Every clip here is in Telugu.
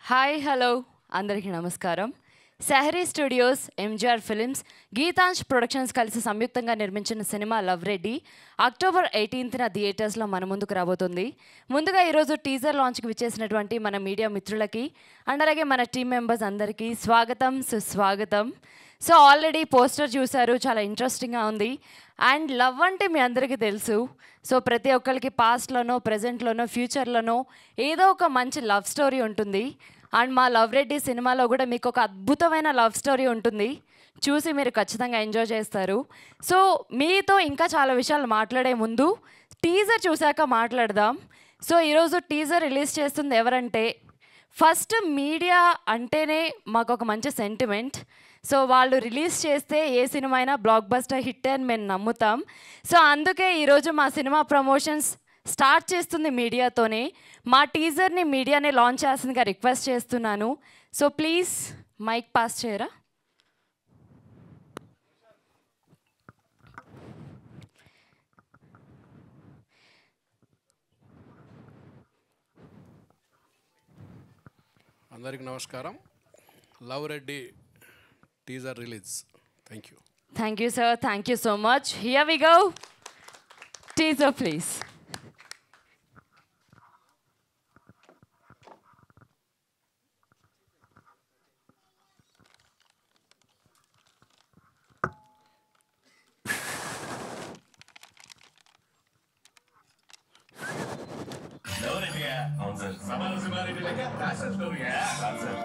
హాయ్ హలో అందరికీ నమస్కారం. Sehari studios, MGR films, Geethansh productions కలిసి సంయుక్తంగా నిర్మించిన సినిమా లవ్ రెడ్డి అక్టోబర్ 18న థియేటర్స్లో మన ముందుకు రాబోతుంది. ముందుగా ఈరోజు టీజర్ లాంచ్కి విచ్చేసినటువంటి మన మీడియా మిత్రులకి అండ్ అలాగే మన టీం మెంబర్స్ అందరికీ స్వాగతం, సుస్వాగతం. సో ఆల్రెడీ పోస్టర్ చూశారు, చాలా ఇంట్రెస్టింగ్గా ఉంది. అండ్ లవ్ అంటే మీ అందరికీ తెలుసు. సో ప్రతి ఒక్కరికి పాస్ట్లోనో, ప్రజెంట్లోనో, ఫ్యూచర్లోనో ఏదో ఒక మంచి లవ్ స్టోరీ ఉంటుంది. అండ్ మా లవ్ రెడ్డి సినిమాలో కూడా మీకు ఒక అద్భుతమైన లవ్ స్టోరీ ఉంటుంది. చూసి మీరు ఖచ్చితంగా ఎంజాయ్ చేస్తారు. సో మీతో ఇంకా చాలా విషయాలు మాట్లాడే ముందు టీజర్ చూశాక మాట్లాడదాం. సో ఈరోజు టీజర్ రిలీజ్ చేస్తుంది ఎవరంటే, ఫస్ట్ మీడియా అంటేనే మాకు ఒక మంచి సెంటిమెంట్. సో వాళ్ళు రిలీజ్ చేస్తే ఏ సినిమా అయినా బ్లాక్ బస్టర్ హిట్ అని మేము నమ్ముతాం. సో అందుకే ఈరోజు మా సినిమా ప్రమోషన్స్ స్టార్ట్ చేస్తుంది మీడియాతోనే. మా టీజర్ని మీడియానే లాంచ్ చేస్తుందిగా రిక్వెస్ట్ చేస్తున్నాను. సో ప్లీజ్ మైక్ పాస్ చేయరా. అందరికి నమస్కారం. Love Reddy teaser release. Thank you. Thank you sir, thank you so much. Here we go. Teaser please. అవును సార్, సమాన సింహారెడ్డి లెక్క ఫ్యాషన్ స్టోరీయా? కాదు సార్.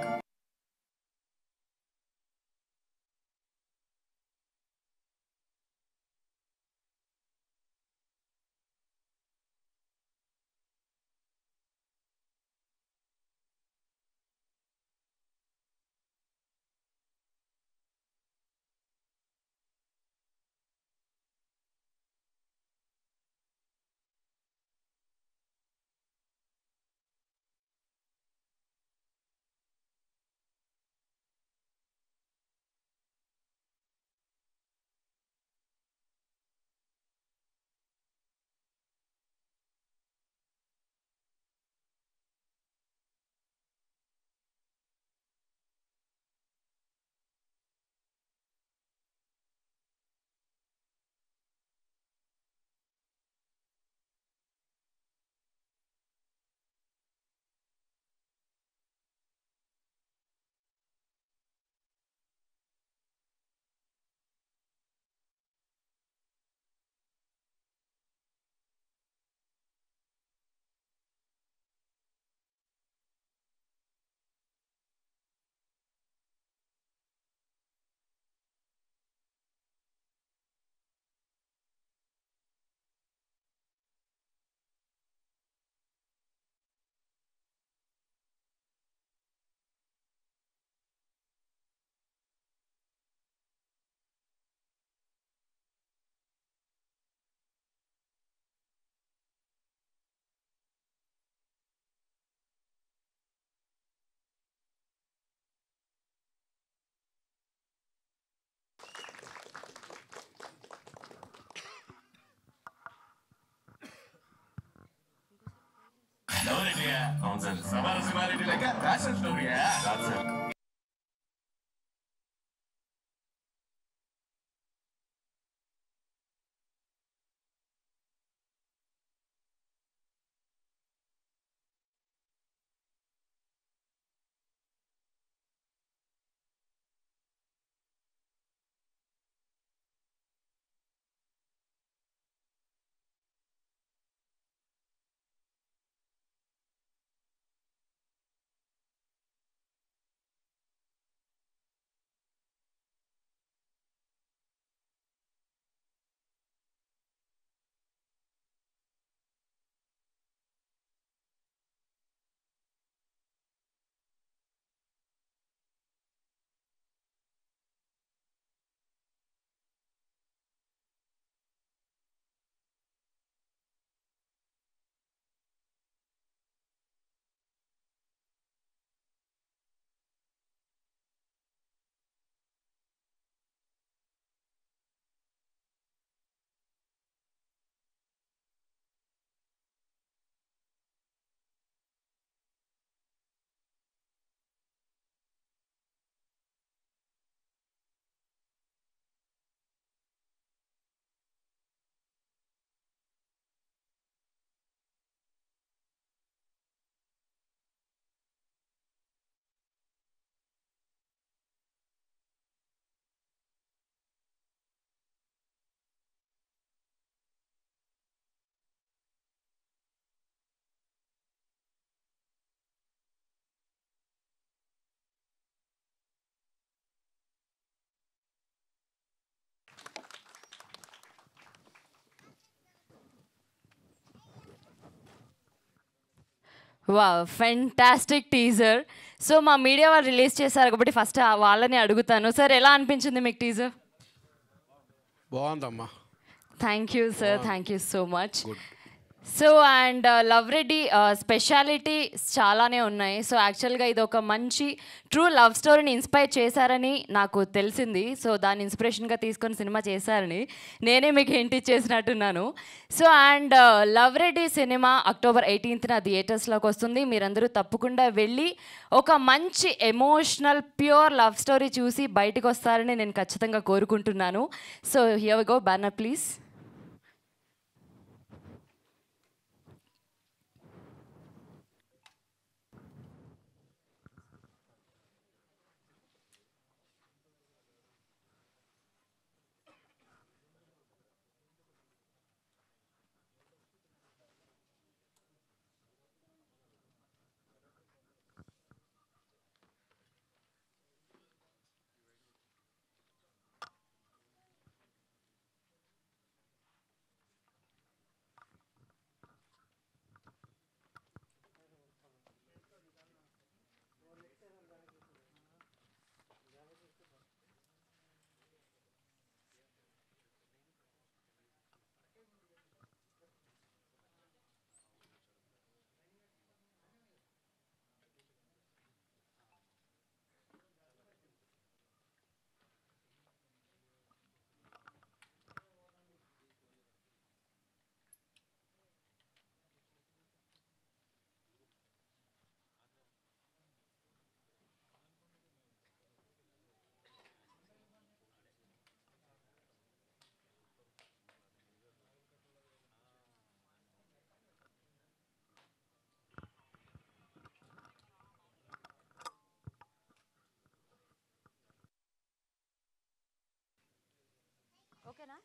అవును సార్, సమాన సింహారెడ్డి లెక్క ఫ్యాషన్ స్టోరీయా? కాదు సార్. వా ఫెంటాస్టిక్ టీజర్. సో మా మీడియా వాళ్ళు రిలీజ్ చేశారు కాబట్టి ఫస్ట్ వాళ్ళని అడుగుతాను. సార్ ఎలా అనిపించింది మీకు టీజర్? బాగుందమ్మా. Thank you sir, thank you so much. So and love Reddy speciality చాలానే ఉన్నాయి. సో యాక్చువల్గా ఇది ఒక మంచి ట్రూ లవ్ స్టోరీని ఇన్స్పైర్ చేశారని నాకు తెలిసింది. సో దాన్ని ఇన్స్పిరేషన్గా తీసుకొని సినిమా చేశారని నేనే మీకు హింట్ ఇచ్చేసినట్టున్నాను. సో అండ్ లవ్ రెడ్డి సినిమా అక్టోబర్ 18న థియేటర్స్లోకి వస్తుంది. మీరందరూ తప్పకుండా వెళ్ళి ఒక మంచి ఎమోషనల్ ప్యూర్ లవ్ స్టోరీ చూసి బయటకు వస్తారని నేను ఖచ్చితంగా కోరుకుంటున్నాను. So here we go, banner please. ఓకేనా?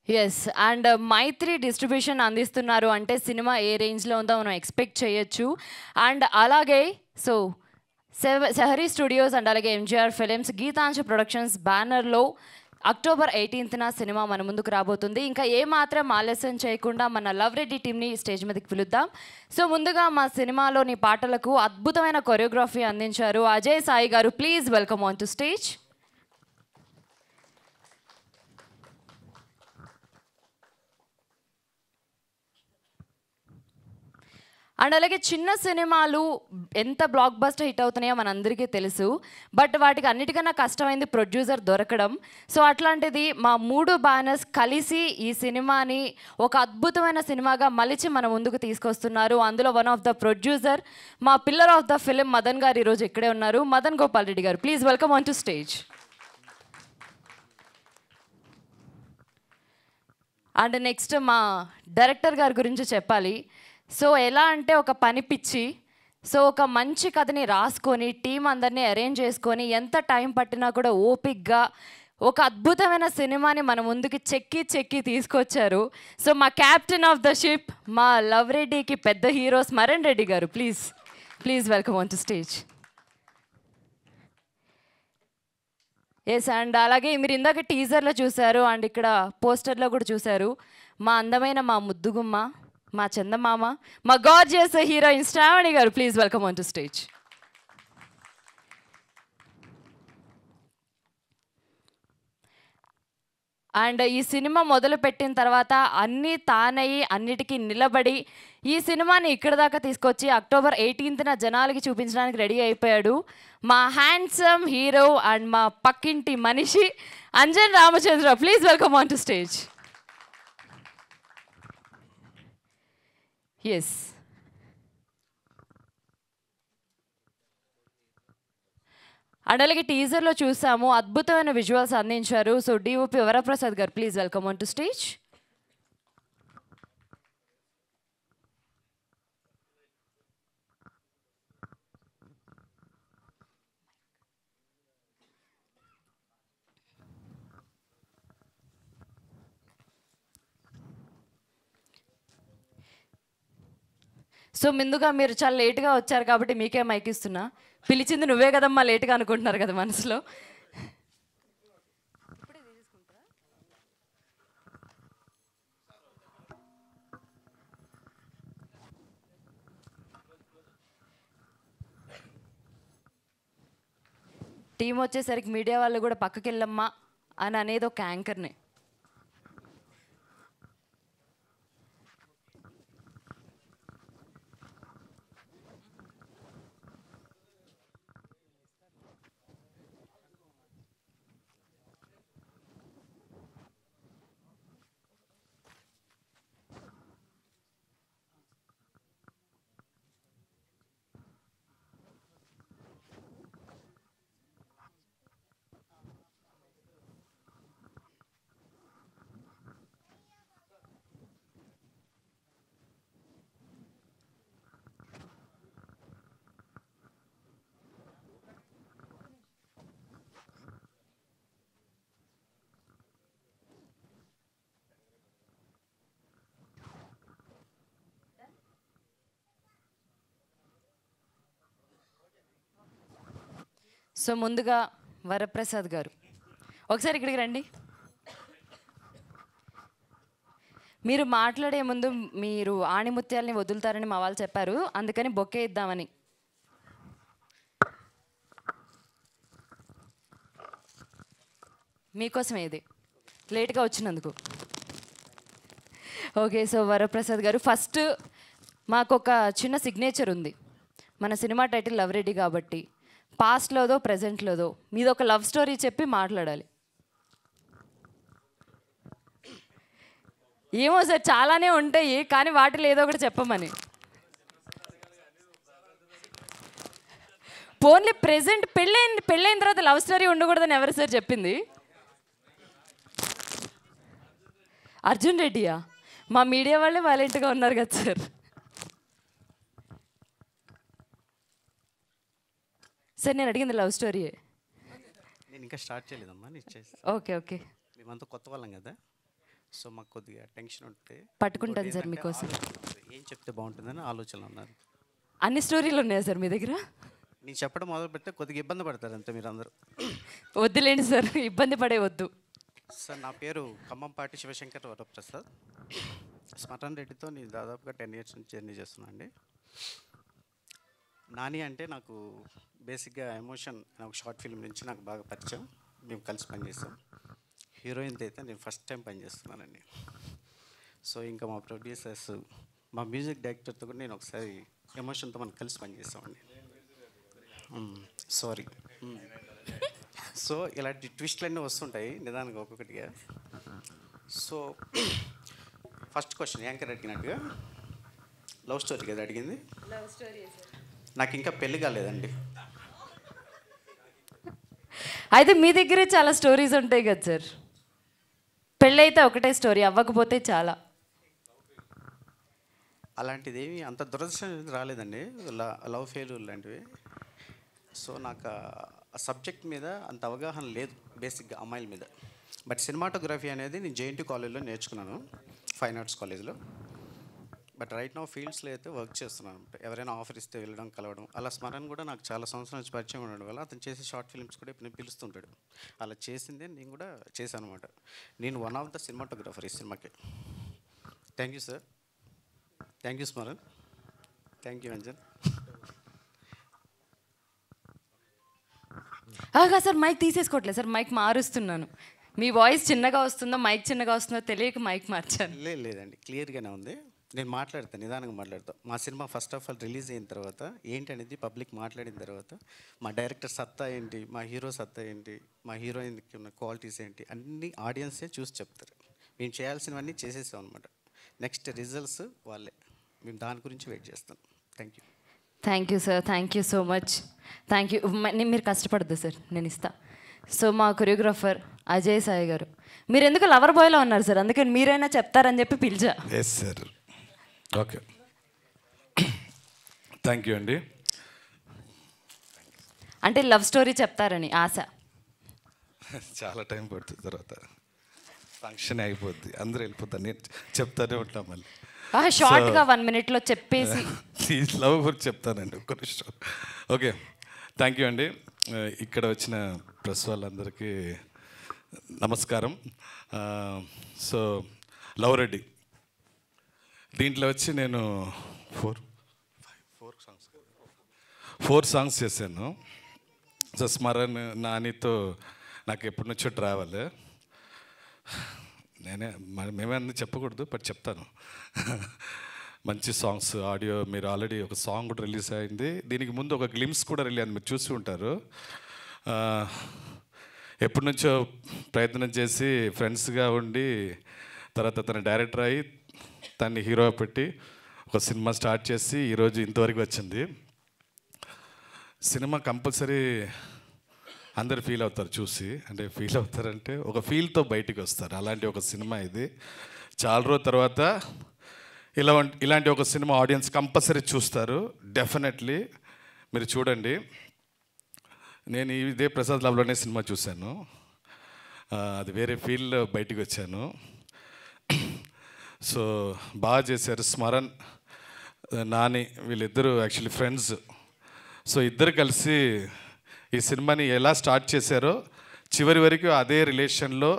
ఎస్, అండ్ మైత్రి డిస్ట్రిబ్యూషన్ అందిస్తున్నారు అంటే సినిమా ఏ రేంజ్లో ఉందో మనం ఎక్స్పెక్ట్ చేయొచ్చు. అండ్ అలాగే సో సెహరీ స్టూడియోస్ అండ్ అలాగే ఎంజీఆర్ ఫిలిమ్స్, గీతాంశ ప్రొడక్షన్స్ బ్యానర్లో అక్టోబర్ 18న సినిమా మన ముందుకు రాబోతుంది. ఇంకా ఏమాత్రం ఆలస్యం చేయకుండా మన లవ్ రెడ్డి టీమ్ని స్టేజ్ మీదకి పిలుద్దాం. సో ముందుగా మా సినిమాలోని పాటలకు అద్భుతమైన కొరియోగ్రఫీ అందించారు అజయ్ సాయి గారు. Please welcome on to stage. And అలాగే చిన్న సినిమాలు ఎంత బ్లాక్ బస్టర్ హిట్ అవుతున్నాయో మనందరికీ తెలుసు. బట్ వాటికి అన్నిటికన్నా కష్టమైంది ప్రొడ్యూసర్ దొరకడం. సో అట్లాంటిది మా 3 బ్యానర్స్ కలిసి ఈ సినిమాని ఒక అద్భుతమైన సినిమాగా మలిచి మన ముందుకు తీసుకొస్తున్నారు. అందులో వన్ ఆఫ్ ద ప్రొడ్యూసర్, మా pillar of the film Madan గారు ఈరోజు ఇక్కడే ఉన్నారు. Madan Gopal Reddy garu, please welcome on to stage. And next మా డైరెక్టర్ గారి గురించి చెప్పాలి. సో ఎలా అంటే ఒక పని పిచ్చి. సో ఒక మంచి కథని రాసుకొని టీం అందరినీ అరేంజ్ చేసుకొని ఎంత టైం పట్టినా కూడా ఓపిక్గా ఒక అద్భుతమైన సినిమాని మన ముందుకి చెక్కి తీసుకొచ్చారు. సో మా క్యాప్టెన్ ఆఫ్ ద షిప్, మా లవ్ రెడ్డికి పెద్ద hero Smaran Reddy garu, please welcome on to stage. Yes, and అలాగే మీరు ఇందాక టీజర్లో చూశారు అండ్ ఇక్కడ పోస్టర్లో కూడా చూశారు. మా అందమైన మా ముద్దుగుమ్మ, మా చందమామ, మా గార్జియస్ హీరోయిన్ శ్రావణి గారు, please welcome on to stage. And ఈ సినిమా మొదలు పెట్టిన తర్వాత అన్నీ తానయ్యి అన్నిటికీ నిలబడి ఈ సినిమాని ఇక్కడ దాకా తీసుకొచ్చి అక్టోబర్ 18న జనాలకి చూపించడానికి రెడీ అయిపోయాడు మా హ్యాండ్సమ్ హీరో అండ్ మా పక్కింటి మనిషి Anjan Ramachandra. Please welcome on to stage. Yes, and అలాగే టీజర్లో చూసాము అద్భుతమైన విజువల్స్ అందించారు. సో డిఓపి వరప్రసాద్ గారు, please welcome on to stage. So ముందుగా మీరు చాలా లేట్గా వచ్చారు కాబట్టి మీకే మైక్ ఇస్తున్నా. పిలిచింది నువ్వే కదమ్మా, లేట్గా అనుకుంటున్నారు కదా మనసులో. టీం వచ్చేసరికి మీడియా వాళ్ళు కూడా పక్కకి వెళ్ళమ్మా అని అనేది ఒక యాంకర్ని. సో ముందుగా వరప్రసాద్ గారు ఒకసారి ఇక్కడికి రండి. మీరు మాట్లాడే ముందు మీరు ఆణిముత్యాలని వదులుతారని మా వాళ్ళు చెప్పారు, అందుకని బొకే ఇద్దామని. మీకోసమే ఇది, లేట్గా వచ్చినందుకు. ఓకే, సో వరప్రసాద్ గారు ఫస్ట్ మాకు ఒక చిన్న సిగ్నేచర్ ఉంది. మన సినిమా టైటిల్ లవ్ రెడ్డి కాబట్టి పాస్ట్లోదో ప్రజెంట్లోదో మీది ఒక లవ్ స్టోరీ చెప్పి మాట్లాడాలి. ఏమో సార్, చాలానే ఉంటాయి కానీ వాటిలో ఏదో ఒకటి చెప్పమని. పోన్లీ ప్రెజెంట్ పెళ్ళైన తర్వాత లవ్ స్టోరీ ఉండకూడదని ఎవరు సార్ చెప్పింది? అర్జున్ రెడ్డియా? మా మీడియా వాళ్ళే వైలెంట్గా ఉన్నారు కదా సార్. సార్ నేను అడిగింది లవ్ స్టోరీయే. నేను ఇంకా స్టార్ట్ చేయలేదమ్మా, నేను చేస్తాను. Okay okay. మేమంతా కొత్త వాళ్ళం కదా, సో మాకు కొద్దిగా టెన్షన్ ఉంటే పట్టుకుంటాను సార్ మీకోసం. ఏం చెప్తే బాగుంటుందని ఆలోచన ఉన్నారు. అన్ని స్టోరీలు ఉన్నాయా సార్ మీ దగ్గర? నేను చెప్పడం మొదలు పెడితే కొద్దిగా ఇబ్బంది పడతారు అంతే మీరు అందరూ. వద్దులేండి సార్, ఇబ్బంది పడే వద్దు. సార్ నా పేరు ఖమ్మంపాటి శివశంకర్ వరప్రసాద్. స్మరణ్ రెడ్డితో నేను దాదాపుగా 10 years నుంచి జర్నీ చేస్తున్నాను అండి. నాని అంటే నాకు బేసిక్గా ఎమోషన్ ఒక షార్ట్ ఫిల్మ్ నుంచి నాకు బాగా పరిచయం. మేము కలిసి పనిచేస్తాం. హీరోయిన్తో అయితే నేను ఫస్ట్ టైం పనిచేస్తున్నానండి. సో ఇంకా మా ప్రొడ్యూసర్స్, మా మ్యూజిక్ డైరెక్టర్తో కూడా నేను ఒకసారి ఎమోషన్తో మనం కలిసి పనిచేస్తామండి. సారీ. సో ఇలాంటి ట్విస్ట్లన్నీ వస్తుంటాయి నిదానంగా ఒక్కొక్కటిగా. సో ఫస్ట్ క్వశ్చన్ యాంకర్ అడిగినట్టుగా లవ్ స్టోరీ కదా అడిగింది. నాకు ఇంకా పెళ్ళి కాలేదండి. అయితే మీ దగ్గరే చాలా స్టోరీస్ ఉంటాయి కదా సార్. పెళ్ళైతే ఒకటే స్టోరీ, అవ్వకపోతే చాలా. అలాంటిది ఏమి అంత దురదృష్టం రాలేదండి, లవ్ ఫెయిల్యూర్ లాంటివి. సో నాకు ఆ సబ్జెక్ట్ మీద అంత అవగాహన లేదు బేసిక్గా అమ్మాయిల మీద. బట్ సినిమాటోగ్రఫీ అనేది నేను జేఎన్టీ కాలేజ్లో నేర్చుకున్నాను, ఫైన్ ఆర్ట్స్ కాలేజ్లో. బట్ రైట్ నౌ ఫీల్డ్స్లో అయితే వర్క్ చేస్తున్నాను. ఎవరైనా ఆఫర్ ఇస్తే వెళ్ళడం, కలవడం. అలా స్మరణ్ కూడా నాకు చాలా సంవత్సరాల నుంచి పరిచయం ఉండడం వల్ల అతను చేసే షార్ట్ ఫిల్మ్స్ కూడా ఇప్పుడు నేను పిలుస్తుంటాడు. అలా చేసిందే నేను కూడా చేశాను అనమాట. నేను వన్ ఆఫ్ ద సినిమాటోగ్రఫర్ ఈ సినిమాకి. Thank you sir. Thank you Smaran. Thank you Anjan. Sir mike తీసేసుకోవట్లేదు సార్, మైక్ మారుస్తున్నాను. మీ వాయిస్ చిన్నగా వస్తుందో మైక్ చిన్నగా వస్తుందో తెలియక మైక్ మార్చాను. లేదండి, క్లియర్గానే ఉంది. నేను మాట్లాడతాను, నిదానంగా మాట్లాడతాను. మా cinema first of all release అయిన తర్వాత ఏంటనేది పబ్లిక్ మాట్లాడిన తర్వాత మా డైరెక్టర్ సత్తా ఏంటి, మా హీరో సత్తా ఏంటి, మా హీరోయిన్కి ఉన్న క్వాలిటీస్ ఏంటి అన్నీ ఆడియన్సే చూసి చెప్తారు. మేము చేయాల్సినవన్నీ చేసేసాం అనమాట. నెక్స్ట్ రిజల్ట్స్ వాళ్ళే. మేము దాని గురించి వెయిట్ చేస్తాం. Thank you. Thank you sir, thank you so much. Thank you. మీరు కష్టపడద్దు సార్, నేను ఇస్తా. సో మా కొరియోగ్రాఫర్ అజయ్ సాయి గారు, మీరు ఎందుకు లవర్ బాయ్లో ఉన్నారు సార్, అందుకని మీరైనా చెప్తారని చెప్పి పిలిచా. Yes sir. Okay, thank you అండి. అంటే లవ్ స్టోరీ చెప్తారని ఆశ. చాలా టైం పడుతుంది, తర్వాత ఫంక్షన్ అయిపోద్ది, అందరూ వెళ్ళిపోతారు, నేను చెప్తానే ఉంటాం మళ్ళీ. షార్ట్గా 1 minute చెప్పేసి లవ్ గురించి చెప్తానండి ఒక్క నిమిషం. ఓకే, థ్యాంక్ యూ అండి. ఇక్కడ వచ్చిన ప్రెస్ వాళ్ళందరికీ నమస్కారం. సో లవ్ రెడ్డి దీంట్లో వచ్చి నేను 4 సాంగ్స్ చేశాను. సో స్మరణ్ నానితో నాకు ఎప్పటి నుంచో ట్రావెల్. మేమే అన్నీ చెప్పకూడదు, బట్ చెప్తాను. మంచి సాంగ్స్, ఆడియో, మీరు ఆల్రెడీ ఒక సాంగ్ కూడా రిలీజ్ అయింది. దీనికి ముందు ఒక గ్లిమ్స్ కూడా రిలీజ్ అయింది, మీరు చూసి ఉంటారు. ఎప్పటి నుంచో ప్రయత్నం చేసి ఫ్రెండ్స్గా ఉండి తర్వాత తన డైరెక్టర్ అయ్యి తన్ని హీరో పెట్టి ఒక సినిమా స్టార్ట్ చేసి ఈరోజు ఇంతవరకు వచ్చింది. సినిమా కంపల్సరీ అందరు ఫీల్ అవుతారు చూసి, అంటే ఫీల్ అవుతారంటే ఒక ఫీల్తో బయటికి వస్తారు. అలాంటి ఒక సినిమా ఇది. చాలా రోజుల తర్వాత ఇలాంటి ఒక సినిమా ఆడియన్స్ కంపల్సరీ చూస్తారు. డెఫినెట్లీ మీరు చూడండి. నేను ఇదే ప్రసాద్ లవ్లోనే సినిమా చూశాను. అది వేరే ఫీల్డ్లో బయటికి వచ్చాను. సో బాగా చేశారు. స్మరణ్, నాని వీళ్ళిద్దరూ యాక్చువల్లీ ఫ్రెండ్స్. సో ఇద్దరు కలిసి ఈ సినిమాని ఎలా స్టార్ట్ చేశారో చివరి వరకు అదే రిలేషన్లో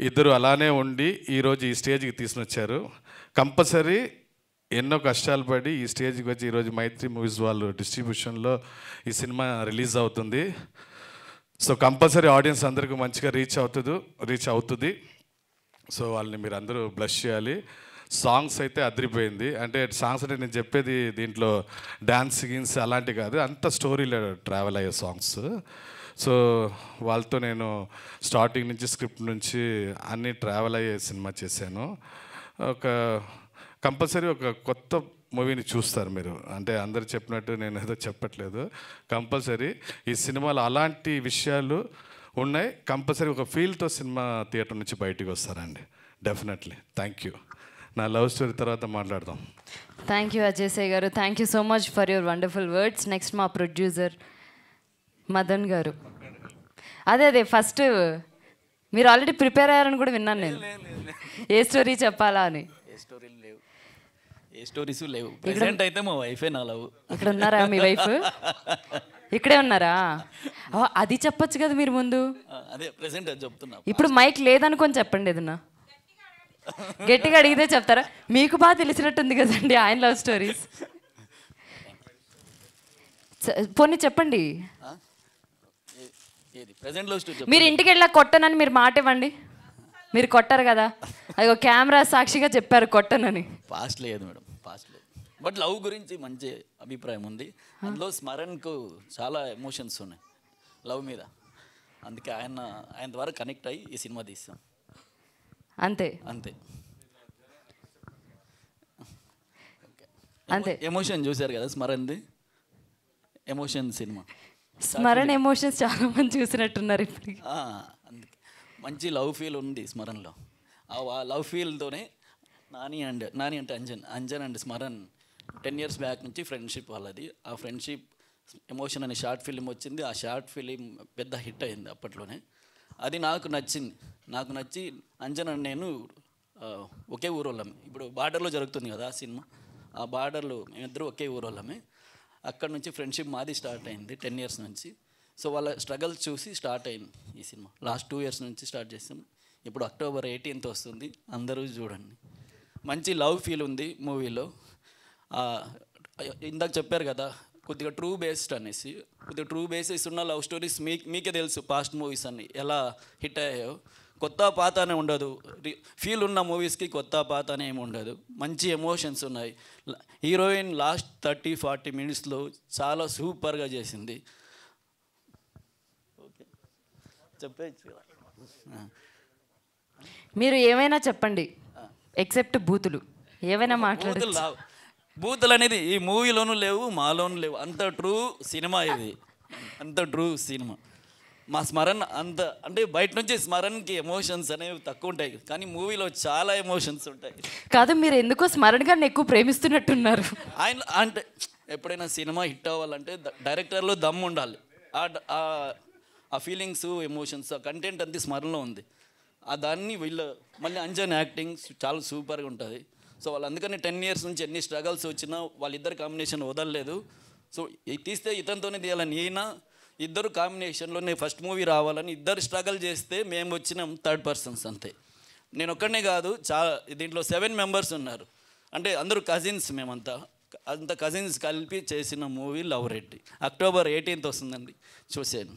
ఇద్దరు అలానే ఉండి ఈరోజు ఈ స్టేజ్కి తీసుకుని వచ్చారు. కంపల్సరీ ఎన్నో కష్టాలు పడి ఈ స్టేజ్కి వచ్చి ఈరోజు మైత్రి మూవీస్ వాళ్ళు డిస్ట్రిబ్యూషన్లో ఈ సినిమా రిలీజ్ అవుతుంది. సో కంపల్సరీ ఆడియన్స్ అందరికీ మంచిగా రీచ్ అవుతుంది. సో వాళ్ళని మీరు అందరూ బ్లెస్ చేయాలి. సాంగ్స్ అయితే అదిరిపోయింది. అంటే సాంగ్స్ అంటే నేను చెప్పేది దీంట్లో డ్యాన్స్ గిన్స్ అలాంటివి కాదు, అంత స్టోరీలో ట్రావెల్ అయ్యే సాంగ్స్. సో వాళ్ళతో నేను స్టార్టింగ్ నుంచి స్క్రిప్ట్ నుంచి అన్నీ ట్రావెల్ అయ్యే సినిమా చేశాను. కంపల్సరీ ఒక కొత్త మూవీని చూస్తారు మీరు. అంటే అందరు చెప్పినట్టు నేను ఏదో చెప్పట్లేదు. కంపల్సరీ ఈ సినిమాలో అలాంటి విషయాలు ఉన్నాయి. కంపల్సరీ ఒక ఫీల్తో సినిమా థియేటర్ నుంచి బయటికి వస్తారండి. డెఫినెట్లీ. Thank you. నా లవ్ స్టోరీ తర్వాత మాట్లాడదాం. థ్యాంక్ యూ అజయ్ సాయి గారు. Thank you so much for your wonderful words. Next మా ప్రొడ్యూసర్ మదన్ గారు. అదే ఫస్ట్ మీరు ఆల్రెడీ ప్రిపేర్ అయ్యారని కూడా విన్నాను నేను. ఏ స్టోరీ చెప్పాలా అని. ఏ స్టోరీస్ లేవు. ప్రెసెంట్ అయితే మా వైఫే నా లవ్. ఇక్కడ ఉన్నారా మీ వైఫ్? ఇక్కడే ఉన్నారా? అది చెప్పొచ్చు కదా మీరు ముందు. అదే ప్రెసెంట్ అది చెప్తున్నా. ఇప్పుడు మైక్ లేదనుకొని చెప్పండి ఏదన్నా. గట్టిగా అడిగితే చెప్తారా? మీకు బాగా తెలిసినట్టుంది కదండి ఆయన లవ్ స్టోరీస్. పోనీ చెప్పండి. మీరు ఇంటికి వెళ్ళా కొట్టనని మీరు మాట ఇవ్వండి. మీరు కొట్టారు కదా, అది ఒక కెమెరా సాక్షిగా చెప్పారు కొట్టనని. పాస్ట్ లేదు మేడం, పాస్ట్ లేదు. బట్ లవ్ గురించి మంచి అభిప్రాయం ఉంది. అందులో స్మరణ్కు చాలా ఎమోషన్స్ ఉన్నాయి లవ్ మీద. అందుకే ఆయన ద్వారా కనెక్ట్ అయ్యి ఈ సినిమా తీస్తాం. అంతే అంతే. ఎమోషన్ చూశారు కదా స్మరణ్ది, ఎమోషన్ సినిమా. స్మరణ్ ఎమోషన్స్ చాలా మంది చూసినట్టున్నారు ఇప్పుడు. అందుకే మంచి లవ్ ఫీల్ ఉంది స్మరణ్లో. ఆ లవ్ ఫీల్తోనే నాని అంటే Anjan and Smaran 10 years back నుంచి ఫ్రెండ్షిప్ వాళ్ళది. ఆ ఫ్రెండ్షిప్ ఎమోషన్ అనే షార్ట్ ఫిలిం వచ్చింది. ఆ షార్ట్ ఫిలిం పెద్ద హిట్ అయింది అప్పట్లోనే. అది నాకు నచ్చి అంజన్ అండ్ నేను ఒకే ఊరోళ్ళమే. ఇప్పుడు బార్డర్లో జరుగుతుంది కదా ఆ సినిమా, ఆ బార్డర్లో మేమిద్దరు ఒకే ఊరోళ్ళమే. అక్కడ నుంచి ఫ్రెండ్షిప్ మాది స్టార్ట్ అయింది 10 years నుంచి. సో వాళ్ళ స్ట్రగల్ చూసి స్టార్ట్ అయింది ఈ సినిమా. లాస్ట్ 2 years నుంచి స్టార్ట్ చేస్తాం. ఇప్పుడు October 18th వస్తుంది, అందరూ చూడండి. మంచి లవ్ ఫీల్ ఉంది మూవీలో. ఇందాక చెప్పారు కదా కొద్దిగా ట్రూ బేస్డ్ అనేసి. కొద్దిగా ట్రూ బేసిస్ ఉన్న లవ్ స్టోరీస్ మీకే తెలుసు పాస్ట్ మూవీస్ అన్ని ఎలా హిట్ అయ్యాయో. కొత్త పాత అనే ఉండదు. ఫీల్ ఉన్న మూవీస్కి కొత్త పాత అనే ఏమి ఉండదు. మంచి ఎమోషన్స్ ఉన్నాయి. హీరోయిన్ లాస్ట్ 30-40 minutesలో చాలా సూపర్గా చేసింది. ఓకే చెప్పేచ్చు. మీరు ఏమైనా చెప్పండి ఎక్సెప్ట్ బూతులు. ఏమైనా మాట్లాడచ్చు. బూతులు అనేది ఈ మూవీలోనూ లేవు, మాలోనూ లేవు. అంత ట్రూ సినిమా ఇది, అంత ట్రూ సినిమా. మా స్మరణ్ అంటే బయట నుంచి స్మరణ్కి ఎమోషన్స్ అనేవి తక్కువ ఉంటాయి, కానీ మూవీలో చాలా ఎమోషన్స్ ఉంటాయి. కాదు, మీరు ఎందుకో స్మరణ్ గారిని ఎక్కువ ప్రేమిస్తున్నట్టున్నారు. ఆయన అంటే ఎప్పుడైనా సినిమా హిట్ అవ్వాలంటే డైరెక్టర్లో దమ్ ఉండాలి. ఆ ఫీలింగ్స్, ఎమోషన్స్, ఆ కంటెంట్ అంతా స్మరణలో ఉంది. దాన్ని మళ్ళీ అంజన్ యాక్టింగ్ చాలా సూపర్గా ఉంటుంది. సో వాళ్ళు అందుకని 10 years నుంచి ఎన్ని స్ట్రగల్స్ వచ్చినా వాళ్ళిద్దరు కాంబినేషన్ వదలలేదు. సో తీస్తే ఇతనితోనే తీయాలని ఈయన ఇద్దరు కాంబినేషన్లోనే ఫస్ట్ మూవీ రావాలని ఇద్దరు స్ట్రగల్ చేస్తే మేము వచ్చినాం 3rd persons అంతే. నేను ఒక్కడనే కాదు, దీంట్లో 7 members ఉన్నారు. అంటే అందరూ కజిన్స్ మేమంతా. అంత కజిన్స్ కలిపి చేసిన movie love Reddy. October 18th వస్తుందండి, చూసాను.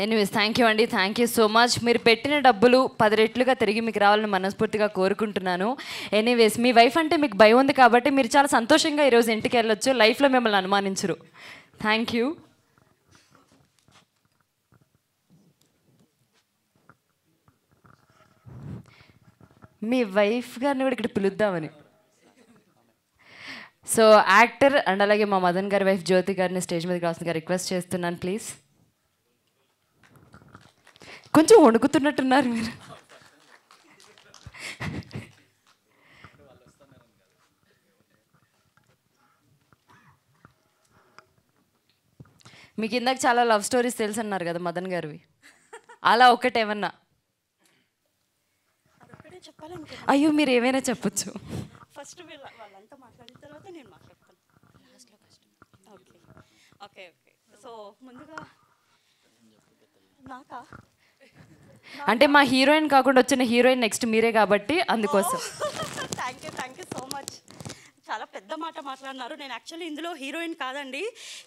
ఎనీవేస్ థ్యాంక్ యూ అండి, థ్యాంక్ యూ సో మచ్. మీరు పెట్టిన డబ్బులు 10 రెట్లుగా తిరిగి మీకు రావాలని మనస్ఫూర్తిగా కోరుకుంటున్నాను. ఎనీవేస్ మీ వైఫ్ అంటే మీకు భయం ఉంది కాబట్టి మీరు చాలా సంతోషంగా ఈరోజు ఇంటికి వెళ్ళొచ్చు, లైఫ్లో మిమ్మల్ని అనుమానించరు. Thank you. మీ వైఫ్ గారిని కూడా ఇక్కడ పిలుద్దామని. సో యాక్టర్ అండ్ అలాగే మా మదన్ గారి వైఫ్ జ్యోతి గారిని స్టేజ్ మీదకి రావాల్సిందిగా రిక్వెస్ట్ చేస్తున్నాను ప్లీజ్. కొంచెం వణుకుతున్నట్టున్నారు మీరు. మీకు ఇందాక చాలా లవ్ స్టోరీస్ తెలుసు అన్నారు కదా మదన్ గారివి, అలా ఒకటేమన్నా? అయ్యో మీరు ఏమైనా చెప్పొచ్చు. ఫస్ట్ వాళ్ళంతా మాట్లాడిన తర్వాత నేను మాట్లాడతాను. Okay okay okay. సో ముందుగా నాకా అంటే మా హీరోయిన్ కాకుండా వచ్చిన హీరోయిన్ నెక్స్ట్ మీరే కాబట్టి అందుకోసం. Thank you so much. చాలా పెద్ద మాట మాట్లాడినారు. నేను యాక్చువల్లీ ఇందులో హీరోయిన్ కాదండి,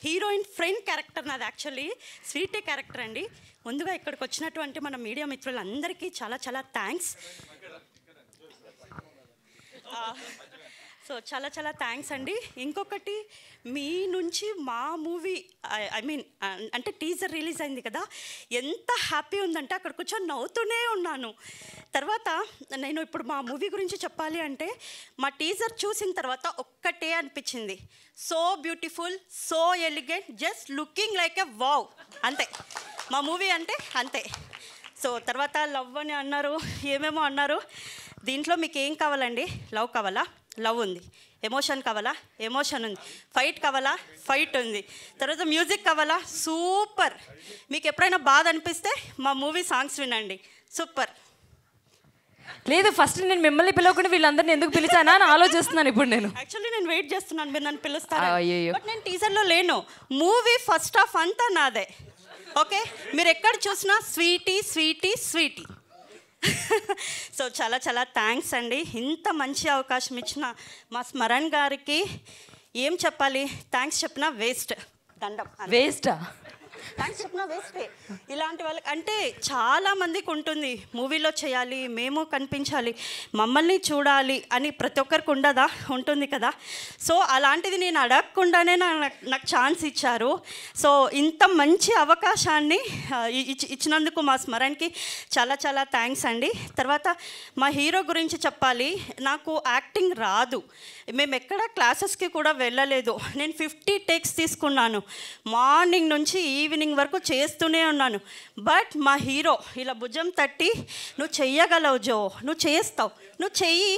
హీరోయిన్ ఫ్రెండ్ క్యారెక్టర్ నాది. యాక్చువల్లీ స్వీటే క్యారెక్టర్ అండి. ముందుగా ఇక్కడికి వచ్చినటువంటి మన మీడియా మిత్రులందరికీ చాలా చాలా థ్యాంక్స్. సో చాలా చాలా థ్యాంక్స్ అండి. ఇంకొకటి మీ నుంచి మా మూవీ ఐ మీన్ అంటే టీజర్ రిలీజ్ అయింది కదా, ఎంత హ్యాపీ ఉందంటే అక్కడ కూర్చొని నవ్వుతూనే ఉన్నాను. తర్వాత నేను ఇప్పుడు మా మూవీ గురించి చెప్పాలి అంటే మా టీజర్ చూసిన తర్వాత ఒక్కటే అనిపించింది, so beautiful, so elegant, just looking like a wow, అంతే మా మూవీ అంటే అంతే. సో తర్వాత లవ్ అని అన్నారు, ఏమేమో అన్నారు. దీంట్లో మీకు ఏం కావాలండి? లవ్ కావాలా? లవ్ ఉంది. ఎమోషన్ కావాలా? ఎమోషన్ ఉంది. ఫైట్ కావాలా? ఫైట్ ఉంది. తర్వాత మ్యూజిక్ కావాలా? సూపర్. మీకు ఎప్పుడైనా బాధ అనిపిస్తే మా మూవీ సాంగ్స్ వినండి, సూపర్. లేదు ఫస్ట్ నేను మిమ్మల్ని పిలవకుండా వీళ్ళందరినీ ఎందుకు పిలిచానా అని ఆలోచిస్తున్నాను ఇప్పుడు నేను. యాక్చువల్లీ నేను వెయిట్ చేస్తున్నాను మీరు నన్ను పిలుస్తారు, అయ్యయ్యో. బట్ నేను టీజర్లో లేను. మూవీ ఫస్ట్ హాఫ్ అంతా నాదే. ఓకే, మీరు ఎక్కడ చూసినా స్వీటీ స్వీటీ స్వీటీ. సో చాలా చాలా థ్యాంక్స్ అండి. ఇంత మంచి అవకాశం ఇచ్చిన మా స్మరణ్ గారికి ఏం చెప్పాలి, థ్యాంక్స్ చెప్పినా వేస్ట్. దండం. వేస్టా? థ్యాంక్స్ చెప్పినా వేస్టే. ఇలాంటి వాళ్ళకి అంటే చాలామందికి ఉంటుంది, మూవీలో చేయాలి, మేము కనిపించాలి, మమ్మల్ని చూడాలి అని ప్రతి ఒక్కరికి ఉండదా? ఉంటుంది కదా. సో అలాంటిది నేను అడగకుండానే నాకు ఛాన్స్ ఇచ్చారు. సో ఇంత మంచి అవకాశాన్ని ఇచ్చినందుకు మా స్మరణ్కి చాలా చాలా థ్యాంక్స్ అండి. తర్వాత మా హీరో గురించి చెప్పాలి. నాకు యాక్టింగ్ రాదు, మేము ఎక్కడ క్లాసెస్కి కూడా వెళ్ళలేదు. నేను 50 టేక్స్ తీసుకున్నాను, మార్నింగ్ నుంచి ఈవినింగ్ వరకు చేస్తూనే ఉన్నాను. బట్ మా హీరో ఇలా భుజం తట్టి, నువ్వు చెయ్యగలవు జో, నువ్వు చేస్తావు, నువ్వు చెయ్యి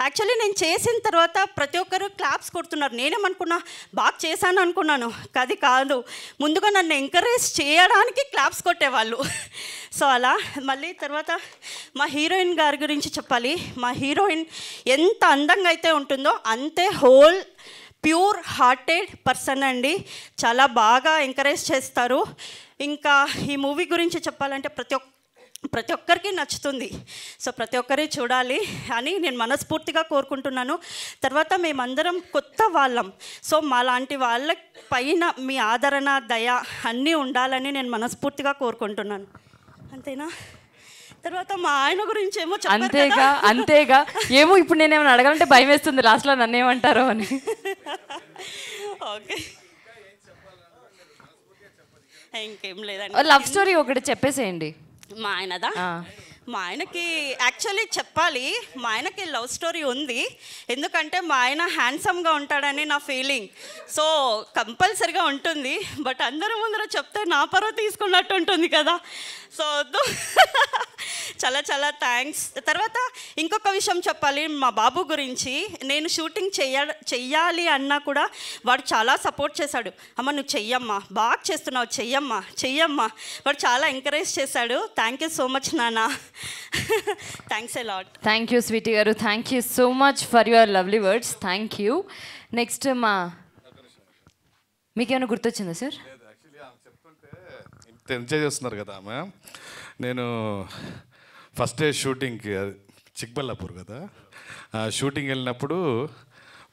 యాక్చువల్లీ నేను చేసిన తర్వాత ప్రతి ఒక్కరు క్లాప్స్ కొడుతున్నారు. నేనేమనుకున్నా బాగా చేశాను అనుకున్నాను, అది కాదు, ముందుగా నన్ను ఎంకరేజ్ చేయడానికి క్లాప్స్ కొట్టేవాళ్ళు. సో అలా మళ్ళీ తర్వాత మా హీరోయిన్ గారి గురించి చెప్పాలి. మా హీరోయిన్ ఎంత అందంగా అయితే ఉంటుందో అంతే హోల్ ప్యూర్ హార్టెడ్ పర్సన్ అండి. చాలా బాగా ఎంకరేజ్ చేస్తారు. ఇంకా ఈ మూవీ గురించి చెప్పాలంటే ప్రతి ఒక్కరికి నచ్చుతుంది. సో ప్రతి ఒక్కరి చూడాలి అని నేను మనస్ఫూర్తిగా కోరుకుంటున్నాను. తర్వాత మేమందరం కొత్త వాళ్ళం, సో మాలాంటి వాళ్ళ పైన మీ ఆదరణ, దయ అన్నీ ఉండాలని నేను మనస్ఫూర్తిగా కోరుకుంటున్నాను. అంతేనా? తర్వాత మా ఆయన గురించి ఏమో అంతేగా ఏమో ఇప్పుడు నేనేమైనా అడగాలంటే భయం వేస్తుంది లాస్ట్లో నన్ను ఏమంటారో అని. ఓకే, ఇంకేం లేదండి. లవ్ స్టోరీ ఒకటి చెప్పేసేయండి. మా ఆయనదా? మా ఆయనకి యాక్చువల్లీ చెప్పాలి, మా ఆయనకి లవ్ స్టోరీ ఉంది. ఎందుకంటే మా ఆయన హ్యాండ్సమ్గా ఉంటాడని నా ఫీలింగ్. సో కంపల్సరిగా ఉంటుంది. బట్ అందరి ముందర చెప్తే నా పరువు తీసుకున్నట్టు ఉంటుంది కదా. సో చాలా చాలా థ్యాంక్స్. తర్వాత ఇంకొక విషయం చెప్పాలి మా బాబు గురించి. నేను షూటింగ్ చెయ్యాలి అన్నా కూడా వాడు చాలా సపోర్ట్ చేశాడు. అమ్మ నువ్వు చెయ్యమ్మా, బాగా చేస్తున్నావు, చెయ్యమ్మా. వాడు చాలా ఎంకరేజ్ చేశాడు. థ్యాంక్ యూ సో మచ్ నాన్న. Thanks a lot. Thank you sweety గారు, thank you so much for your lovely words. Thank you. Next మీకేమైనా గుర్తొచ్చిందా సార్? ఎంజాయ్ చేస్తున్నారు కదా ఆమె. నేను ఫస్ట్ డే షూటింగ్కి చిక్బల్లాపూర్ కదా. షూటింగ్ వెళ్ళినప్పుడు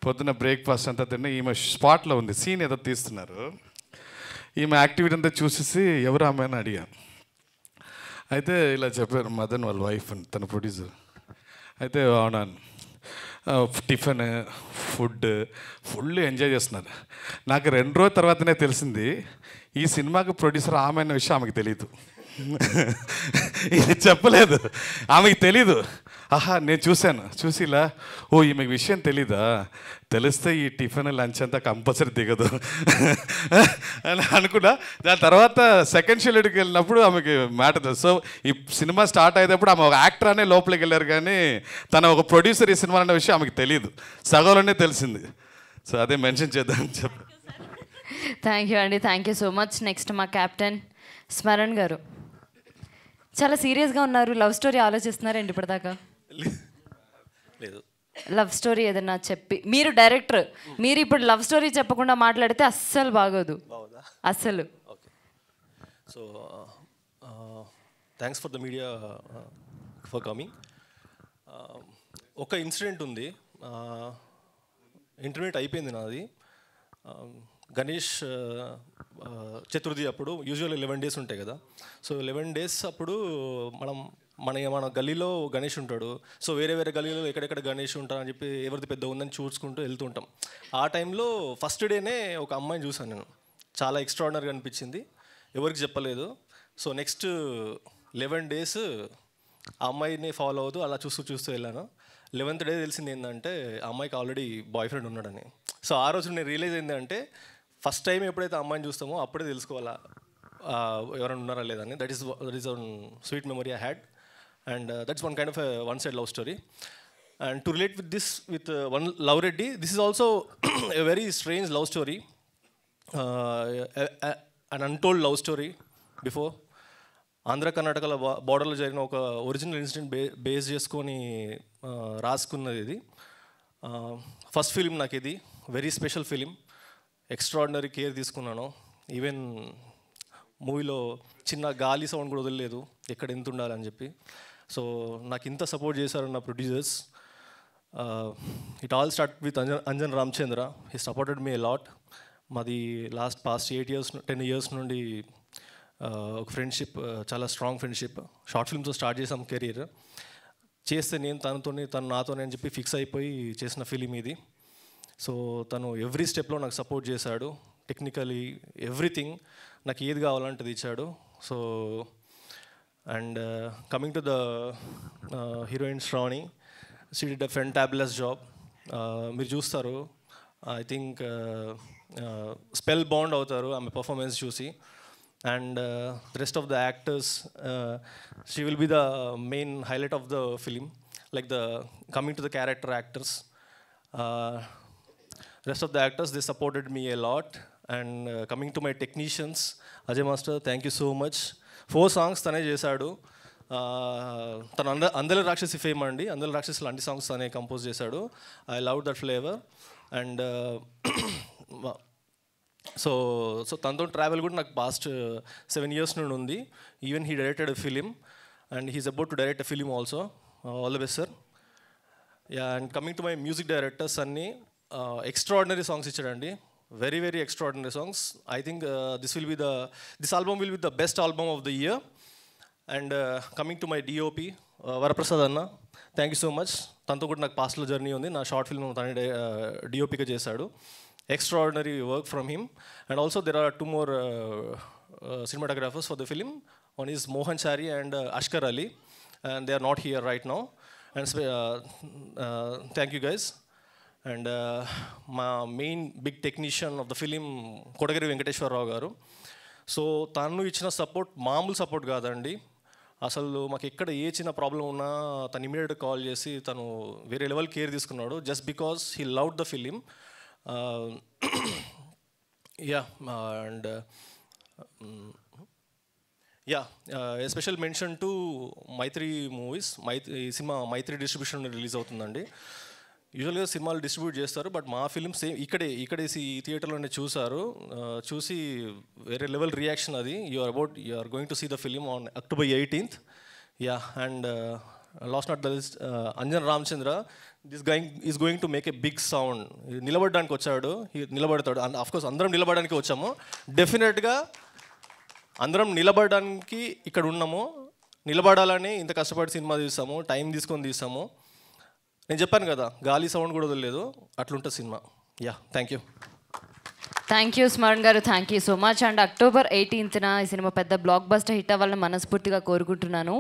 పొద్దున్న బ్రేక్ఫాస్ట్ అంతా తిన్న ఈమె స్పాట్లో ఉంది, సీన్ ఏదో తీస్తున్నారు. ఈమె యాక్టివిటీ అంతా చూసేసి ఎవరు ఆమె అని అడిగాను. అయితే ఇలా చెప్పారు, మదన్ వాళ్ళ వైఫ్ అని, తన ప్రొడ్యూసర్. అయితే అవునాను, టిఫిన్ ఫుల్ ఎంజాయ్ చేస్తున్నారు. నాకు 2 రోజుల తర్వాతనే తెలిసింది ఈ సినిమాకి ప్రొడ్యూసర్ ఆమె అన్న విషయం ఆమెకు తెలీదు. ఇది చెప్పలేదు, ఆమెకి తెలీదు. ఆహా, నేను చూసి ఇలా, ఓ ఈమెకి విషయం తెలీదా, తెలిస్తే ఈ టిఫిన్ లంచ్ అంతా కంపల్సరీ దిగదు అని అనుకున్నా. దాని తర్వాత సెకండ్ షెడ్యూల్కి వెళ్ళినప్పుడు ఆమెకి మ్యాటర్ తెలుసు. సో ఈ సినిమా స్టార్ట్ అయ్యేటప్పుడు ఆమె ఒక యాక్టర్ అనే లోపలికి వెళ్ళారు, కానీ తన ఒక ప్రొడ్యూసర్ ఈ సినిమా అనే విషయం ఆమెకి తెలియదు, సగంలోనే తెలిసింది. సో అదే మెన్షన్ చేద్దామని చెప్పి. థ్యాంక్ యూ అండి, thank you so much. Next మా కెప్టెన్ స్మరణ్ గారు. చాలా సీరియస్గా ఉన్నారు, లవ్ స్టోరీ ఆలోచిస్తున్నారండి ఇప్పటిదాకా? లేదు. లవ్ స్టోరీ ఏదన్నా చెప్పి, మీరు డైరెక్టర్, మీరు ఇప్పుడు లవ్ స్టోరీ చెప్పకుండా మాట్లాడితే అస్సలు బాగోదు, అస్సలు. Okay, so thanks for the media for coming. ఒక ఇన్సిడెంట్ ఉంది, ఇంటర్మీడియట్ అయిపోయింది నాది. గణేష్ చతుర్థి అప్పుడు యూజువల్ 11 days ఉంటాయి కదా. సో 11 days అప్పుడు మన గల్లీలో గణేష్ ఉంటాడు. సో వేరే గల్లీలో ఎక్కడెక్కడ గణేష్ ఉంటారని చెప్పి ఎవరిది పెద్ద ఉందని చూసుకుంటూ వెళ్తుంటాం. ఆ టైంలో ఫస్ట్ డేనే ఒక అమ్మాయిని చూసాను నేను, చాలా ఎక్స్ట్రాడినరీగా అనిపించింది, ఎవరికి చెప్పలేదు. సో నెక్స్ట్ 11 days ఆ అమ్మాయిని ఫాలో అవుతూ అలా చూస్తూ వెళ్ళాను. 11th day తెలిసింది ఏంటంటే ఆ అమ్మాయికి ఆల్రెడీ బాయ్ ఫ్రెండ్ ఉన్నాడని. సో ఆ రోజు నేను రియలైజ్ ఏంటంటే ఫస్ట్ టైం ఎప్పుడైతే అమ్మాయిని చూస్తామో అప్పుడే తెలుసుకోవాలా ఎవరైనా ఉన్నారా లేదని. That is one sweet memory I had, and that's one kind of one side love story. And to relate with this with one love Reddy, this is also a very strange love story, un untold love story before. Andhra కర్ణాటకల బార్డర్లో జరిగిన ఒక ఒరిజినల్ ఇన్సిడెంట్ బేస్ చేసుకొని రాసుకున్నది ఇది. ఫస్ట్ ఫిలిం నాకు ఇది, very special film, extraordinary care తీసుకున్నాను. ఈవెన్ మూవీలో చిన్న గాలి సౌండ్ కూడా వదలలేదు, ఎక్కడ ఎంత ఉండాలని చెప్పి. సో నాకు ఇంత సపోర్ట్ చేశారు నా producers. It all start with Anjan Ramachandra, he supported me a lot. మాది పాస్ట్ 10 years నుండి ఒక ఫ్రెండ్షిప్, చాలా స్ట్రాంగ్ ఫ్రెండ్షిప్. షార్ట్ ఫిల్మ్తో స్టార్ట్ చేసాం కెరీర్. చేస్తే నేను తను నాతోనే అని చెప్పి ఫిక్స్ అయిపోయి చేసిన ఫిలిం ఇది. సో తను ఎవ్రీ స్టెప్లో నాకు సపోర్ట్ చేశాడు, టెక్నికలీ ఎవ్రీథింగ్, నాకు ఏది కావాలంటే అది ఇచ్చాడు. So and coming to the heroine Shravani, she did a fantabulous job. మీరు చూస్తారు, ఐ థింక్ స్పెల్ బాండ్ అవుతారు ఆమె పర్ఫార్మెన్స్ చూసి. And the rest of the actors, she will be the main highlight of the film, like coming to the character actors, rest of the actors, they supported me a lot. And coming to my technicians, Ajay Master, thank you so much. 4 songs tane chesadu. తను అందరి రాక్షసి ఫేమ్ అండి, అందరి రాక్షసులు అన్ని సాంగ్స్ తనే కంపోజ్ చేశాడు. I love that flavour. And so తనతో ట్రావెల్ కూడా నాకు పాస్ట్ 7 years నుండి ఉంది. Even he directed a film and he's about to direct a film also. All the best sir. Yeah, and coming to my music directors, అన్ని ఎక్స్ట్రాడినరీ సాంగ్స్ ఇచ్చాడండి, very very extraordinary songs. I think this album will be the best album of the year. And coming to my DOP Varaprasad అన్న, థ్యాంక్ యూ సో మచ్. తనతో కూడా నాకు పాస్ట్లో జర్నీ ఉంది, నా షార్ట్ ఫిల్మ్ తనే డిఓపిగా చేశాడు. Extraordinary work from him. And also there are 2 more cinematographers for the film. One is Mohan Chari and Ashkar Ali, and they are not here right now. And thank you guys. And my main big technician of the film, Kodagiri Venkateshwar Rao garu. So tanu ichina support మామూలు సపోర్ట్ కాదండి. అసలు మాకు ఎక్కడ ఏ చిన్న ప్రాబ్లం ఉన్నా తను ఇమీడియట్గా కాల్ చేసి తను వేరే లెవెల్ కేర్ తీసుకున్నాడు, just because he loved the film. Yeah, and a special mention to Maitri Movies. ఈ సినిమా మైత్రి డిస్ట్రిబ్యూషన్ రిలీజ్ అవుతుందండి. యూజువల్గా సినిమాలు డిస్ట్రిబ్యూట్ చేస్తారు, బట్ మా ఫిలిం సేమ్ ఇక్కడే ఈ థియేటర్లోనే చూసారు. చూసి వేరే లెవెల్ రియాక్షన్ అది. You are going to see the film on October 18th. Yeah, and last not the list, Anjan Ramachandra. This is going to make a big sound. నిలబడడానికి వచ్చాడు, నిలబడతాడు. అండ్ ఆఫ్కోర్స్ అందరం నిలబడడానికి వచ్చాము. డెఫినెట్గా అందరం నిలబడడానికి ఇక్కడ ఉన్నాము. నిలబడాలని ఇంత కష్టపడి సినిమా తీసాము, టైం తీసుకొని తీసాము. నేను చెప్పాను కదా, గాలి సౌండ్ కూడా వదలలేదు. అట్లుంటుంది సినిమా. Yeah, thank you. Thank you Smaran గారు, thank you so much. And October 18th ఈ సినిమా పెద్ద బ్లాక్ బస్టర్ హిట్ అవ్వాలని మనస్ఫూర్తిగా కోరుకుంటున్నాను.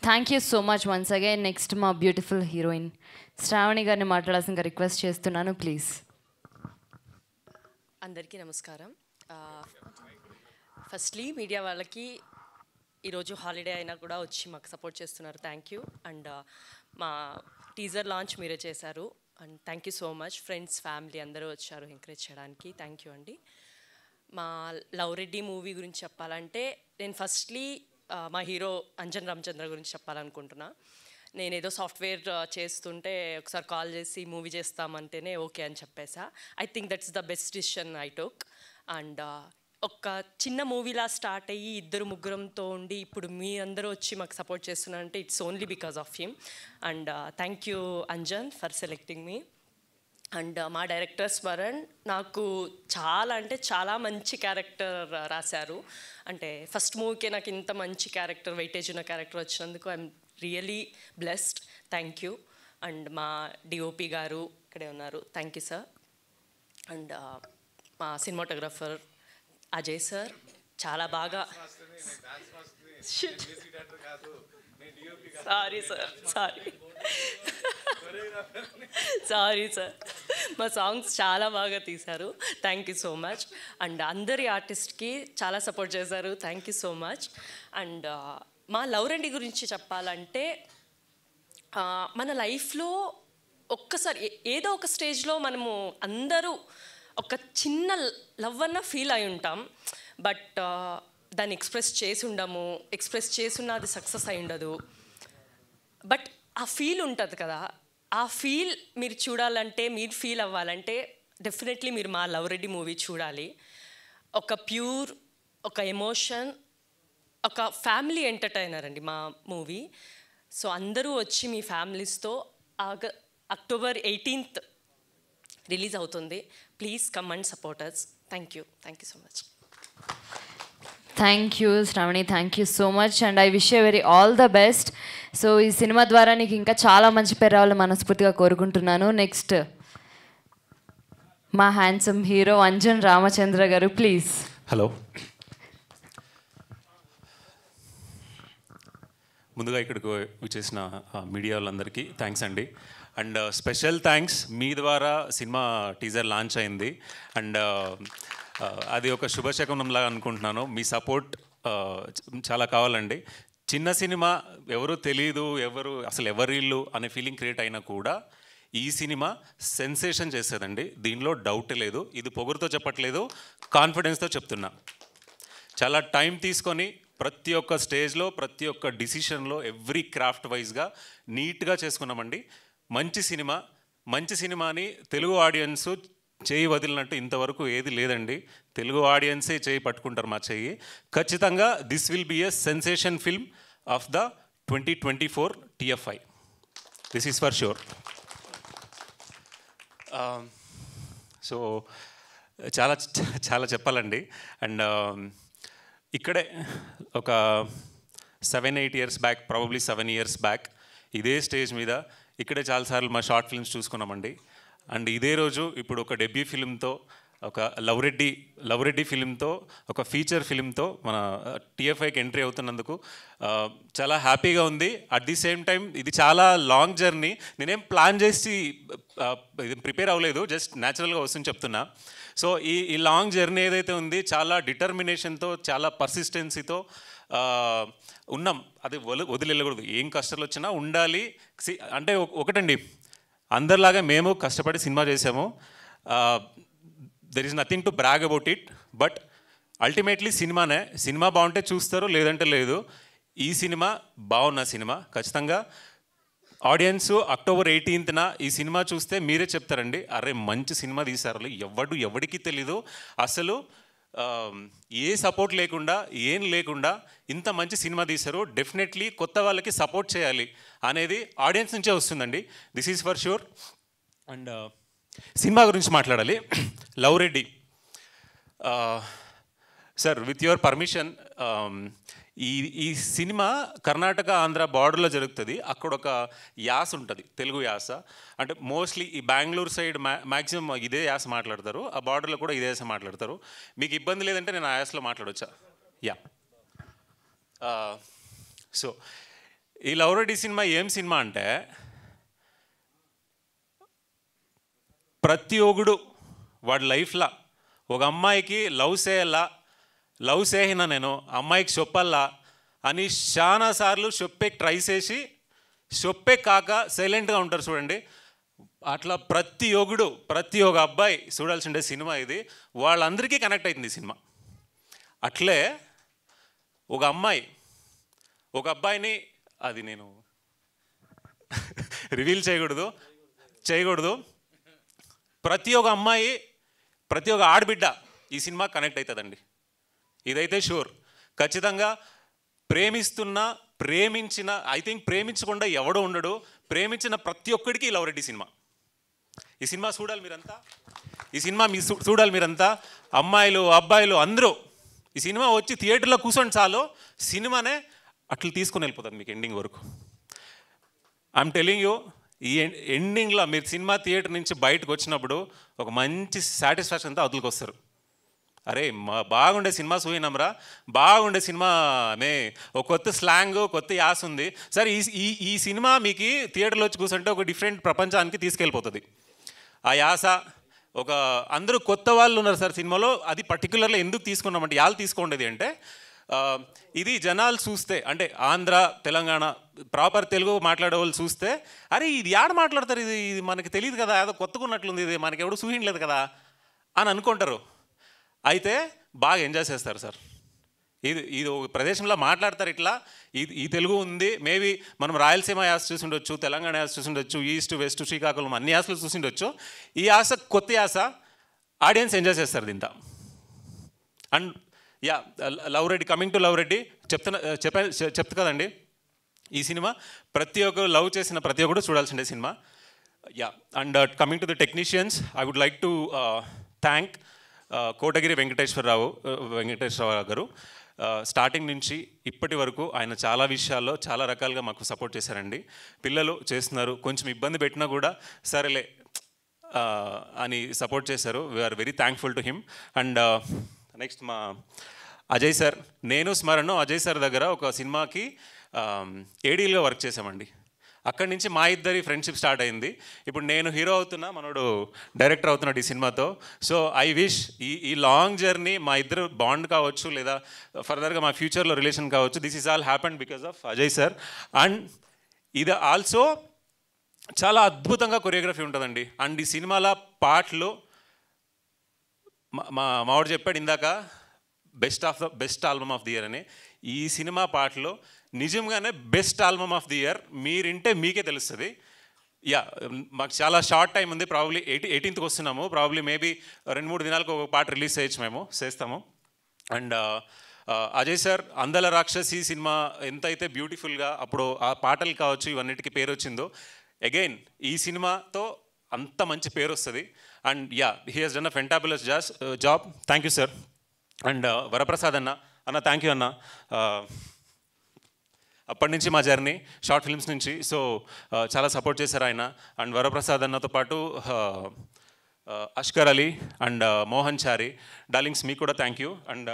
Thank you so much once again. Next మా బ్యూటిఫుల్ హీరోయిన్ శ్రావణి గారిని మాట్లాడాల్సిందిగా రిక్వెస్ట్ చేస్తున్నాను, ప్లీజ్. అందరికీ నమస్కారం. ఫస్ట్లీ మీడియా వాళ్ళకి ఈరోజు హాలిడే అయినా కూడా వచ్చి మాకు సపోర్ట్ చేస్తున్నారు, థ్యాంక్ యూ. అండ్ మా టీజర్ లాంచ్ మీరే చేశారు, and thank you so much. Friends, family అందరూ వచ్చారు ఎంకరేజ్ చేయడానికి, థ్యాంక్ యూ అండి. మా లవ్ రెడ్డి మూవీ గురించి చెప్పాలంటే నేను ఫస్ట్లీ మా హీరో అంజన్ రామచంద్ర గురించి చెప్పాలనుకుంటున్నా. నేను ఏదో సాఫ్ట్వేర్ చేస్తుంటే ఒకసారి కాల్ చేసి మూవీ చేస్తామంటేనే ఓకే అని చెప్పేసా. I think that's the best decision I took. And ఒక చిన్న మూవీలా స్టార్ట్ అయ్యి ఇద్దరు ముగ్గురంతో ఉండి ఇప్పుడు మీ అందరూ వచ్చి మాకు సపోర్ట్ చేస్తున్నారంటే it's only because of him. And thank you Anjan for selecting me. And మా డైరెక్టర్ స్మరణ్ నాకు చాలా అంటే చాలా మంచి క్యారెక్టర్ రాశారు. అంటే ఫస్ట్ మూవీకే నాకు ఇంత మంచి క్యారెక్టర్, వెయిటేజ్ ఉన్న క్యారెక్టర్ వచ్చినందుకు I'm really blessed, thank you. And మా డిఓపి గారు ఇక్కడే ఉన్నారు, థ్యాంక్ యూ సార్. అండ్ మా సినిమాటోగ్రఫర్ అజయ్ సార్ చాలా బాగా, సారీ సార్, మా సాంగ్స్ చాలా బాగా తీశారు, thank you so much. And అందరి ఆర్టిస్ట్కి చాలా సపోర్ట్ చేశారు, thank you so much. And మా లవ్ రెడ్డి గురించి చెప్పాలంటే మన లైఫ్లో ఒక్కసారి ఏదో ఒక స్టేజ్లో మనము అందరూ ఒక చిన్న లవ్ అన్న ఫీల్ అయి ఉంటాం, బట్ దాన్ని ఎక్స్ప్రెస్ చేసి ఉండము, ఎక్స్ప్రెస్ చేసున్న అది సక్సెస్ అయి ఉండదు. బట్ ఆ ఫీల్ ఉంటుంది కదా, ఆ ఫీల్ మీరు చూడాలంటే, మీరు ఫీల్ అవ్వాలంటే డెఫినెట్లీ మీరు మా లవ్ రెడ్డి మూవీ చూడాలి. ఒక ప్యూర్, ఒక ఎమోషన్, ఒక ఫ్యామిలీ ఎంటర్టైనర్ అండి మా మూవీ. సో అందరూ వచ్చి మీ ఫ్యామిలీస్తో October 18th రిలీజ్ అవుతుంది. Please come and support us. Thank you so much. Thank you Shravani, thank you so much. And I wish you very all the best. So ఈ సినిమా ద్వారా నీకు ఇంకా చాలా మంచి పేరు రావాలని మనస్ఫూర్తిగా కోరుకుంటున్నాను. నెక్స్ట్ మా హ్యాండ్సమ్ హీరో అంజన్ రామచంద్ర గారు, ప్లీజ్. హలో, ముందుగా ఇక్కడికి వచ్చేసిన మీడియా వాళ్ళందరికీ థ్యాంక్స్ అండి. అండ్ స్పెషల్ థ్యాంక్స్, మీ ద్వారా సినిమా టీజర్ లాంచ్ అయింది. అండ్ అది ఒక శుభశకునంలా అనుకుంటున్నాను. మీ సపోర్ట్ చాలా కావాలండి. చిన్న సినిమా, ఎవరు తెలియదు, అసలు ఎవరిల్లు అనే ఫీలింగ్ క్రియేట్ అయినా కూడా ఈ సినిమా సెన్సేషన్ చేసేదండి, దీనిలో డౌట్ లేదు. ఇది పొగురుతో చెప్పట్లేదు, కాన్ఫిడెన్స్తో చెప్తున్నా. చాలా టైం తీసుకొని ప్రతి ఒక్క స్టేజ్లో, ప్రతి ఒక్క డిసిషన్లో ఎవ్రీ క్రాఫ్ట్ వైజ్గా నీట్గా చేసుకున్నామండి. మంచి సినిమాని తెలుగు ఆడియన్స్ చేయి వదిలినట్టు ఇంతవరకు ఏది లేదండి. తెలుగు ఆడియన్సే చేయి పట్టుకుంటారు మా చెయ్యి. ఖచ్చితంగా this will be a sensation film of the 2024 TFI. This is for sure. So చాలా చాలా చెప్పాలండి. అండ్ ఇక్కడే ఒక 7-8 years back, probably 7 years back, ఇదే స్టేజ్ మీద ఇక్కడే చాలాసార్లు మా షార్ట్ ఫిల్మ్స్ చూసుకున్నామండి. అండ్ ఇదే రోజు ఇప్పుడు ఒక డెబ్యూ ఫిలింతో, ఒక లవ్ రెడ్డి ఫిలింతో, ఒక ఫీచర్ ఫిలింతో మన TFIకి ఎంట్రీ అవుతున్నందుకు చాలా హ్యాపీగా ఉంది. అట్ ది సేమ్ టైం ఇది చాలా లాంగ్ జర్నీ. నేనేం ప్లాన్ చేసి ప్రిపేర్ అవ్వలేదు, జస్ట్ న్యాచురల్గా వస్తుంది చెప్తున్నా. సో ఈ లాంగ్ జర్నీ ఏదైతే ఉంది, చాలా డిటర్మినేషన్తో, చాలా పర్సిస్టెన్సీతో ఉన్నాం. అది వదిలేయకూడదు. ఏం కష్టాలు వచ్చినా ఉండాలి. అంటే ఒకటండి, అందరిలాగా మేము కష్టపడి సినిమా చేసాము. There is nothing to brag about it. But ultimately cinema బాగుంటే చూస్తారు, లేదంటే లేదు. ఈ సినిమా బాగున్న సినిమా. ఖచ్చితంగా ఆడియన్స్ October 18th ఈ సినిమా చూస్తే మీరే చెప్తారండి, అరే మంచి సినిమా తీశారు, ఎవడికి తెలీదు. అసలు ఏ సపోర్ట్ లేకుండా ఏం లేకుండా ఇంత మంచి సినిమా తీశారు. డెఫినెట్లీ కొత్త వాళ్ళకి సపోర్ట్ చేయాలి అనేది ఆడియన్స్ నుంచే వస్తుందండి. This is for sure. And cinema గురించి మాట్లాడాలి. Love Reddy sir, with your permission, ఈ సినిమా కర్ణాటక ఆంధ్ర బార్డర్లో జరుగుతుంది. అక్కడ ఒక యాస ఉంటుంది, తెలుగు యాస. అంటే మోస్ట్లీ ఈ బెంగళూరు సైడ్ మ్యాక్సిమం ఇదే యాస మాట్లాడతారు, ఆ బార్డర్లో కూడా ఇదే యాస మాట్లాడతారు. మీకు ఇబ్బంది లేదంటే నేను ఆ యాసలో మాట్లాడవచ్చా? యా. సో ఈ లవ్ రెడ్డి సినిమా ఏం సినిమా అంటే, ప్రతి ఒగుడు వాడి లైఫ్లో ఒక అమ్మాయికి లవ్ చేసిన నేను అమ్మాయికి చెప్పల్లా అని చాలాసార్లు చెప్పే ట్రై చేసి చెప్పే కాక సైలెంట్గా ఉంటారు చూడండి. అట్లా ప్రతి ఒక్క అబ్బాయి చూడాల్సిండే సినిమా ఇది. వాళ్ళందరికీ కనెక్ట్ అవుతుంది ఈ సినిమా. అట్లే ఒక అబ్బాయిని, అది నేను రివీల్ చేయకూడదు. ప్రతి ఒక్క అమ్మాయి, ప్రతి ఒక్క ఆడబిడ్డ ఈ సినిమా కనెక్ట్ అవుతుందండి. ఇదైతే షూర్. ఖచ్చితంగా ప్రేమించిన ఐ థింక్ ప్రేమించకుండా ఎవడో ఉండడు. ప్రేమించిన ప్రతి ఒక్కడికి లవ్ రెడ్డి సినిమా. ఈ సినిమా చూడాలి మీరంతా. అమ్మాయిలు అబ్బాయిలు అందరూ ఈ సినిమా వచ్చి థియేటర్లో కూర్చొని చాలు, సినిమానే అట్లా తీసుకొని వెళ్ళిపోతుంది మీకు ఎండింగ్ వరకు. ఐఎమ్ టెలింగ్ యూ, ఈ ఎండింగ్లో మీరు సినిమా థియేటర్ నుంచి బయటకు వచ్చినప్పుడు ఒక మంచి సాటిస్ఫాక్షన్తో అవతలకి వస్తారు. అరే బాగుండే సినిమా చూయినాంరా, బాగుండే సినిమా, ఒక కొత్త స్లాంగ్, కొత్త యాస ఉంది. సరే ఈ సినిమా మీకు థియేటర్లో వచ్చి కూర్చుంటే ఒక డిఫరెంట్ ప్రపంచానికి తీసుకెళ్ళిపోతుంది. ఆ యాస ఒక అందరూ కొత్త వాళ్ళు ఉన్నారు సార్ సినిమాలో. అది పర్టికులర్గా ఎందుకు తీసుకున్నామంటే, తీసుకోండేది అంటే, ఇది జనాలు చూస్తే, అంటే ఆంధ్ర తెలంగాణ ప్రాపర్ తెలుగు మాట్లాడే వాళ్ళు చూస్తే, అరే ఇది యాడ మాట్లాడతారు, ఇది మనకి తెలియదు కదా, ఏదో కొత్తగా ఉన్నట్లుంది, ఇది మనకి ఎవడు చూహించలేదు కదా అని అనుకుంటారు. అయితే బాగా ఎంజాయ్ చేస్తారు సార్. ఇది ఒక ప్రదేశంలో మాట్లాడతారు ఇట్లా, ఈ తెలుగు ఉంది. మేబీ మనం రాయలసీమ యాస చూసిండొచ్చు, తెలంగాణ యాస చూసిండొచ్చు, ఈస్ట్ వెస్ట్ శ్రీకాకుళం అన్ని యాసలు చూసిండొచ్చు. ఈ యాస కొత్త యాస, ఆడియన్స్ ఎంజాయ్ చేస్తారు దీంతో. And yeah, love Reddy, coming to love Reddy చెప్తా కదండి. ఈ సినిమా ప్రతి ఒక్కరు లవ్ చేసిన ప్రతి ఒక్కరు చూడాల్సిందే cinema. Yeah, and coming to the technicians, I would like to thank Kotagiri Venkateswararao garu. Starting నుంచి ఇప్పటి వరకు ఆయన చాలా విషయాల్లో చాలా రకాలుగా మాకు సపోర్ట్ చేశారండి. పిల్లలు చేస్తున్నారు, కొంచెం ఇబ్బంది పెట్టినా కూడా సరేలే అని సపోర్ట్ చేశారు. We are very thankful to him. And next మా అజయ్ సార్, నేను స్మరణ్ అజయ్ సార్ దగ్గర ఒక సినిమాకి ఏడీలుగా వర్క్ చేశామండి. అక్కడి నుంచి మా ఇద్దరి ఫ్రెండ్షిప్ స్టార్ట్ అయింది. ఇప్పుడు నేను హీరో అవుతున్నా, మనోడు డైరెక్టర్ అవుతున్నాడు ఈ సినిమాతో. సో ఐ విష్ ఈ లాంగ్ జర్నీ మా ఇద్దరు బాండ్ కావచ్చు, లేదా ఫర్దర్గా మా ఫ్యూచర్లో రిలేషన్ కావచ్చు, this is all happened because of Ajay sir. And ఇది ఆల్సో చాలా అద్భుతంగా కొరియోగ్రఫీ ఉంటుందండి. అండ్ ఈ సినిమాల పాటలు మావాడు చెప్పాడు ఇందాక, best album of the year అని. ఈ సినిమా పాటలు నిజంగానే best album of the year. మీరింటే మీకే తెలుస్తుంది. యా, మాకు చాలా షార్ట్ టైం ఉంది. ప్రాబ్లీ 18th వస్తున్నాము. ప్రాబ్లీ మేబీ 2-3 దినాలకు ఒక పాట రిలీజ్ చేస్తాము. అండ్ అజయ్ సార్ అందల రాక్షసి సినిమా ఎంతైతే బ్యూటిఫుల్గా అప్పుడు ఆ పాటలు కావచ్చు ఇవన్నిటికీ పేరు వచ్చిందో, అగైన్ ఈ సినిమాతో అంత మంచి పేరు వస్తుంది. And yeah, he has done a fantabulous job. Thank you sir. And Varaprasad అన్న థ్యాంక్ యూ అన్న. అప్పటి నుంచి మా జర్నీ షార్ట్ ఫిల్మ్స్ నుంచి, సో చాలా సపోర్ట్ చేశారు ఆయన. అండ్ వరప్రసాద్ అన్నతో పాటు అష్కర్ అలీ అండ్ మోహన్ చారి, డార్లింగ్స్ మీకు కూడా థ్యాంక్ యూ. అండ్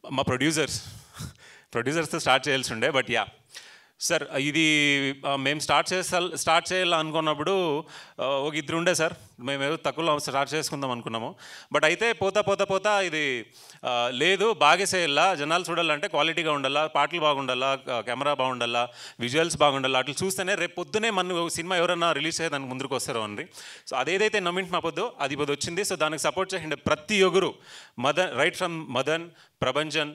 మా ప్రొడ్యూసర్స్తో స్టార్ట్ చేయాల్సి ఉండే, బట్ యా సార్, ఇది మేము స్టార్ట్ చేయాలనుకున్నప్పుడు ఒక ఇద్దరు ఉండే సార్. మేము ఏదో తక్కువలో స్టార్ట్ చేసుకుందాం అనుకున్నాము. బట్ అయితే పోతా ఇది లేదు, బాగా చేయాలా, జనాలు చూడాలంటే క్వాలిటీగా ఉండాలా, పాటలు బాగుండాలా, కెమెరా బాగుండాలా, విజువల్స్ బాగుండాలా, అట్లా చూస్తేనే రేపు పొద్దునే మన సినిమా ఎవరైనా రిలీజ్ అయ్యేదానికి ముందుకు వస్తారు అండి. సో అదేదైతే నమ్మింటి మా పొద్దు అది పొద్దు వచ్చింది. సో దానికి సపోర్ట్ చేయండి ప్రతి ఒక్కరు. రైట్ ఫ్రమ్ మదన్, ప్రభంజన్,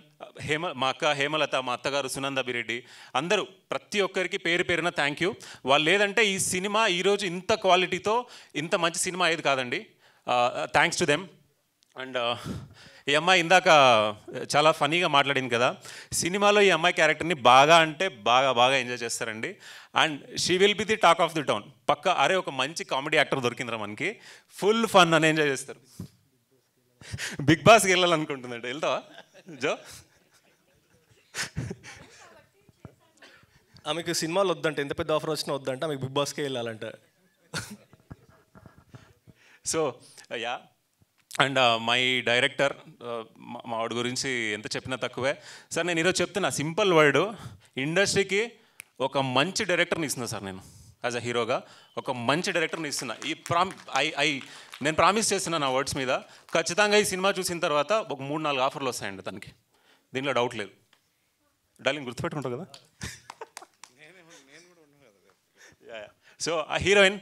మా అక్క హేమలత, మా అత్తగారు సునంద బిరెడ్డి, అందరూ ప్రతి ఒక్కరికి పేరు పేరున థ్యాంక్ యూ. వాళ్ళు లేదంటే ఈ సినిమా ఈరోజు ఇంత క్వాలిటీతో ఇంత మంచి సినిమా అయ్యేది కాదండి. Thanks to them. అండ్ ఈ అమ్మాయి ఇందాక చాలా ఫనీగా మాట్లాడింది కదా, సినిమాలో ఈ అమ్మాయి క్యారెక్టర్ని బాగా అంటే బాగా బాగా ఎంజాయ్ చేస్తారండి. And she will be the talk of the town. పక్క అరే ఒక మంచి కామెడీ యాక్టర్ దొరికిందిరా మనకి, ఫుల్ ఫన్ అని ఎంజాయ్ చేస్తారు. బిగ్ బాస్కి వెళ్ళాలనుకుంటుందంట, వెళ్తావా జో? ఆమెకు సినిమాలు వద్దంటే, ఎంత పెద్ద ఆఫర్ వచ్చినా వద్దంటే ఆమెకు బిగ్ బాస్కే వెళ్ళాలంట. So yeah, and my director, మా వాడి గురించి ఎంత చెప్పినా తక్కువే సార్. నేను ఈరోజు చెప్తున్నా సింపుల్ వర్డ్, ఇండస్ట్రీకి ఒక మంచి డైరెక్టర్ని ఇస్తున్నా సార్. నేను యాజ్ అ హీరోగా ఒక మంచి డైరెక్టర్ని ఇస్తున్నా. నేను ప్రామిస్ చేస్తున్నా నా వర్డ్స్ మీద. ఖచ్చితంగా ఈ సినిమా చూసిన తర్వాత ఒక 3-4 ఆఫర్లు వస్తాయండి తనకి, దీనిలో డౌట్ లేదు. డార్లింగ్ గుర్తుపెట్టుకుంటావు కదా. సో ఆ హీరోయిన్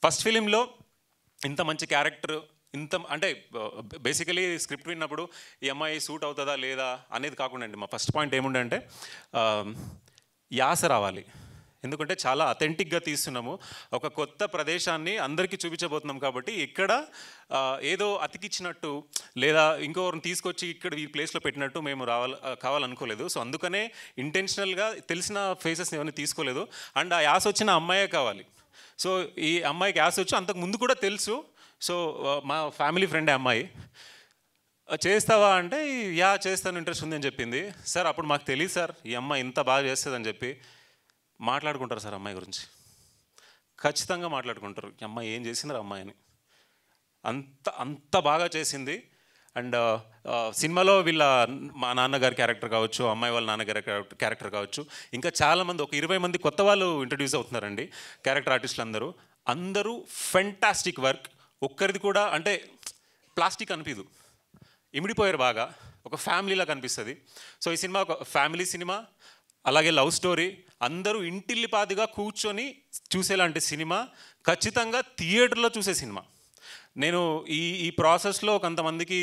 ఫస్ట్ ఫిలింలో ఇంత మంచి క్యారెక్టర్, ఇంత అంటే బేసికలీ స్క్రిప్ట్ విన్నప్పుడు ఈ అమ్మాయి సూట్ అవుతుందా లేదా అనేది కాకుండా అండి, మా ఫస్ట్ పాయింట్ ఏముండే అంటే యాస రావాలి. ఎందుకంటే చాలా అథెంటిక్గా తీస్తున్నాము, ఒక కొత్త ప్రదేశాన్ని అందరికీ చూపించబోతున్నాం కాబట్టి ఇక్కడ ఏదో అతికిచ్చినట్టు లేదా ఇంకొకరిని తీసుకొచ్చి ఇక్కడ ఈ ప్లేస్లో పెట్టినట్టు మేము కావాలనుకోలేదు. సో అందుకనే ఇంటెన్షనల్గా తెలిసిన ఫేసెస్ని ఏమైనా తీసుకోలేదు. అండ్ ఆ యాస వచ్చిన అమ్మాయే కావాలి. సో ఈ అమ్మాయికి యాస వచ్చి అంతకు ముందు కూడా తెలుసు. సో మా ఫ్యామిలీ ఫ్రెండే అమ్మాయి. చేస్తావా అంటే యా చేస్తాను, ఇంట్రెస్ట్ ఉందని చెప్పింది. సార్ అప్పుడు మాకు తెలియదు సార్ ఈ అమ్మాయి ఇంత బాగా చేస్తుందని చెప్పి. మాట్లాడుకుంటారు సార్ అమ్మాయి గురించి, ఖచ్చితంగా మాట్లాడుకుంటారు ఈ అమ్మాయి ఏం చేసింది అమ్మాయి అని. అంత బాగా చేసింది. అండ్ సినిమాలో వీళ్ళ మా నాన్నగారి క్యారెక్టర్ కావచ్చు, అమ్మాయి వాళ్ళ నాన్నగారి క్యారెక్టర్ కావచ్చు, ఇంకా చాలామంది ఒక 20 మంది కొత్త వాళ్ళు ఇంట్రడ్యూస్ అవుతున్నారండి క్యారెక్టర్ ఆర్టిస్టులు అందరూ ఫెంటాస్టిక్ వర్క్. ఒక్కరిది కూడా అంటే ప్లాస్టిక్ అనిపించదు, ఇమిడిపోయారు బాగా, ఒక ఫ్యామిలీలా కనిపిస్తుంది. సో ఈ సినిమా ఒక ఫ్యామిలీ సినిమా, అలాగే లవ్ స్టోరీ, అందరూ ఇంటిల్లిపాదిగా కూర్చొని చూసేలాంటి సినిమా, ఖచ్చితంగా థియేటర్లో చూసే సినిమా. నేను ఈ ప్రాసెస్లో కొంతమందికి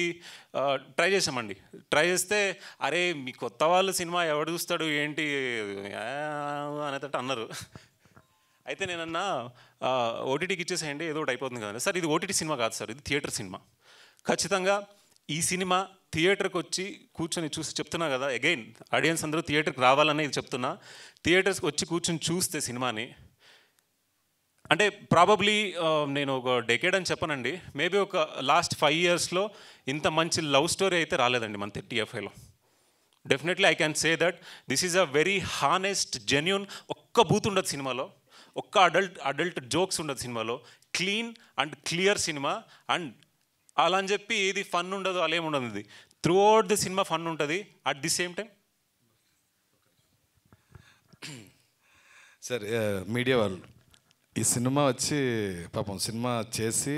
ట్రై చేసామండి. ట్రై చేస్తే అరే మీ కొత్త వాళ్ళ సినిమా ఎవడు చూస్తాడు ఏంటి అనేటట్టు అన్నారు. అయితే నేనన్నా ఓటీటీకి ఇచ్చేసేయండి, ఏదో ఒకటి అయిపోతుంది కదా. సార్ ఇది ఓటీటీ సినిమా కాదు సార్, ఇది థియేటర్ సినిమా. ఖచ్చితంగా ఈ సినిమా థియేటర్కి వచ్చి కూర్చొని చూసి చెప్తున్నా కదా, అగైన్ ఆడియన్స్ అందరూ థియేటర్కి రావాలని చెప్తున్నా. థియేటర్స్కి వచ్చి కూర్చొని చూస్తే సినిమాని, అంటే ప్రాబబ్లీ నేను ఒక డెకేడ్ అని చెప్పనండి, మేబీ ఒక లాస్ట్ 5 yearsలో ఇంత మంచి లవ్ స్టోరీ అయితే రాలేదండి మన TFIలో. Definitely I can say that this is a very honest genuine. ఒక్క బూత్ ఉండదు సినిమాలో, ఒక్క అడల్ట్ జోక్స్ ఉండదు సినిమాలో. క్లీన్ అండ్ క్లియర్ సినిమా. అండ్ అలా అని చెప్పి ఏది ఫన్ ఉండదు, అలా ఏమి ఉండదు. ఇది త్రూ అవుట్ ది సినిమా ఫన్ ఉంటుంది. At the same time sir media వాళ్ళు ఈ సినిమా వచ్చి పాపం సినిమా చేసి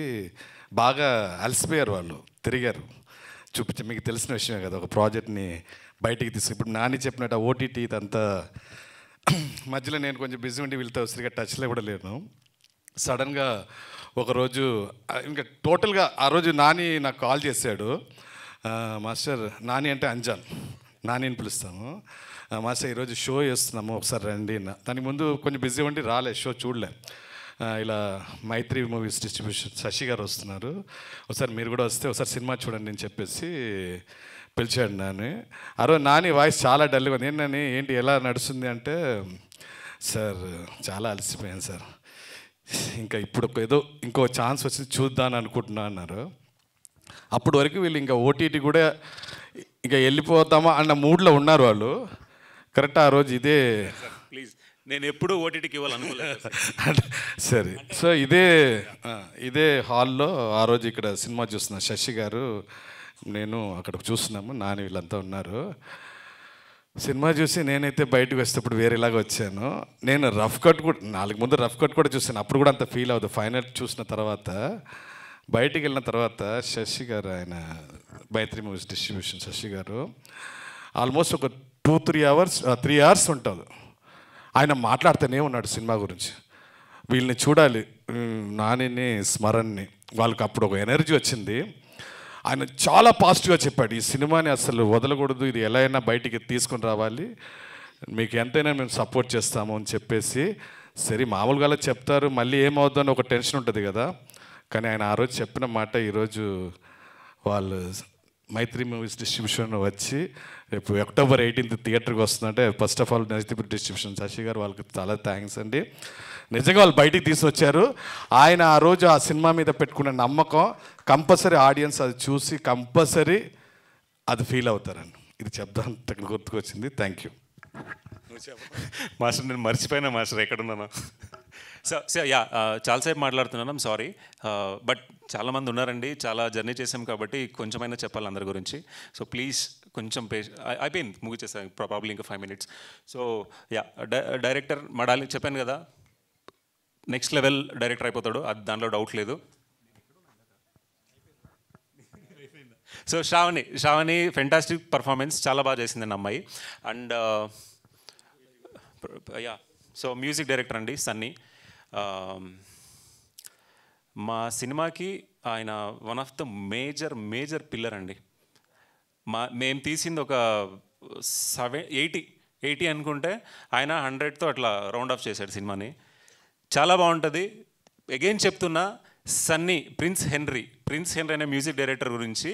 బాగా అలసిపోయారు, వాళ్ళు తిరిగారు. చూపించి మీకు తెలిసిన విషయమే కదా, ఒక ప్రాజెక్ట్ని బయటికి తీసుకు. ఇప్పుడు నాని చెప్పినట్టు ఓటీటీ ఇదంతా మధ్యలో నేను కొంచెం బిజీ ఉండి వీళ్ళతో సరిగా టచ్లో కూడా లేను. సడన్గా ఒకరోజు ఇంకా టోటల్గా ఆ రోజు నాని నాకు కాల్ చేశాడు. మాస్టర్, నాని అంటే అంజాన్, నానిని పిలుస్తాము. మాస్టర్ ఈరోజు షో చేస్తున్నాము ఒకసారి రండి. దానికి ముందు కొంచెం బిజీ ఉండి రాలే, షో చూడలే. ఇలా మైత్రి మూవీస్ డిస్ట్రిబ్యూషన్ శశి గారు వస్తున్నారు, ఒకసారి మీరు కూడా వస్తే ఒకసారి సినిమా చూడండి అని చెప్పేసి పిలిచాడు నాని. ఆ రోజు నాని వాయిస్ చాలా డల్గా ఉంది. ఏంటి ఎలా నడుస్తుంది అంటే, సార్ చాలా అలసిపోయాను సార్, ఇంకా ఇప్పుడు ఏదో ఇంకో ఛాన్స్ వచ్చి చూద్దామని అనుకుంటున్నా అన్నారు. అప్పటి వరకు వీళ్ళు ఇంకా ఓటీటీ కూడా ఇంకా వెళ్ళిపోతామా అన్న మూడ్లో ఉన్నారు వాళ్ళు. కరెక్ట్ ఆ రోజు ఇదే, ప్లీజ్ నేను ఎప్పుడూ ఓటీటీకి ఇవ్వాలనుకోలేదు. సరే, సో ఇదే హాల్లో ఆ రోజు ఇక్కడ సినిమా చూస్తున్నా, శశి గారు నేను అక్కడ చూస్తున్నాము, నాని వీళ్ళంతా ఉన్నారు. సినిమా చూసి నేనైతే బయటకు వచ్చేటప్పుడు వేరేలాగా వచ్చాను. నేను రఫ్ కట్ కూడా 4 ముందు రఫ్ కట్ కూడా చూసాను, అప్పుడు కూడా అంత ఫీల్ అవ్వదు. ఫైనల్ చూసిన తర్వాత బయటికి వెళ్ళిన తర్వాత శశి గారు, ఆయన మైత్రి మూవీస్ డిస్ట్రిబ్యూషన్ శశి గారు, ఆల్మోస్ట్ ఒక 3 hours ఉంటుంది. ఆయన మాట్లాడుతూనే ఉన్నాడు సినిమా గురించి. వీళ్ళని చూడాలి, నానిని స్మరణ్ని, వాళ్ళకి అప్పుడు ఒక ఎనర్జీ వచ్చింది. ఆయన చాలా పాజిటివ్గా చెప్పాడు, ఈ సినిమాని అసలు వదలకూడదు, ఇది ఎలా అయినా బయటికి తీసుకొని రావాలి, మీకు ఎంతైనా మేము సపోర్ట్ చేస్తాము అని చెప్పేసి. సరే మామూలుగా అలా చెప్తారు, మళ్ళీ ఏమవుతుందని ఒక టెన్షన్ ఉంటుంది కదా. కానీ ఆయన ఆ రోజు చెప్పిన మాట ఈరోజు వాళ్ళు మైత్రి మూవీస్ డిస్ట్రిబ్యూషన్ వచ్చి రేపు అక్టోబర్ 18th థియేటర్కి వస్తుందంటే ఫస్ట్ ఆఫ్ ఆల్ నైతిపూర్ డిస్ట్రిబ్యూషన్ శశి గారు వాళ్ళకి చాలా థ్యాంక్స్ అండి. నిజంగా వాళ్ళు బయటికి తీసుకొచ్చారు. ఆయన ఆ రోజు ఆ సినిమా మీద పెట్టుకున్న నమ్మకం కంపల్సరీ ఆడియన్స్ అది చూసి కంపల్సరీ అది ఫీల్ అవుతారండి. ఇది చెప్దాం గుర్తుకొచ్చింది. Thank you master. నేను మర్చిపోయినా మాస్టర్ ఎక్కడున్నాను. సో యా చాలాసేపు మాట్లాడుతున్నాను, సారీ. బట్ చాలామంది ఉన్నారండి, చాలా జర్నీ చేసాం కాబట్టి కొంచెమైనా చెప్పాలి అందరి గురించి. సో ప్లీజ్ కొంచెం అయిపోయింది, ముగిచేస్తాను ప్రాబ్లీ ఇంకా 5 minutes. సో యా డైరెక్టర్ మడాలి చెప్పాను కదా, నెక్స్ట్ లెవెల్ డైరెక్టర్ అయిపోతాడు, అది దాంట్లో డౌట్ లేదు. సో శ్రావణి ఫెంటాస్టిక్ పర్ఫార్మెన్స్, చాలా బాగా చేసిందండి అమ్మాయి. And yeah so music director అండి సన్నీ. మా సినిమాకి ఆయన one of the major pillar అండి. మేము తీసింది ఒక 80 అనుకుంటే ఆయన 100తో అట్లా రౌండ్ ఆఫ్ చేశాడు సినిమాని. చాలా బాగుంటుంది. అగైన్ చెప్తున్నా, సన్నీ ప్రిన్స్ హెన్రీ అనే మ్యూజిక్ డైరెక్టర్ గురించి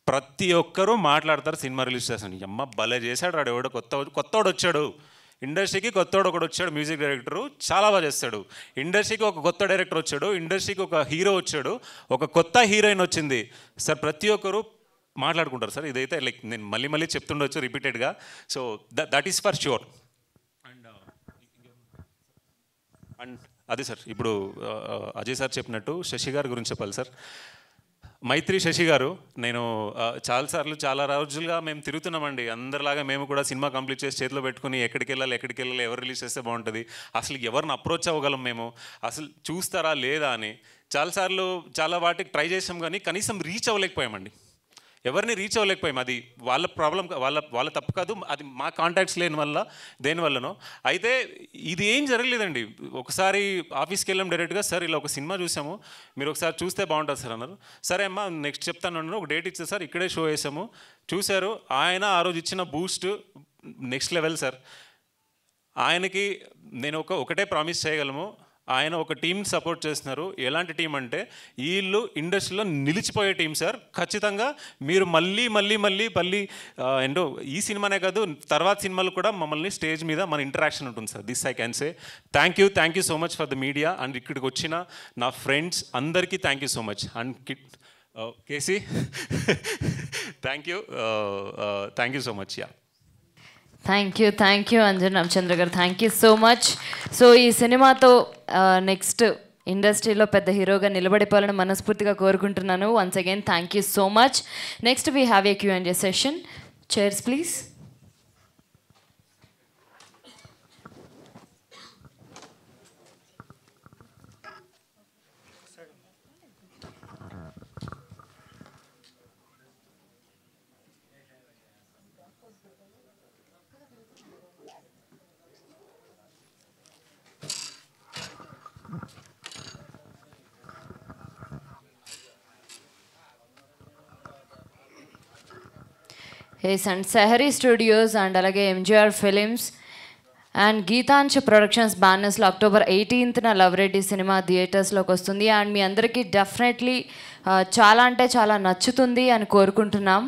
ప్రతి ఒక్కరూ మాట్లాడతారు సినిమా రిలీజ్ చేస్తాను. అమ్మ భలే చేశాడు రాడు, ఎవడో కొత్తవాడు వచ్చాడు ఇండస్ట్రీకి, కొత్తవాడు ఒకడు వచ్చాడు మ్యూజిక్ డైరెక్టరు, చాలా బాగా చేస్తాడు. ఇండస్ట్రీకి ఒక కొత్త డైరెక్టర్ వచ్చాడు, ఇండస్ట్రీకి ఒక హీరో వచ్చాడు, ఒక కొత్త హీరోయిన్ వచ్చింది సార్. ప్రతి ఒక్కరు మాట్లాడుకుంటారు సార్. ఇదైతే లైక్ నేను మళ్ళీ చెప్తుండొచ్చు రిపీటెడ్గా. So that is for sure. And అదే సార్, ఇప్పుడు అజయ్ సార్ చెప్పినట్టు శశి గారి గురించి చెప్పాలి సార్. మైత్రి శశి గారు, నేను చాలా రోజులుగా మేము తిరుగుతున్నామండి. అందరిలాగా మేము కూడా సినిమా కంప్లీట్ చేసి చేతిలో పెట్టుకుని ఎక్కడికి వెళ్ళాలి ఎవరు రిలీజ్ చేస్తే బాగుంటుంది, అసలు ఎవరిని అప్రోచ్ అవ్వగలం మేము, అసలు చూస్తారా లేదా అని చాలాసార్లు చాలా వాటికి ట్రై చేసాం, కానీ కనీసం రీచ్ అవ్వలేకపోయామండి. ఎవరిని రీచ్ అవ్వలేకపోయాం. అది వాళ్ళ ప్రాబ్లం, వాళ్ళ తప్పు కాదు, అది మా కాంటాక్ట్స్ లేని వల్ల దేనివల్లనో. అయితే ఇది ఏం జరగలేదండి. ఒకసారి ఆఫీస్కి వెళ్ళాం డైరెక్ట్గా, సార్ ఇలా ఒక సినిమా చూసాము, మీరు ఒకసారి చూస్తే బాగుంటుంది సార్ అన్నారు. సరే అమ్మా నెక్స్ట్ చెప్తాను, ఒక డేట్ ఇచ్చే సార్, ఇక్కడే షో వేసాము. చూశారు, ఆయన ఆ రోజు ఇచ్చిన బూస్ట్ నెక్స్ట్ లెవెల్ సార్. ఆయనకి నేను ఒకటే ప్రామిస్ చేయగలము, ఆయన ఒక టీం సపోర్ట్ చేస్తున్నారు. ఎలాంటి టీం అంటే వీళ్ళు ఇండస్ట్రీలో నిలిచిపోయే టీం సార్. ఖచ్చితంగా మీరు మళ్ళీ ఏంటో ఈ సినిమానే కాదు తర్వాత సినిమాలు కూడా మమ్మల్ని స్టేజ్ మీద మన ఇంటరాక్షన్ ఉంటుంది sir. This I can say. Thank you so much for the media. And ఇక్కడికి వచ్చిన నా ఫ్రెండ్స్ అందరికీ thank you so much. And KC thank you so much. Yeah thank you Anjan Ramachandra గారు, thank you so much. So ఈ సినిమాతో నెక్స్ట్ ఇండస్ట్రీలో పెద్ద హీరోగా నిలబడిపోవాలని మనస్ఫూర్తిగా కోరుకుంటున్నాను. Once again thank you so much. Next we have a Q&A session. Chairs please. And Sehari studios and అలాగే MGR films and Geethansh productions బ్యానర్స్లో అక్టోబర్ 18th లవ్ రెడ్డి సినిమా థియేటర్స్లోకి వస్తుంది. అండ్ మీ అందరికీ డెఫినెట్లీ చాలా అంటే చాలా నచ్చుతుంది అని కోరుకుంటున్నాం.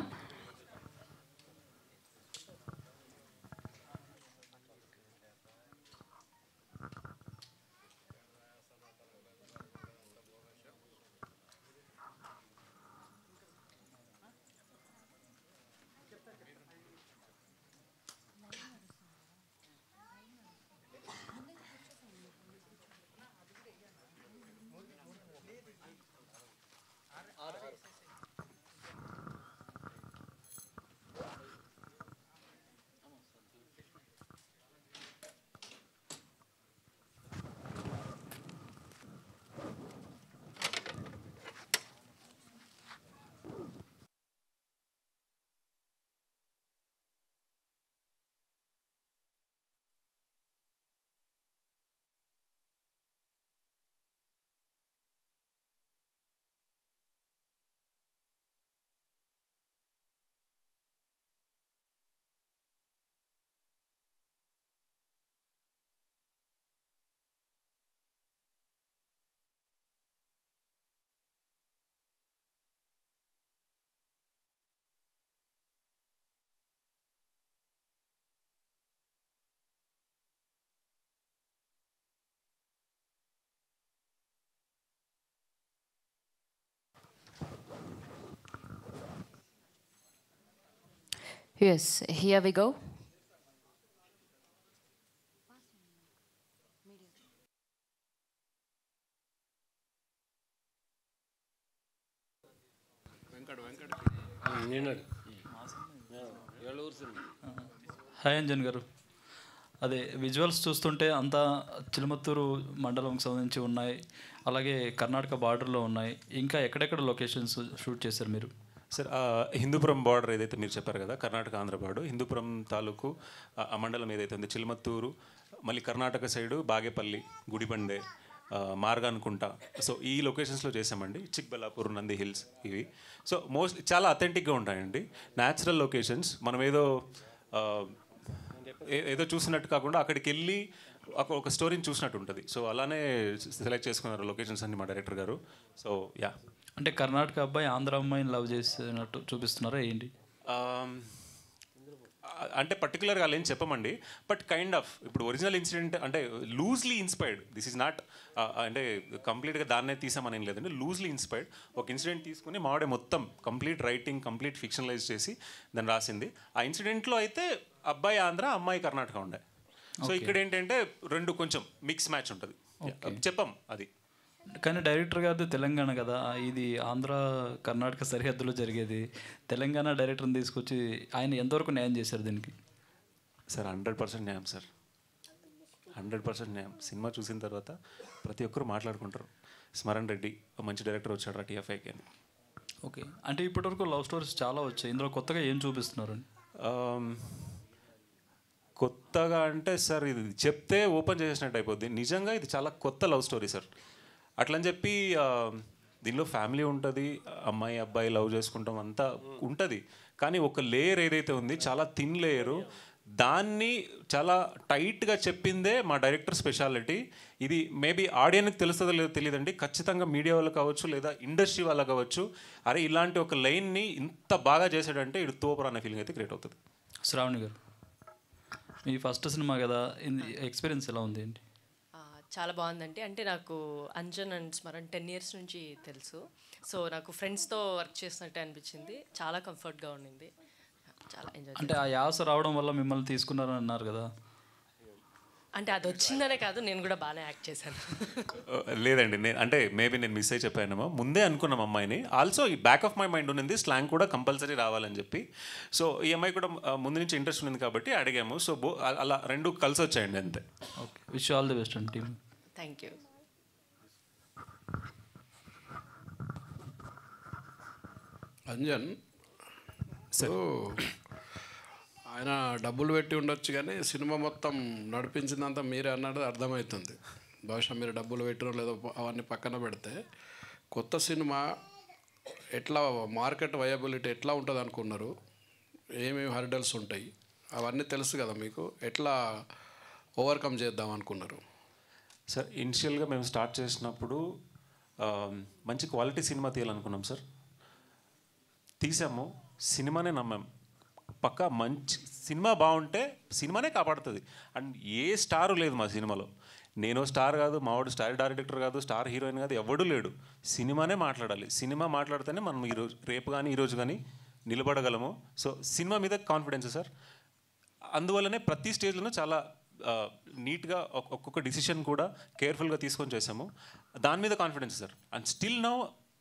Yes, here we go. Hi Anjan గారు, అదే విజువల్స్ చూస్తుంటే అంతా చిలుమత్తూరు మండలంకి సంబంధించి ఉన్నాయి, అలాగే కర్ణాటక బార్డర్లో ఉన్నాయి. ఇంకా ఎక్కడెక్కడ లొకేషన్స్ షూట్ చేశారు మీరు? సార్ హిందూపురం బార్డర్ ఏదైతే మీరు చెప్పారు కదా, కర్ణాటక ఆంధ్ర బార్డర్, హిందూపురం తాలూకు ఆ మండలం ఏదైతే ఉంది చిలుమత్తూరు, మళ్ళీ కర్ణాటక సైడు బాగేపల్లి, గుడిబండే, మార్గానుకుంట, సో ఈ లొకేషన్స్లో చేసామండి. చిక్బల్లాపూర్, నంది హిల్స్ ఇవి. సో చాలా అథెంటిక్గా ఉంటాయండి, న్యాచురల్ లొకేషన్స్. మనం ఏదో చూసినట్టు కాకుండా అక్కడికి వెళ్ళి ఒక స్టోరీని చూసినట్టు ఉంటుంది. సో అలానే సెలెక్ట్ చేసుకున్నారు లొకేషన్స్ అన్ని మా డైరెక్టర్ గారు. సో యా, అంటే కర్ణాటక అబ్బాయి ఆంధ్ర అమ్మాయిని లవ్ చేసినట్టు చూపిస్తున్నారా ఏంటి? అంటే పర్టికులర్గా అలా ఏం చెప్పమండి, బట్ కైండ్ ఆఫ్ ఇప్పుడు ఒరిజినల్ ఇన్సిడెంట్ అంటే loosely inspired. This is not అంటే కంప్లీట్గా దాన్నే తీసామని ఏం లేదండి, లూజ్లీ ఇన్స్పైర్డ్. ఒక ఇన్సిడెంట్ తీసుకుని మావాడే మొత్తం కంప్లీట్ రైటింగ్, కంప్లీట్ ఫిక్షనలైజ్ చేసి దాన్ని రాసింది. ఆ ఇన్సిడెంట్లో అయితే అబ్బాయి ఆంధ్ర, అమ్మాయి కర్ణాటక ఉండే. సో ఇక్కడ ఏంటంటే రెండు కొంచెం మిక్స్ మ్యాచ్ ఉంటుంది, చెప్పం అది. కానీ డైరెక్టర్ గారిది తెలంగాణ కదా, ఇది ఆంధ్ర కర్ణాటక సరిహద్దులో జరిగేది. తెలంగాణ డైరెక్టర్ని తీసుకొచ్చి ఆయన ఎంతవరకు న్యాయం చేశారు దీనికి? సార్ 100% న్యాయం సార్, 100% న్యాయం. సినిమా చూసిన తర్వాత ప్రతి ఒక్కరు మాట్లాడుకుంటారు, స్మరణ్ రెడ్డి మంచి డైరెక్టర్ వచ్చాడు TFIకి అని. ఓకే, అంటే ఇప్పటివరకు లవ్ స్టోరీస్ చాలా వచ్చాయి, ఇందులో కొత్తగా ఏం చూపిస్తున్నారు? కొత్తగా అంటే సార్ ఇది చెప్తే ఓపెన్ చేసినట్టు అయిపోద్ది. నిజంగా ఇది చాలా కొత్త లవ్ స్టోరీ సార్. అట్లని చెప్పి దీనిలో ఫ్యామిలీ ఉంటుంది, అమ్మాయి అబ్బాయి లవ్ చేసుకుంటాం అంతా ఉంటుంది, కానీ ఒక లేయర్ ఏదైతే ఉంది చాలా థిన్ లేయరు, దాన్ని చాలా టైట్గా చెప్పిందే మా డైరెక్టర్ స్పెషాలిటీ. ఇది మేబీ ఆడియన్కి తెలుస్తుందో లేదో తెలియదండి, ఖచ్చితంగా మీడియా వాళ్ళకి కావచ్చు లేదా ఇండస్ట్రీ వాళ్ళకి కావచ్చు, అరే ఇలాంటి ఒక లైన్ని ఇంత బాగా చేశాడంటే ఇది తోపర్ అనే ఫీలింగ్ అయితే క్రియేట్ అవుతుంది. శ్రావణి గారు, మీ ఫస్ట్ సినిమా కదా, ఎక్స్పీరియన్స్ ఎలా ఉంది ఏంటి? చాలా బాగుందండి. అంటే నాకు అంజన్ అండ్ స్మరణ్ 10 years నుంచి తెలుసు. సో నాకు ఫ్రెండ్స్తో వర్క్ చేసినట్టే అనిపించింది, చాలా కంఫర్ట్గా ఉండింది, చాలా ఎంజాయ్. అంటే ఆ యాస రావడం వల్ల మిమ్మల్ని తీసుకున్నారని అన్నారు కదా, అంటే అది వచ్చిందనే కాదు, నేను కూడా బాగానే యాక్ట్ చేశాను. లేదండి, అంటే మేబీ నేను మిస్ అయ్యి చెప్పానేమో, ముందే అనుకున్నాం అమ్మాయిని. ఆల్సో ఈ బ్యాక్ ఆఫ్ మై మైండ్ ఉన్నది స్లాంగ్ కూడా కంపల్సరీ రావాలని చెప్పి. సో ఈ అమ్మాయి కూడా ముందు నుంచి ఇంట్రెస్ట్ ఉంది కాబట్టి అడిగాము. సో అలా రెండు కలిసి వచ్చాయండి అంతే. Okay, wish all the best అండి team. Thank you. Anjan so ఆయన డబ్బులు పెట్టి ఉండొచ్చు కానీ సినిమా మొత్తం నడిపించిందంతా మీరే అన్నది అర్థమవుతుంది. బహుశా మీరు డబ్బులు పెట్టినో లేదో అవన్నీ పక్కన పెడితే కొత్త సినిమా ఎట్లా మార్కెట్ వయబిలిటీ ఎట్లా ఉంటుంది అనుకున్నారు, ఏమేమి హర్డల్స్ ఉంటాయి అవన్నీ తెలుసు కదా మీకు, ఎట్లా ఓవర్కమ్ చేద్దాం అనుకున్నారు? సార్ ఇనిషియల్గా మేము స్టార్ట్ చేసినప్పుడు మంచి క్వాలిటీ సినిమా తీయాలనుకున్నాం సార్. తీసాము, సినిమానే నమ్మాం, పక్కా మంచి సినిమా బాగుంటే సినిమానే కాపాడుతుంది. అండ్ ఏ స్టారు లేదు మా సినిమాలో, నేను స్టార్ కాదు, మావాడు స్టార్ డైరెక్టర్ కాదు, స్టార్ హీరోయిన్ కాదు, ఎవడూ లేడు. సినిమానే మాట్లాడాలి, సినిమా మాట్లాడితేనే మనం ఈరోజు రేపు కానీ ఈరోజు కానీ నిలబడగలము. సో సినిమా మీద కాన్ఫిడెన్స్ సార్. అందువల్లనే ప్రతి స్టేజ్లోనూ చాలా నీట్గా ఒక్కొక్క డిసిషన్ కూడా కేర్ఫుల్గా తీసుకొని చేసాము. దాని మీద confidence sir. And still now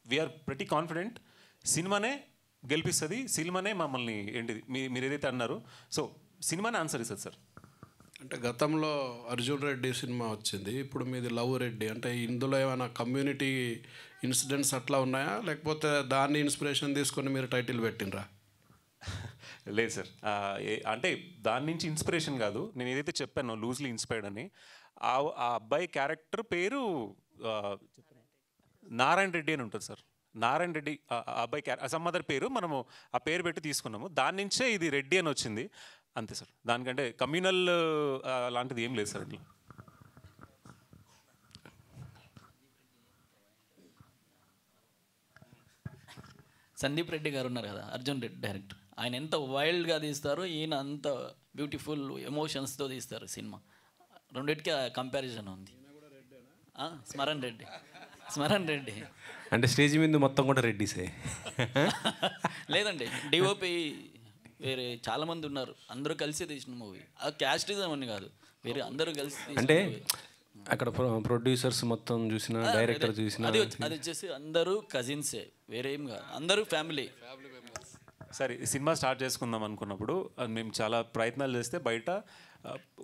we are pretty confident, సినిమానే గెలిపిస్తుంది, సినిమానే మమ్మల్ని ఏంటిది మీరు ఏదైతే అన్నారో సో సినిమానే ఆన్సర్ ఇస్తుంది సార్. అంటే గతంలో అర్జున్ రెడ్డి సినిమా వచ్చింది, ఇప్పుడు మీది లవ్ రెడ్డి. అంటే ఇందులో ఏమైనా కమ్యూనిటీ ఇన్సిడెంట్స్ అట్లా ఉన్నాయా, లేకపోతే దాన్ని ఇన్స్పిరేషన్ తీసుకొని మీరు టైటిల్ పెట్టినరా? లేదు సార్, అంటే దాని నుంచి ఇన్స్పిరేషన్ కాదు, నేను ఏదైతే చెప్పానో లూజ్లీ ఇన్స్పైర్డ్ అని. ఆ అబ్బాయి క్యారెక్టర్ పేరు నారాయణ రెడ్డి అని ఉంటుంది సార్. నారాయణ రెడ్డి అబ్బాయి సమ్ అదర్ పేరు, మనము ఆ పేరు పెట్టి తీసుకున్నాము, దాని నుంచే ఇది రెడ్డి అని వచ్చింది అంతే సార్. దానికంటే కమ్యూనల్ లాంటిది ఏం లేదు సార్. అట్లా సందీప్ రెడ్డి గారు ఉన్నారు కదా, అర్జున్ రెడ్డి డైరెక్టర్, ఆయన ఎంత వైల్డ్గా తీస్తారో ఈయన అంత బ్యూటిఫుల్ ఎమోషన్స్తో తీస్తారు సినిమా. రెండింటికి కంపారిజన్ ఉంది. స్మరణ్ రెడ్డి అంటే స్టేజ్ మీద మొత్తం కూడా రెడ్డిసే లేదండి, డిఓపి వేరే చాలామంది ఉన్నారు, అందరూ కలిసి తీసిన మూవీ. ఆ క్యాస్టిజం అని కాదు, వేరే అందరూ కలిసి తీసిన అంటే movie. అక్కడ ప్రొడ్యూసర్స్ మొత్తం చూసిన, డైరెక్టర్ చూసిన, అది వచ్చేసి అందరూ కజిన్సే, వేరే ఏం కాదు, అందరూ ఫ్యామిలీ. సరే, సినిమా స్టార్ట్ చేసుకుందాం అనుకున్నప్పుడు మేము చాలా ప్రయత్నాలు చేస్తే బయట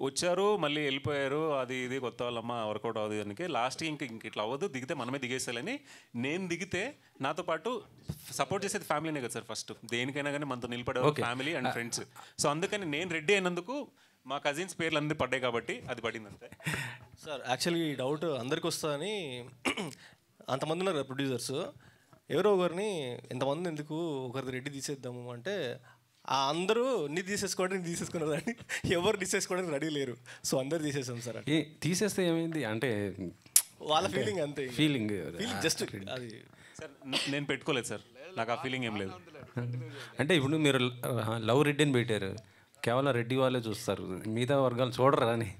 వచ్చారు, మళ్ళీ వెళ్ళిపోయారు, అది ఇది కొత్త వాళ్ళమ్మ వర్కౌట్ అవ్వదు దానికి. లాస్ట్కి ఇంక ఇట్లా అవ్వదు, దిగితే మనమే దిగేసేయాలని. నేను దిగితే నాతో పాటు సపోర్ట్ చేసేది ఫ్యామిలీనే కదా సార్. ఫస్ట్ దేనికైనా కానీ మనతో నిలబడే ఫ్యామిలీ అండ్ ఫ్రెండ్స్. సో అందుకని నేను రెడీ అయినందుకు మా కజిన్స్ పేర్లు అందరూ పడ్డాయి కాబట్టి అది పడింది అంతే. సార్ యాక్చువల్లీ ఈ డౌట్ అందరికి వస్తుందని అంతమంది ఉన్నారు కదా ప్రొడ్యూసర్స్, ఎవరో ఒకరిని ఎంతమంది ఎందుకు ఒకరిది రెడ్డి తీసేద్దాము అంటే అందరూ నీ తీసేసుకున్నారు అని ఎవరు తీసేసుకోవడానికి రెడీ లేరు. సో అందరు తీసేసాం సార్. తీసేస్తే ఏమైంది అంటే వాళ్ళ ఫీలింగ్ అంతే, ఫీలింగ్ జస్ట్ అది. సార్ నేను పెట్టుకోలేదు సార్, నాకు ఆ ఫీలింగ్ ఏం లేదు. అంటే ఇప్పుడు మీరు లవ్ రెడ్డి అని పెట్టారు, కేవలం రెడ్డి వాళ్ళే చూస్తారు, మిగతా వర్గాలు చూడరా అని.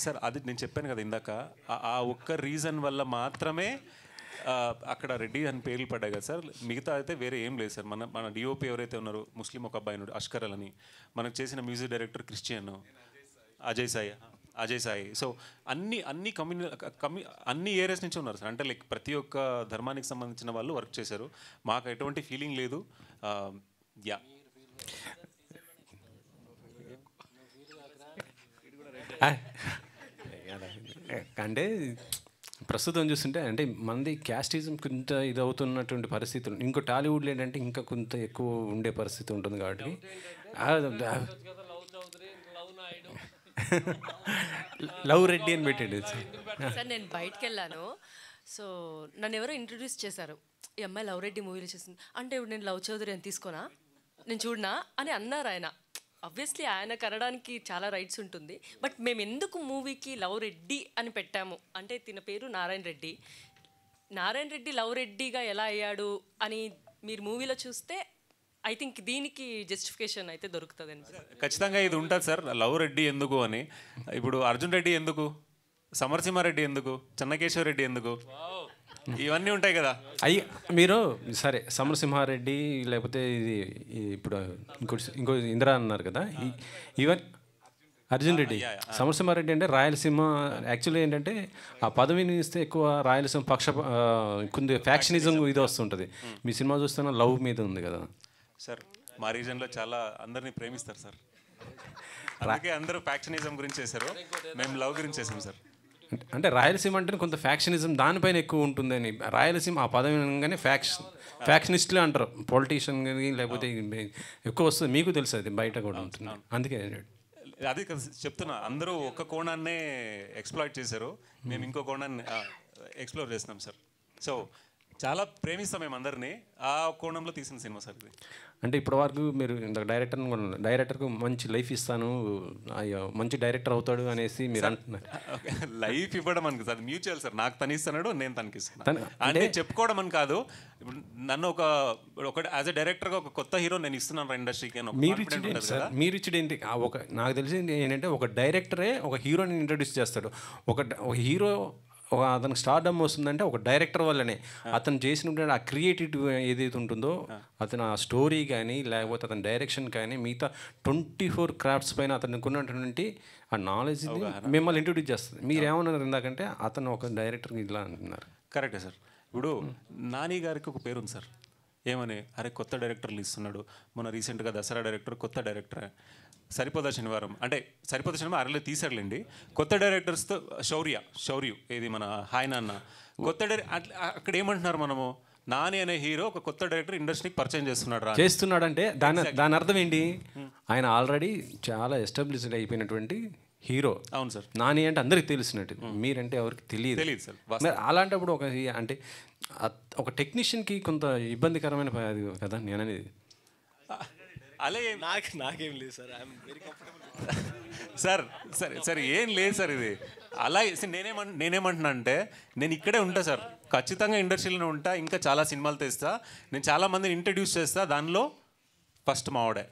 సార్ అది నేను చెప్పాను కదా ఇందాక, ఆ ఒక్క రీజన్ వల్ల మాత్రమే అక్కడ రెడ్డి అని పేర్లు పడ్డాయి కదా సార్. మిగతా అయితే వేరే ఏం లేదు సార్. మన డిఓపి ఎవరైతే ఉన్నారో ముస్లిం ఒక అబ్బాయి ఉన్నాడు, అష్కర్ అని. మనకు చేసిన music director Christian, Ajay Sai. So అన్ని అన్ని ఏరియాస్ నుంచి ఉన్నారు సార్. అంటే లైక్ ప్రతి ఒక్క ధర్మానికి సంబంధించిన వాళ్ళు వర్క్ చేశారు. మాకు ఎటువంటి ఫీలింగ్ లేదు. యా అంటే ప్రస్తుతం చూస్తుంటే అంటే మనది క్యాస్టిజం కొంత ఇది అవుతున్నటువంటి పరిస్థితులు. ఇంకో టాలీవుడ్లో ఏంటంటే ఇంకా కొంత ఎక్కువ ఉండే పరిస్థితి ఉంటుంది కాబట్టి లవ్ రెడ్డి అని పెట్టాడు సార్. నేను బయటకు వెళ్ళాను, సో నన్ను ఎవరో ఇంట్రడ్యూస్ చేశారు, ఈ అమ్మాయి లవ్ రెడ్డి మూవీలో చేసింది అంటే ఇప్పుడు నేను లవ్ చౌదరి అని తీసుకోనా, నేను చూడనా అని అన్నారు ఆయన. ఆబ్వియస్లీ ఆయన కనడానికి చాలా రైట్స్ ఉంటుంది, బట్ మేము ఎందుకు మూవీకి లవ్ రెడ్డి అని పెట్టాము అంటే తిన పేరు నారాయణ రెడ్డి. నారాయణ రెడ్డి లవ్ రెడ్డిగా ఎలా అయ్యాడు అని మీరు మూవీలో చూస్తే ఐ థింక్ దీనికి జస్టిఫికేషన్ అయితే దొరుకుతుంది. ఖచ్చితంగా ఇది ఉంటుంది సార్, లవ్ రెడ్డి ఎందుకు అని. ఇప్పుడు అర్జున్ రెడ్డి ఎందుకు, సమరసింహారెడ్డి ఎందుకు, చెన్నకేశ్వర రెడ్డి ఎందుకు, ఇవన్నీ ఉంటాయి కదా. అయ్యి మీరు సరే సమరసింహారెడ్డి లేకపోతే ఇది ఇప్పుడు ఇంకో ఇందిరా అన్నారు కదా, ఈవెన్ అర్జున్ రెడ్డి, సమరసింహారెడ్డి అంటే రాయలసీమ. యాక్చువల్లీ ఏంటంటే ఆ పదవిని ఇస్తే ఎక్కువ రాయలసీమ కొంచెం ఫ్యాక్షనిజం ఇది వస్తుంటుంది. మీ సినిమా చూస్తున్న లవ్ మీద ఉంది కదా సార్. మా రీజన్లో చాలా అందరినీ ప్రేమిస్తారు సార్, అలాగే అందరూ ఫ్యాక్షనిజం గురించి చేశారు, మేము లవ్ గురించి చేసాం సార్. అంటే రాయలసీమ అంటే కొంత ఫ్యాక్షనిజం దానిపైన ఎక్కువ ఉంటుందని. రాయలసీమ ఆ పదవి అనగానే ఫ్యాక్షనిస్టులే అంటారు, పొలిటీషియన్ లేకపోతే ఎక్కువ వస్తుంది. మీకు తెలుసు అది బయట కూడా ఉంటుంది, అందుకే అది చెప్తున్నా. అందరూ ఒక్క కోణాన్నే ఎక్స్ప్లాయిట్ చేశారు, మేము ఇంకో కోణాన్ని ఎక్స్ప్లోర్ చేస్తున్నాం సార్. సో చాలా ప్రేమిస్తాం మేము అందరినీ, ఆ కోణంలో తీసిన సినిమా సార్ ఇది. అంటే ఇప్పటి వరకు మీరు డైరెక్టర్కు మంచి లైఫ్ ఇస్తాను, అయ్యో మంచి డైరెక్టర్ అవుతాడు అనేసి మీరు అంటున్నారు. లైఫ్ ఇవ్వడం అని సార్, మ్యూచువల్ సార్. నాకు తను ఇస్తున్నాడు, నేను తనకి ఇస్తాను అంటే చెప్పుకోవడం అని కాదు. ఇప్పుడు నన్ను ఒక యాజ్ ఎ డైరెక్టర్గా ఒక కొత్త హీరో నేను ఇస్తున్నాను ఇండస్ట్రీకి. మీరు ఇచ్చేది ఏంటి, నాకు తెలిసింది ఏంటంటే ఒక డైరెక్టరే ఒక హీరోని ఇంట్రడ్యూస్ చేస్తాడు. ఒక హీరో అతనికి స్టార్డమ్ వస్తుందంటే ఒక డైరెక్టర్ వల్లనే. అతను చేసిన ఆ క్రియేటివిటీ ఏదైతే ఉంటుందో, అతను ఆ స్టోరీ కానీ లేకపోతే అతని డైరెక్షన్ కానీ మిగతా 24 క్రాఫ్ట్స్ పైన అతనికి ఉన్నటువంటి ఆ నాలెడ్జ్ మిమ్మల్ని ఇంట్రడ్యూస్ చేస్తుంది. మీరు ఏమన్నారు ఇందాకంటే అతను ఒక డైరెక్టర్ ఇలా అంటున్నారు. కరెక్టే సార్. ఇప్పుడు నాని గారికి ఒక పేరు ఉంది సార్, ఏమని, అరే కొత్త డైరెక్టర్లు ఇస్తున్నాడు. మన రీసెంట్గా దసరా డైరెక్టర్ కొత్త డైరెక్టర్, సరిపోదా శనివారం అంటే సరిపోదా శనివారం అరలే తీసాడులేండి. కొత్త డైరెక్టర్స్తో శౌర్య ఏది మన హాయ్ నాన్న కొత్త అక్కడ ఏమంటున్నారు మనము, నాని అనే హీరో ఒక కొత్త డైరెక్టర్ ఇండస్ట్రీకి పరిచయం చేస్తున్నాడంటే దాని అర్థం ఏంటి, ఆయన ఆల్రెడీ చాలా ఎస్టాబ్లిష్డ్ అయిపోయినటువంటి హీరో. అవును సార్. నాని అంటే అందరికి తెలిసినట్టు, మీరంటే ఎవరికి తెలియదు సార్. అలాంటప్పుడు అంటే ఒక టెక్నీషియన్కి కొంత ఇబ్బందికరమైన కదా నేను అనేది. అలా నాకేం లేదు sir, I'm very comfortable sir. సరే ఏం లేదు సార్ ఇది. అలా నేనేమంటున్నా అంటే నేను ఇక్కడే ఉంటా సార్, ఖచ్చితంగా ఇండస్ట్రీలోనే ఉంటా, ఇంకా చాలా సినిమాలు తెస్తా, నేను చాలా మందిని ఇంట్రడ్యూస్ చేస్తా, దానిలో ఫస్ట్ మావాడే.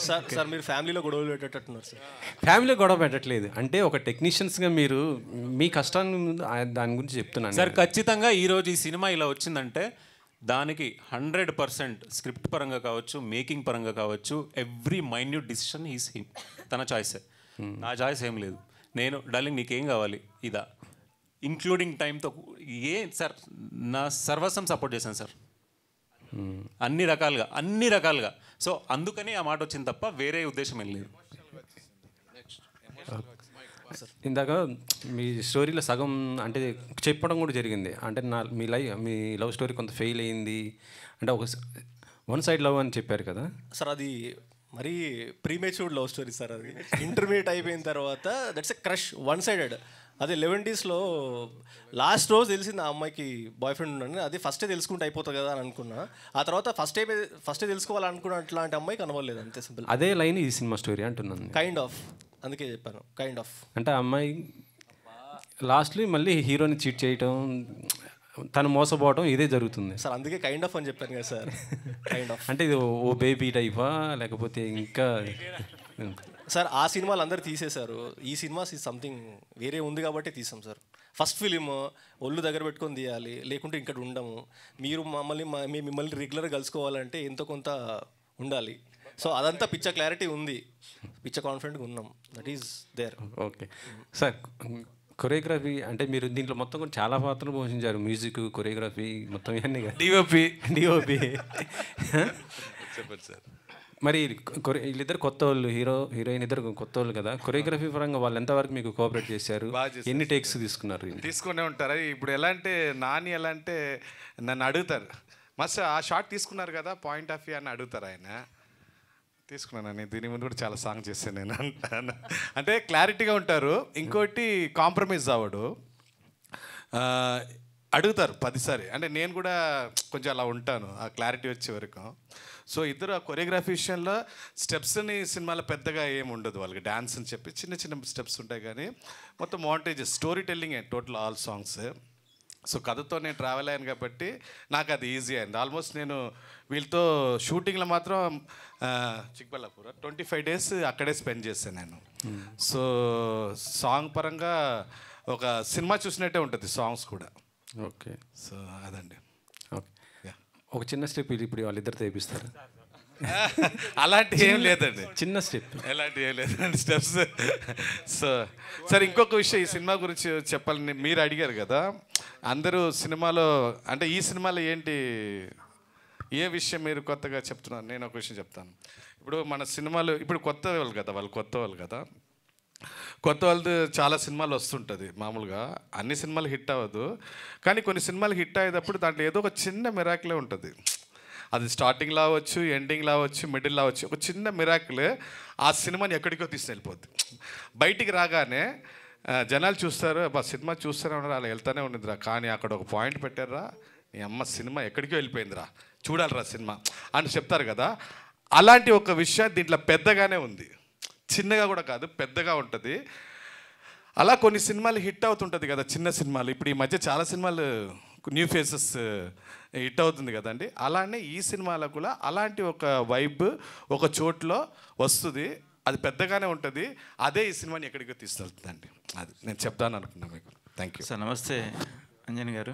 సార్ మీరు ఫ్యామిలీలో గొడవలు పెట్టేటట్టున్నారు సార్. ఫ్యామిలీలో గొడవ పెట్టట్లేదు అంటే ఒక టెక్నీషియన్స్గా మీరు మీ కష్టాన్ని దాని గురించి చెప్తున్నాను సార్. ఖచ్చితంగా ఈరోజు ఈ సినిమా ఇలా వచ్చిందంటే దానికి 100% స్క్రిప్ట్ పరంగా కావచ్చు, మేకింగ్ పరంగా కావచ్చు, every minute decision is him, తన చాయిసే. నా చాయిస్ ఏం లేదు. నేను డార్లింగ్ నీకేం కావాలి ఇదా, ఇంక్లూడింగ్ టైంతో సార్ నా సర్వస్వం సపోర్ట్ చేశాను సార్, అన్ని రకాలుగా. సో అందుకని ఆ మాట వచ్చింది తప్ప వేరే ఉద్దేశం ఏం లేదు. ఇందాక మీ స్టోరీలో సగం అంటే చెప్పడం కూడా జరిగింది, అంటే మీ లవ్ స్టోరీ కొంత ఫెయిల్ అయింది అంటే ఒక వన్ సైడ్ లవ్ అని చెప్పారు కదా సార్. అది మరీ ప్రీమేచ్యూర్డ్ లవ్ స్టోరీ సార్. అది ఇంటర్మీడియట్ అయిపోయిన తర్వాత that's a crush, one sided. అదే 11టీస్లో లాస్ట్ రోజు తెలిసింది ఆ అమ్మాయికి బాయ్ ఫ్రెండ్ ఉన్నాడని. అది ఫస్టే తెలుసుకుంటే అయిపోతుంది కదా అని అనుకున్నా. ఆ తర్వాత ఫస్టే తెలుసుకోవాలనుకున్న అట్లాంటి అమ్మాయి కనబడలేదు, అంతే సింపుల్. అదే లైన్ ఈ సినిమా స్టోరీ అంటున్నాను. కైండ్ ఆఫ్, అందుకే చెప్పాను కైండ్ ఆఫ్. అంటే ఆ అమ్మాయి లాస్ట్లీ మళ్ళీ హీరోని చీట్ చేయటం, తను మోసపోవటం ఇదే జరుగుతుంది సార్. అందుకే కైండ్ ఆఫ్ అని చెప్పాను కదా సార్. కైండ్ ఆఫ్ అంటే ఇది ఓ బేబీ టైపా లేకపోతే ఇంకా సార్? ఆ సినిమాలు అందరు తీసేశారు, ఈ సినిమాస్ ఈ సంథింగ్ వేరే ఉంది కాబట్టి తీసాం సార్. ఫస్ట్ ఫిలిం ఒళ్ళు దగ్గర పెట్టుకొని తీయాలి, లేకుంటే ఇక్కడ ఉండము. మీరు మిమ్మల్ని రెగ్యులర్గా కలుసుకోవాలంటే ఎంతో కొంత ఉండాలి. సో అదంతా పిచ్చ క్లారిటీ ఉంది, పిచ్చ కాన్ఫిడెంట్గా ఉన్నాం, that is there. Okay sir. Choreography అంటే మీరు దీంట్లో మొత్తం కూడా చాలా పాత్రలు పోషించారు, మ్యూజిక్, కొరియోగ్రఫీ మొత్తం ఇవన్నీ కదా. డిఓపి చెప్పండి సార్. మరి వీళ్ళిద్దరు కొత్త వాళ్ళు, హీరోయిన్ ఇద్దరు కొత్త వాళ్ళు కదా. కొరియోగ్రఫీ పరంగా వాళ్ళు ఎంతవరకు మీకు కోఆపరేట్ చేశారు? ఎన్ని టేక్స్ తీసుకున్నారు? తీసుకునే ఉంటారా? ఇప్పుడు ఎలా అంటే నాని ఎలా అంటే నన్ను అడుగుతారు, మస్తు ఆ షార్ట్ తీసుకున్నారు కదా పాయింట్ ఆఫ్ వ్యూ అని అడుగుతారు. ఆయన తీసుకున్నాను, దీని ముందు కూడా చాలా సాంగ్ చేశాను నేను అంటే క్లారిటీగా ఉంటారు. ఇంకోటి కాంప్రమైజ్ అవ్వడు, అడుగుతారు 10 సారి. అంటే నేను కూడా కొంచెం అలా ఉంటాను ఆ క్లారిటీ వచ్చే వరకు. సో ఇద్దరు ఆ కొరియోగ్రఫీ విషయంలో స్టెప్స్ని సినిమాలో పెద్దగా ఏమి ఉండదు వాళ్ళకి, డ్యాన్స్ అని చెప్పి చిన్న చిన్న స్టెప్స్ ఉంటాయి, కానీ మొత్తం montages, story telling total all songs. So కథతో నేను ట్రావెల్ అయ్యాను కాబట్టి నాకు అది ఈజీ అయింది. ఆల్మోస్ట్ నేను వీళ్ళతో షూటింగ్లో మాత్రం చిక్బల్లాపూర్ 25 days అక్కడే స్పెండ్ చేశాను నేను. సో సాంగ్ పరంగా ఒక సినిమా చూసినట్టే ఉంటుంది సాంగ్స్ కూడా. ఓకే, సో అదండి. ఓకే, ఒక చిన్న స్టెప్ ఇప్పుడు వాళ్ళిద్దరు తెప్పిస్తారు. అలాంటి ఏం లేదండి, చిన్న స్టెప్ ఎలాంటి ఏం లేదండి స్టెప్స్. సో సరే, ఇంకొక విషయం ఈ సినిమా గురించి చెప్పాలని మీరు అడిగారు కదా. అందరూ సినిమాలో అంటే ఈ సినిమాలో ఏంటి ఏ విషయం మీరు కొత్తగా చెప్తున్నారు? నేను ఒక విషయం చెప్తాను. ఇప్పుడు మన సినిమాలు ఇప్పుడు కొత్త వాళ్ళు కదా, కొత్త వాళ్ళది చాలా సినిమాలు వస్తుంటుంది. మామూలుగా అన్ని సినిమాలు హిట్ అవ్వదు, కానీ కొన్ని సినిమాలు హిట్ అయ్యేటప్పుడు దాంట్లో ఏదో ఒక చిన్న మిరాకిలే ఉంటుంది. అది స్టార్టింగ్లో అవ్వచ్చు, ఎండింగ్లో అవ్వచ్చు, మిడిల్లో అవ్వచ్చు. ఒక చిన్న మిరాకిల్ ఆ సినిమాని ఎక్కడికో తీసుకుని వెళ్ళిపోద్ది. బయటికి రాగానే జనాలు చూస్తారు, సినిమా చూస్తూనే ఉన్నారు, అలా వెళ్తూనే ఉన్నదిరా, కానీ అక్కడ ఒక పాయింట్ పెట్టారా, నీ అమ్మ సినిమా ఎక్కడికో వెళ్ళిపోయిందిరా, చూడాలిరా సినిమా అని చెప్తారు కదా. అలాంటి ఒక విషయం దీంట్లో పెద్దగానే ఉంది, చిన్నగా కూడా కాదు, పెద్దగా ఉంటుంది. అలా కొన్ని సినిమాలు హిట్ అవుతుంటుంది కదా, చిన్న సినిమాలు. ఇప్పుడు ఈ మధ్య చాలా సినిమాలు న్యూ ఫేసెస్ హిట్ అవుతుంది కదండి. అలానే ఈ సినిమాలో కూడా అలాంటి ఒక వైబ్ ఒక చోట్లో వస్తుంది, అది పెద్దగానే ఉంటుంది. అదే ఈ సినిమాని ఎక్కడికో తీసుకెళ్తుందండి. అది నేను చెప్తాను అనుకున్నాను మీకు. Thank you sir. నమస్తే అంజన్ గారు.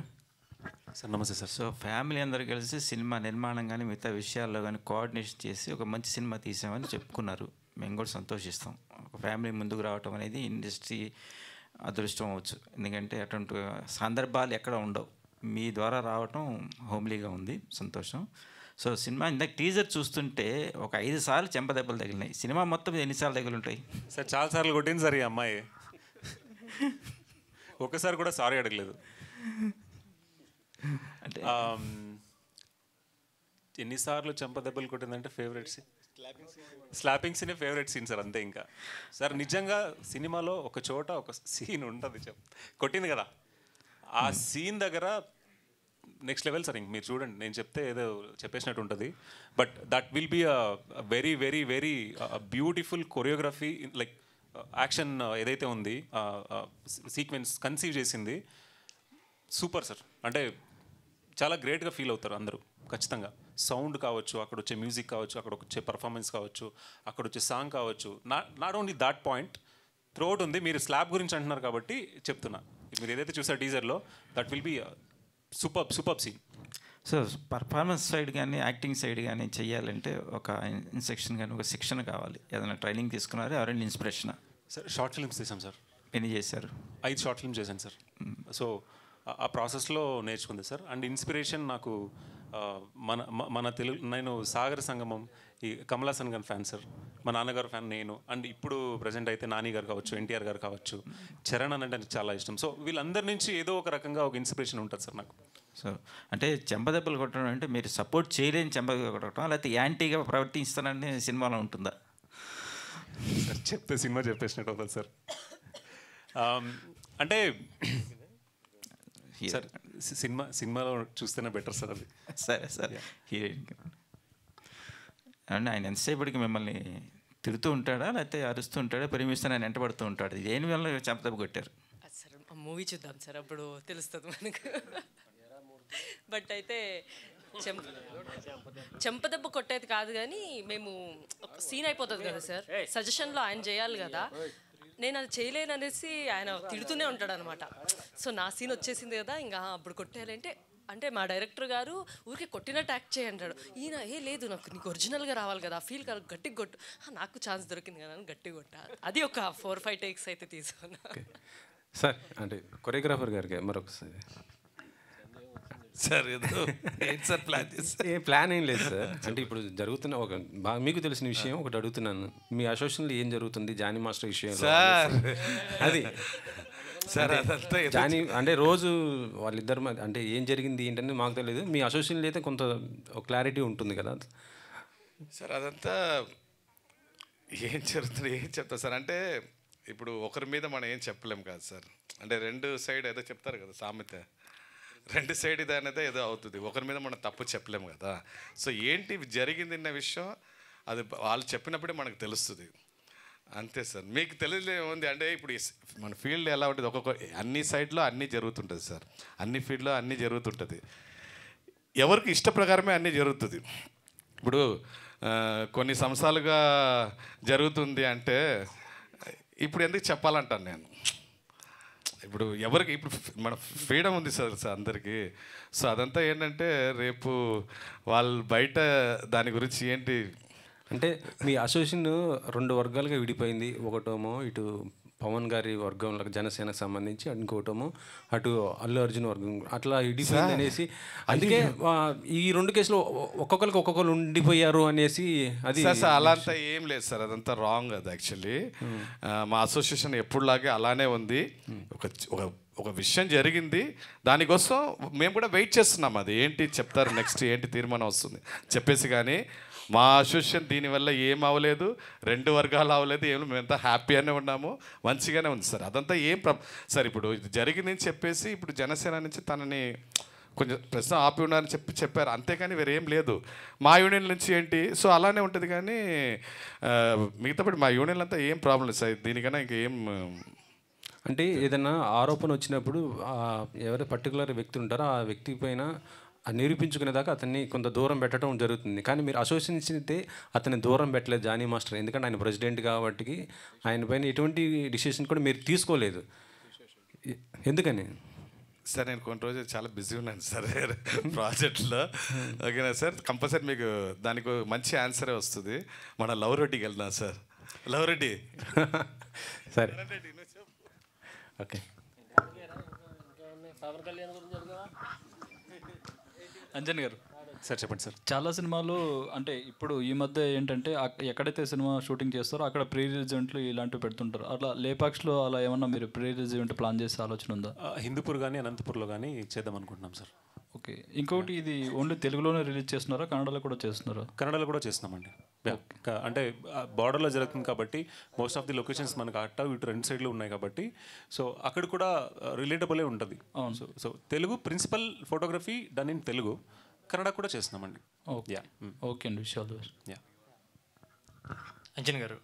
సార్ నమస్తే సార్. సో ఫ్యామిలీ అందరూ కలిసి సినిమా నిర్మాణం కానీ మిగతా విషయాల్లో కానీ కోఆర్డినేషన్ చేసి ఒక మంచి సినిమా తీసామని చెప్పుకున్నారు. మేము కూడా సంతోషిస్తాం. ఒక ఫ్యామిలీ ముందుకు రావటం అనేది ఇండస్ట్రీ అదృష్టం అవ్వచ్చు, ఎందుకంటే అటువంటి సందర్భాలు ఎక్కడ ఉండవు. మీ ద్వారా రావటం హోమ్లీగా ఉంది, సంతోషం. సో సినిమా ఇందాక టీజర్ చూస్తుంటే ఒక 5 సార్లు చెంపదెబ్బలు తగిలినాయి. సినిమా మొత్తం ఎన్నిసార్లు తగిలింటాయి సార్? చాలాసార్లు కొట్టింది సార్ ఈ అమ్మాయి, ఒక్కసారి కూడా సారీ అడగలేదు. అంటే ఎన్నిసార్లు చెంపదెబ్బలు కొట్టిందంటే ఫేవరెట్ సీన్, స్లాపింగ్ సీనే ఫేవరెట్ సీన్ సార్, అంతే. ఇంకా సార్ నిజంగా సినిమాలో ఒక చోట ఒక సీన్ ఉంటుంది, కొట్టింది కదా, ఆ సీన్ దగ్గర నెక్స్ట్ లెవెల్ సార్. ఇంక మీరు చూడండి, నేను చెప్తే ఏదో చెప్పేసినట్టు ఉంటుంది, but that will be a very very very beautiful choreography. Like action ఏదైతే ఉంది సీక్వెన్స్ కన్సీవ్ చేసింది సూపర్ సార్. అంటే చాలా గ్రేట్గా ఫీల్ అవుతారు అందరూ ఖచ్చితంగా. సౌండ్ కావచ్చు, అక్కడ వచ్చే మ్యూజిక్ కావచ్చు, అక్కడ వచ్చే పర్ఫార్మెన్స్ కావచ్చు, అక్కడ వచ్చే సాంగ్ కావచ్చు, not only that point throughout ఉంది. మీరు స్లాబ్ గురించి అంటున్నారు కాబట్టి చెప్తున్నా, మీరు ఏదైతే చూసారు టీజర్లో, that will be super scene. So performance side కానీ యాక్టింగ్ సైడ్ కానీ చేయాలంటే ఒక ఇన్స్ట్రక్షన్ కానీ ఒక శిక్షణ కావాలి. ఏదైనా ట్రైనింగ్ తీసుకున్నారా, ఎవరైనా ఇన్స్పిరేషన్? సార్ షార్ట్ ఫిల్మ్స్ తీసాం సార్. ఎన్ని చేశారు? 5 షార్ట్ ఫిల్మ్స్ చేశాను సార్. సో ఆ ప్రాసెస్లో నేర్చుకుంది సార్. అండ్ ఇన్స్పిరేషన్ నాకు మన తెలుగు, నేను సాగర సంగమం, ఈ కమల్ హాసన్ గారి ఫ్యాన్ సార్. మా నాన్నగారు ఫ్యాన్ నేను. అండ్ ఇప్పుడు ప్రజెంట్ అయితే నాని గారు కావచ్చు, ఎన్టీఆర్ గారు కావచ్చు, చరణ్ అని అంటే నాకు చాలా ఇష్టం. సో వీళ్ళందరి నుంచి ఏదో ఒక రకంగా ఒక ఇన్స్పిరేషన్ ఉంటుంది సార్ నాకు. సో అంటే చెంపదెబ్బలు కొట్టడం అంటే మీరు సపోర్ట్ చేయలేని చెంపదెబ్బలు కొట్టడం, లేకపోతే యాంటీగా ప్రవర్తిస్తానని సినిమాలో ఉంటుందా? సార్ చెప్తే సినిమా చెప్పేసినట్టు అవుతుంది సార్. అంటే సార్ సినిమాలో చూస్తేనే బెటర్ సార్ అది. సరే సార్, హీరోయిన్ అంటే ఆయన ఎంతసేపటికి మిమ్మల్ని తిడుతూ ఉంటాడా, లేకపోతే అరుస్తూ ఉంటాడా, ప్రేమిస్తాను ఆయన వెంటబడుతూ ఉంటాడు? దేని వల్ల చెంపదెబ్బ కొట్టారు? సార్ మూవీ చూద్దాం సార్, అప్పుడు తెలుస్తుంది మనకు. బట్ అయితే చెంపదెబ్బ కొట్టేది కాదు, కానీ మేము ఒక సీన్ అయిపోతుంది కదా సార్, సజెషన్లో ఆయన చేయాలి కదా, నేను అది చేయలేను అనేసి ఆయన తిడుతూనే ఉంటాడు అనమాట. సో నా సీన్ వచ్చేసింది కదా, ఇంకా అప్పుడు కొట్టేయాలంటే అంటే మా డైరెక్టర్ గారు ఊరికే కొట్టినట్టు యాక్ట్ చేయంటాడు. ఈయన లేదు నాకు నీకు ఒరిజినల్గా రావాలి కదా, ఆ ఫీల్ గట్టిగా కొట్టు, నాకు ఛాన్స్ దొరికింది కదా అని గట్టిగా కొట్టా. అది ఒక 4-5 టేక్స్ అయితే తీసుకున్నా. సార్ అంటే కొరియోగ్రాఫర్ గారికి మరొకసారి సార్ ఏదో ఏంటి సార్ ప్లాన్ చేస్తారు? ఏ ప్లాన్ ఏం లేదు సార్. అంటే ఇప్పుడు జరుగుతున్న ఒక బాగా మీకు తెలిసిన విషయం ఒకటి అడుగుతున్నాను. మీ అసోసియేషన్లో ఏం జరుగుతుంది జానీ మాస్టర్ విషయం సార్? అది సార్ అదంతా జానీ అంటే రోజు వాళ్ళిద్దరు అంటే ఏం జరిగింది ఏంటని మాకు తెలియదు. మీ అసోసియేషన్లో అయితే కొంత క్లారిటీ ఉంటుంది కదా సార్. అదంతా ఏం జరుగుతుంది ఏం చెప్తా సార్ అంటే ఇప్పుడు ఒకరి మీద మనం ఏం చెప్పలేం కాదు సార్. అంటే 2 సైడ్ ఏదో చెప్తారు కదా సామెత, 2 సైడ్ ఇది అనేది ఏదో అవుతుంది. ఒకరి మీద మనం తప్పు చెప్పలేము కదా. సో ఏంటి జరిగింది అన్న విషయం అది వాళ్ళు చెప్పినప్పుడే మనకు తెలుస్తుంది, అంతే సార్. మీకు తెలియలేముంది అంటే ఇప్పుడు మన ఫీల్డ్ ఎలా ఉంటుంది, ఒక్కొక్క అన్ని సైడ్లో అన్నీ జరుగుతుంటుంది సార్. అన్ని ఫీల్డ్లో అన్నీ జరుగుతుంటుంది, ఎవరికి ఇష్ట ప్రకారమే అన్నీ జరుగుతుంది. ఇప్పుడు కొన్ని సంవత్సరాలుగా జరుగుతుంది అంటే ఇప్పుడు ఎందుకు చెప్పాలంటాను నేను. ఇప్పుడు ఎవరికి ఇప్పుడు మన ఫ్రీడమ్ ఉంది సార్ అందరికీ. సో అదంతా ఏంటంటే రేపు వాళ్ళు బయట దాని గురించి ఏంటి అంటే మీ అసోసియేషన్ 2 వర్గాలుగా విడిపోయింది. ఒకటేమో ఇటు పవన్ గారి వర్గంలో జనసేనకు సంబంధించి, ఇంకోటేమో అటు అల్లు అర్జున్ వర్గం, అట్లా విడిపోయింది అనేసి. అందుకే ఈ 2 కేసులు ఒక్కొక్కరికి ఒక్కొక్కరు ఉండిపోయారు అనేసి అది సార్ అలా అంతా ఏం లేదు సార్, అదంతా రాంగ్. అది యాక్చువల్లీ మా అసోసియేషన్ ఎప్పుడులాగే అలానే ఉంది. ఒక విషయం జరిగింది, దానికోసం మేము కూడా వెయిట్ చేస్తున్నాం. అది ఏంటి చెప్తారు, నెక్స్ట్ ఏంటి తీర్మానం వస్తుంది చెప్పేసి. కానీ మా అసోసియేషన్ దీనివల్ల ఏం అవ్వలేదు, 2 వర్గాలు అవ్వలేదు, ఏం మేమంతా హ్యాపీగానే ఉన్నాము, మంచిగానే ఉంది సార్. అదంతా ఏం సార్ ఇప్పుడు ఇది జరిగిందని చెప్పేసి ఇప్పుడు జనసేన నుంచి తనని కొంచెం ప్రశ్న ఆపి ఉన్నారని చెప్పారు, అంతేకాని వేరేం లేదు. మా యూనియన్ నుంచి ఏంటి సో అలానే ఉంటుంది. కానీ మిగతాపడి మా యూనియన్ అంతా ఏం ప్రాబ్లం లేదు సార్. దీనికన్నా ఇంకేం అంటే ఏదైనా ఆరోపణ వచ్చినప్పుడు ఎవరైతే పర్టికులర్ వ్యక్తి ఉంటారో ఆ వ్యక్తి పైన నిరూపించుకునేదాకా అతన్ని కొంత దూరం పెట్టడం జరుగుతుంది. కానీ మీరు అసోసియేషన్ అయితే అతన్ని దూరం పెట్టలేదు జానీ మాస్టర్, ఎందుకంటే ఆయన ప్రెసిడెంట్ కాబట్టి ఆయన పైన ఎటువంటి డిసిషన్ కూడా మీరు తీసుకోలేదు. ఎందుకని సార్? నేను కొన్ని రోజులు చాలా బిజీ ఉన్నాను సార్ ప్రాజెక్ట్లో. ఓకేనా సార్? కంపల్సరీ మీకు దానికి మంచి ఆన్సరే వస్తుంది. మన లవ్ రెడ్డికి వెళ్దాం సార్. లవ్ రెడ్డి సరే ఓకే. అంజన్ గారు సార్ చెప్పండి సార్. చాలా సినిమాలు అంటే ఇప్పుడు ఈ మధ్య ఏంటంటే ఎక్కడైతే సినిమా షూటింగ్ చేస్తారో అక్కడ ప్రీ రిలీజ్ ఈవెంట్లు ఇలాంటివి పెడుతుంటారు. అట్లా లేపాక్స్లో అలా ఏమన్నా మీరు ప్రీ రిలీజ్ ఈవెంట్ ప్లాన్ చేసే ఆలోచన ఉందా? హిందూపూర్ కానీ అనంతపూర్లో కానీ చేద్దాం అనుకుంటున్నాం సార్. ఓకే. ఇంకొకటి ఇది ఓన్లీ తెలుగులోనే రిలీజ్ చేస్తున్నారా, కన్నడలో కూడా చేస్తున్నారా? కన్నడలో కూడా చేస్తున్నామండి. అంటే బార్డర్లో జరుగుతుంది కాబట్టి మోస్ట్ ఆఫ్ ది లొకేషన్స్ మనకు అట్ట ఇటు 2 సైడ్లు ఉన్నాయి కాబట్టి సో అక్కడ కూడా రిలేటబులే ఉంటుంది. అవును. So Telugu principal photography done in Telugu, Kannada కూడా చేస్తున్నామండి. ఓకే ఓకే అండి, విషయాలు. అంజన్ గారు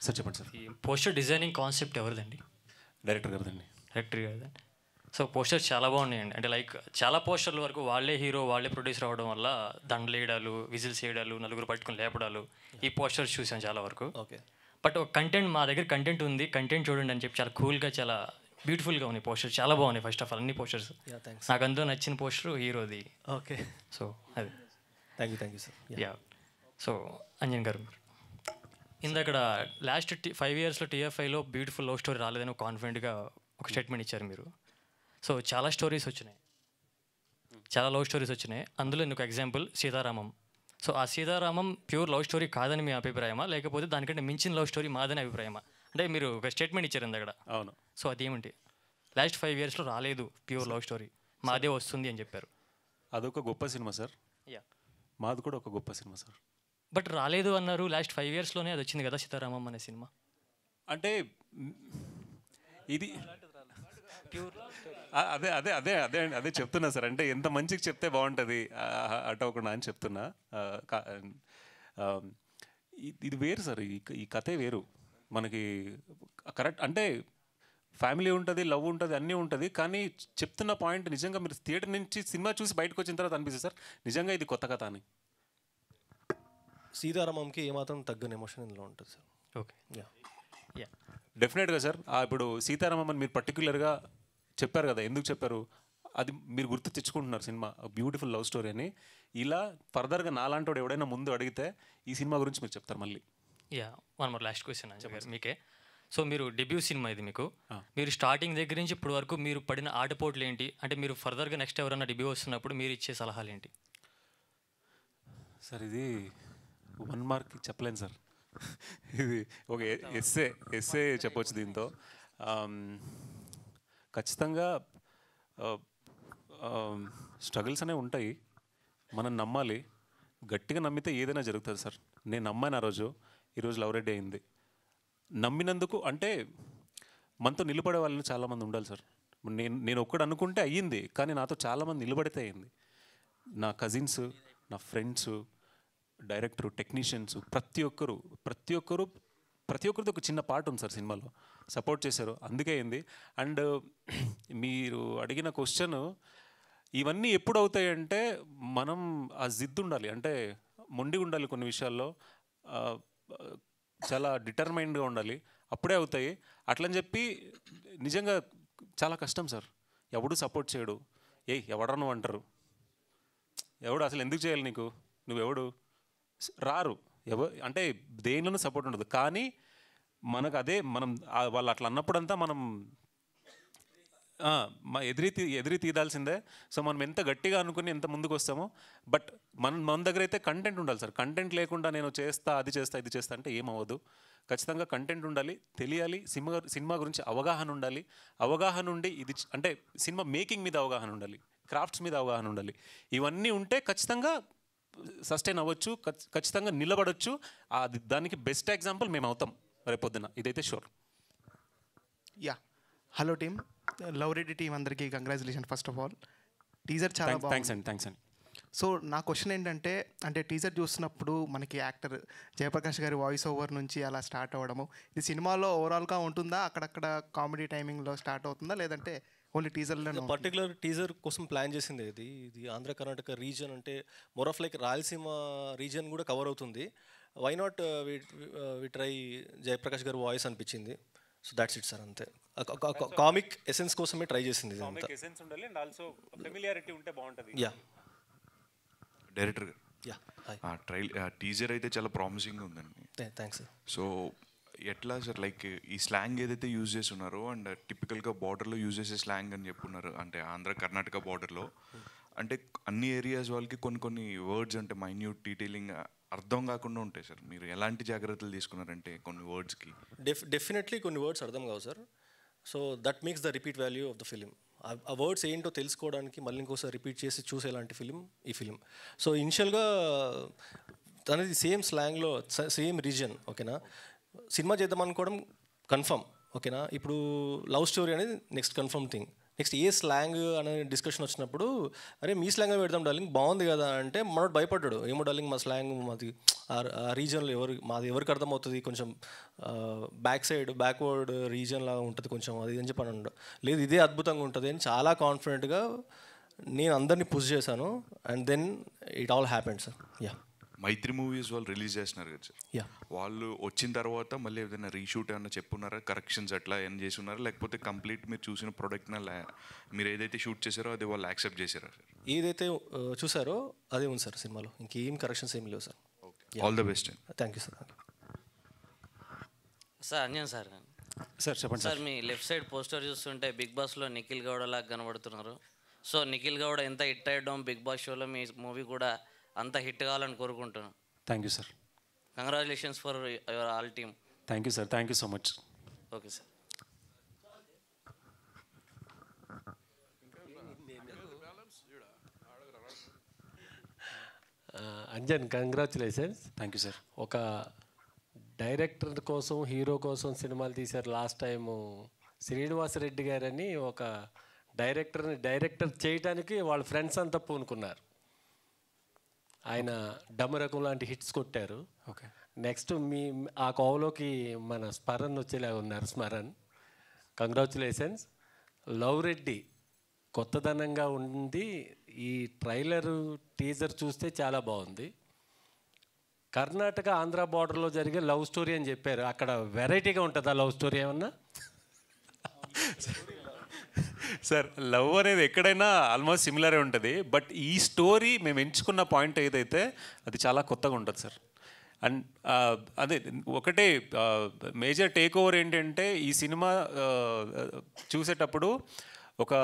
సార్ చెప్పండి సార్. ఈ పోస్టర్ డిజైనింగ్ కాన్సెప్ట్ ఎవరిదండి? డైరెక్టర్ గారిదండి. డైరెక్టర్ గారిదండి. సో పోస్టర్స్ చాలా బాగున్నాయండి. అంటే లైక్ చాలా పోస్టర్ల వరకు వాళ్ళే హీరో వాళ్ళే ప్రొడ్యూసర్ అవ్వడం వల్ల దండలు వేయడాలు, విజిల్స్ వేయడాలు, నలుగురు పట్టుకుని లేపడాలు, ఈ పోస్టర్స్ చూసాం చాలా వరకు. ఓకే. బట్ ఒక కంటెంట్ మా దగ్గర కంటెంట్ ఉంది, కంటెంట్ చూడండి అని చెప్పి చాలా కూల్గా చాలా బ్యూటిఫుల్గా ఉన్నాయి పోస్టర్స్, చాలా బాగున్నాయి. ఫస్ట్ ఆఫ్ ఆల్ అన్ని పోస్టర్స్ థ్యాంక్స్. నాకు అందులో నచ్చిన పోస్టర్ హీరోది. ఓకే, సో అది thank you sir. Yeah. So Anjan గారు, ఇందక్కడ లాస్ట్ 5 ఇయర్స్లో టీఎఫ్ఐలో బ్యూటిఫుల్ లవ్ స్టోరీ రాలేదని కాన్ఫిడెంట్గా ఒక స్టేట్మెంట్ ఇచ్చారు మీరు. సో చాలా స్టోరీస్ వచ్చినాయి, చాలా లవ్ స్టోరీస్ వచ్చినాయి. అందులో ఒక ఎగ్జాంపుల్ సీతారామం. సో ఆ సీతారామం ప్యూర్ లవ్ స్టోరీ కాదని మీ అభిప్రాయమా, లేకపోతే దానికంటే మించిన లవ్ స్టోరీ మాదని అభిప్రాయమా? అంటే మీరు ఒక స్టేట్మెంట్ ఇచ్చారు అక్కడ. అవును. సో అదేమిటి? లాస్ట్ 5 ఇయర్స్లో రాలేదు ప్యూర్ లవ్ స్టోరీ, మాదే వస్తుంది అని చెప్పారు. అదొక గొప్ప సినిమా సార్. యా, మాది కూడా ఒక గొప్ప సినిమా సార్. బట్ రాలేదు అన్నారు. లాస్ట్ 5 ఇయర్స్లోనే అది వచ్చింది కదా సీతారామం అనే సినిమా. అంటే ఇది అదే అదే అదే అదే అదే చెప్తున్నా సార్. అంటే ఎంత మంచిగా చెప్తే బాగుంటుంది అటవకుండా అని చెప్తున్నా. ఇది వేరు సార్, ఈ కథే వేరు మనకి. కరెక్ట్ అంటే ఫ్యామిలీ ఉంటుంది, లవ్ ఉంటుంది, అన్నీ ఉంటుంది. కానీ చెప్తున్న పాయింట్ నిజంగా మీరు థియేటర్ నుంచి సినిమా చూసి బయటకు వచ్చిన తర్వాత అనిపిస్తుంది సార్ నిజంగా ఇది కొత్త కథ అని. సీతారామంకి ఏమాత్రం తగ్గని ఎమోషన్ ఇందులో ఉంటుంది సార్. ఓకే, యా, డెఫినెట్గా సార్. ఇప్పుడు సీతారామం అని మీరు పర్టికులర్గా చెప్పారు కదా, ఎందుకు చెప్పారు అది మీరు గుర్తు తెచ్చుకుంటున్నారు. సినిమా బ్యూటిఫుల్ లవ్ స్టోరీ అని. ఇలా ఫర్దర్గా నాలాంటి ఎవడైనా ముందు అడిగితే ఈ సినిమా గురించి మీరు చెప్తారు మళ్ళీ. Yeah, one more last question మీకే. సో మీరు డెబ్యూ సినిమా ఇది మీకు. మీరు స్టార్టింగ్ దగ్గర నుంచి ఇప్పుడు వరకు మీరు పడిన ఆటపోట్లు ఏంటి? అంటే మీరు ఫర్దర్గా నెక్స్ట్ ఎవరైనా డెబ్యూ వస్తున్నప్పుడు మీరు ఇచ్చే సలహాలు ఏంటి? సార్ ఇది 1 మార్క్ చెప్పలేను సార్. ఇది ఒక ఎస్సే చెప్పొచ్చు దీంతో. ఖచ్చితంగా స్ట్రగుల్స్ అనేవి ఉంటాయి, మనం నమ్మాలి. గట్టిగా నమ్మితే ఏదైనా జరుగుతుంది సార్. నేను నమ్మాను ఆ రోజు, ఈరోజు లవ్ రెడ్డి అయింది. నమ్మినందుకు అంటే మనతో నిలబడే వాళ్ళు చాలామంది ఉండాలి సార్. నేను ఒక్కడు అనుకుంటే అయ్యింది, కానీ నాతో చాలామంది నిలబడితే అయింది. నా కజిన్స్, నా ఫ్రెండ్స్, డైరెక్టరు, టెక్నీషియన్స్, ప్రతి ఒక్కరిది ఒక చిన్న పార్ట్ ఉంది సార్ సినిమాలో. సపోర్ట్ చేశారు, అందుకే అయింది. అండ్ మీరు అడిగిన క్వశ్చన్, ఇవన్నీ ఎప్పుడు అవుతాయంటే మనం ఆ జిద్దు ఉండాలి, అంటే మొండిగా ఉండాలి కొన్ని విషయాల్లో, చాలా డిటర్మైన్డ్గా ఉండాలి, అప్పుడే అవుతాయి. అట్లని చెప్పి నిజంగా చాలా కష్టం సార్. ఎవడు సపోర్ట్ చేయడు. ఎవడరా నువ్వు అంటారు, ఎవడు అసలు ఎందుకు చేయాలి నీకు, నువ్వెవడు రారు. అంటే దేనిలోనూ సపోర్ట్ ఉండదు. కానీ మనకు అదే మనం వాళ్ళు అట్లా అన్నప్పుడంతా మనం ఎదిరి తీదాల్సిందే. సో మనం ఎంత గట్టిగా అనుకుని ఎంత ముందుకు వస్తామో. బట్ మన దగ్గర అయితే కంటెంట్ ఉండాలి సార్. కంటెంట్ లేకుండా నేను చేస్తా, అది చేస్తా, ఇది చేస్తా అంటే ఏమవ్వదు. ఖచ్చితంగా కంటెంట్ ఉండాలి, తెలియాలి, సినిమా గురించి అవగాహన ఉండాలి. అవగాహన ఉండి ఇది అంటే సినిమా మేకింగ్ మీద అవగాహన ఉండాలి, క్రాఫ్ట్స్ మీద అవగాహన ఉండాలి. ఇవన్నీ ఉంటే ఖచ్చితంగా సస్టైన్ అవ్వచ్చు, ఖచ్చితంగా నిలబడవచ్చు. అది దానికి బెస్ట్ ఎగ్జాంపుల్ మేము అవుతాం రేపొద్దున, ఇదైతే sure. Yeah, hello team, love Reddy team అందరికీ congratulation first of all. Teaser చాలా బాగుంది. థ్యాంక్స్ అండి. సో నా క్వశ్చన్ ఏంటంటే, అంటే టీజర్ చూస్తున్నప్పుడు మనకి యాక్టర్ జయప్రకాష్ గారి వాయిస్ ఓవర్ నుంచి అలా స్టార్ట్ అవ్వడము, ఇది సినిమాలో ఓవరాల్గా ఉంటుందా, అక్కడక్కడ కామెడీ టైమింగ్లో స్టార్ట్ అవుతుందా, లేదంటే ఓన్లీ టీజర్లో? పర్టికులర్ టీజర్ కోసం ప్లాన్ చేసింది ఇది ఆంధ్ర కర్ణాటక రీజన్, అంటే more of like Rayalaseema region కూడా కవర్ అవుతుంది. Why not we try Jayaprakash గారి వాయిస్ అనిపించింది. సో దాట్స్ ఇట్ సార్, అంతే. కామిక్ ఎసెన్స్ కోసమే ట్రై చేసింది. యా, డైరెక్టర్ టీజర్ అయితే చాలా ప్రామిసింగ్గా ఉందండి. Thanks sir. సో ఎట్లా సార్, లైక్ ఈ స్లాంగ్ ఏదైతే యూజ్ చేస్తున్నారో, అండ్ టిపికల్గా బార్డర్లో యూజ్ చేసే స్లాంగ్ అని చెప్పున్నారు, అంటే ఆంధ్ర కర్ణాటక బార్డర్లో, అంటే అన్ని ఏరియాస్ వాళ్ళకి కొన్ని వర్డ్స్ అంటే మైన్యూట్ డీటెయిలింగ్ అర్థం కాకుండా ఉంటాయి సార్. మీరు ఎలాంటి జాగ్రత్తలు తీసుకున్నారంటే కొన్ని వర్డ్స్కి? డెఫినెట్లీ కొన్ని వర్డ్స్ అర్థం కావు sir. So that makes the repeat value of the film. ఆ వర్డ్స్ ఏంటో తెలుసుకోవడానికి మళ్ళీ ఇంకోసారి రిపీట్ చేసి చూసేలాంటి ఫిలిం ఈ ఫిలిం. సో ఇనిషియల్గా అనేది సేమ్ స్లాంగ్లో సేమ్ రీజన్, ఓకేనా. సినిమా చేద్దాం అనుకోవడం కన్ఫర్మ్, ఓకేనా. ఇప్పుడు లవ్ స్టోరీ అనేది నెక్స్ట్ కన్ఫర్మ్ థింగ్. నెక్స్ట్ ఏ స్లాంగ్ అనే డిస్కషన్ వచ్చినప్పుడు, అరే మీ స్లాంగ్ పెడదాం డార్లింగ్, బాగుంది కదా అంటే మనోడు భయపడ్డాడు. ఏమో డార్లింగ్ మా స్లాంగ్ మాది ఆ రీజన్లో మాది ఎవరికి అర్థమవుతుంది, కొంచెం బ్యాక్వర్డ్ రీజన్ లాగా ఉంటుంది కొంచెం అది అని చెప్పి అన్నాడు. లేదు ఇదే అద్భుతంగా ఉంటుంది అని చాలా కాన్ఫిడెంట్గా నేను అందరినీ పుష్ చేశాను. And then it all happened sir. Yeah, Mythri movies వాళ్ళు రిలీజ్ చేస్తున్నారు కదా సార్. Yeah. వాళ్ళు వచ్చిన తర్వాత మళ్ళీ ఏదైనా రీషూట్ ఏమైనా చెప్పున్నారా, కరెక్షన్స్ అట్లా ఏం చేసి ఉన్నారా, లేకపోతే కంప్లీట్ మీరు చూసిన ప్రోడక్ట్ని మీరు ఏదైతే షూట్ చేశారో అది వాళ్ళు యాక్సెప్ట్ చేశారా సార్? ఏదైతే చూసారో అదే ఉంది సార్ సినిమాలో, ఇంకేం కరెక్షన్స్ ఏం లేవు sir. All the best. Thank you sir. Sir Anjan sir. Sir చెప్పండి సార్. మీ లెఫ్ట్ సైడ్ పోస్టర్ చూస్తుంటే బిగ్ బాస్లో నిఖిల్ గౌడ లాగా కనబడుతున్నారు. సో నిఖిల్ గౌడ ఎంత హిట్ అయ్యడం బిగ్ బాస్ షోలో మీ మూవీ కూడా అంత హిట్ కావాలని కోరుకుంటున్నాను. Thank you sir. Congratulations for your all team. Thank you sir. Thank you so much. Okay sir. Anjan congratulations. Thank you sir. ఒక డైరెక్టర్ కోసం హీరో కోసం సినిమాలు తీశారు. లాస్ట్ టైము శ్రీనివాసరెడ్డి గారని ఒక డైరెక్టర్ చేయడానికి వాళ్ళ ఫ్రెండ్స్ అంతా పూనుకున్నారు. ఆయన డమరకం లాంటి హిట్స్ కొట్టారు. ఓకే. నెక్స్ట్ ఆ కోవలోకి మన స్మరణ్ వచ్చేలా ఉన్నారు. స్మరణ్, కంగ్రాచులేషన్స్. లవ్ రెడ్డి కొత్తదనంగా ఉంది. ఈ ట్రైలర్ టీజర్ చూస్తే చాలా బాగుంది. కర్ణాటక ఆంధ్ర బార్డర్లో జరిగే లవ్ స్టోరీ అని చెప్పారు. అక్కడ వెరైటీగా ఉంటుందా లవ్ స్టోరీ ఏమన్నా? సార్ లవ్ అనేది ఎక్కడైనా ఆల్మోస్ట్ సిమిలరే ఉంటుంది. బట్ ఈ స్టోరీ మేము ఎంచుకున్న పాయింట్ ఏదైతే అది చాలా కొత్తగా ఉంటుంది సార్. అండ్ అదే ఒకటే మేజర్ టేక్ ఓవర్ ఏంటంటే ఈ సినిమా చూసేటప్పుడు ఒక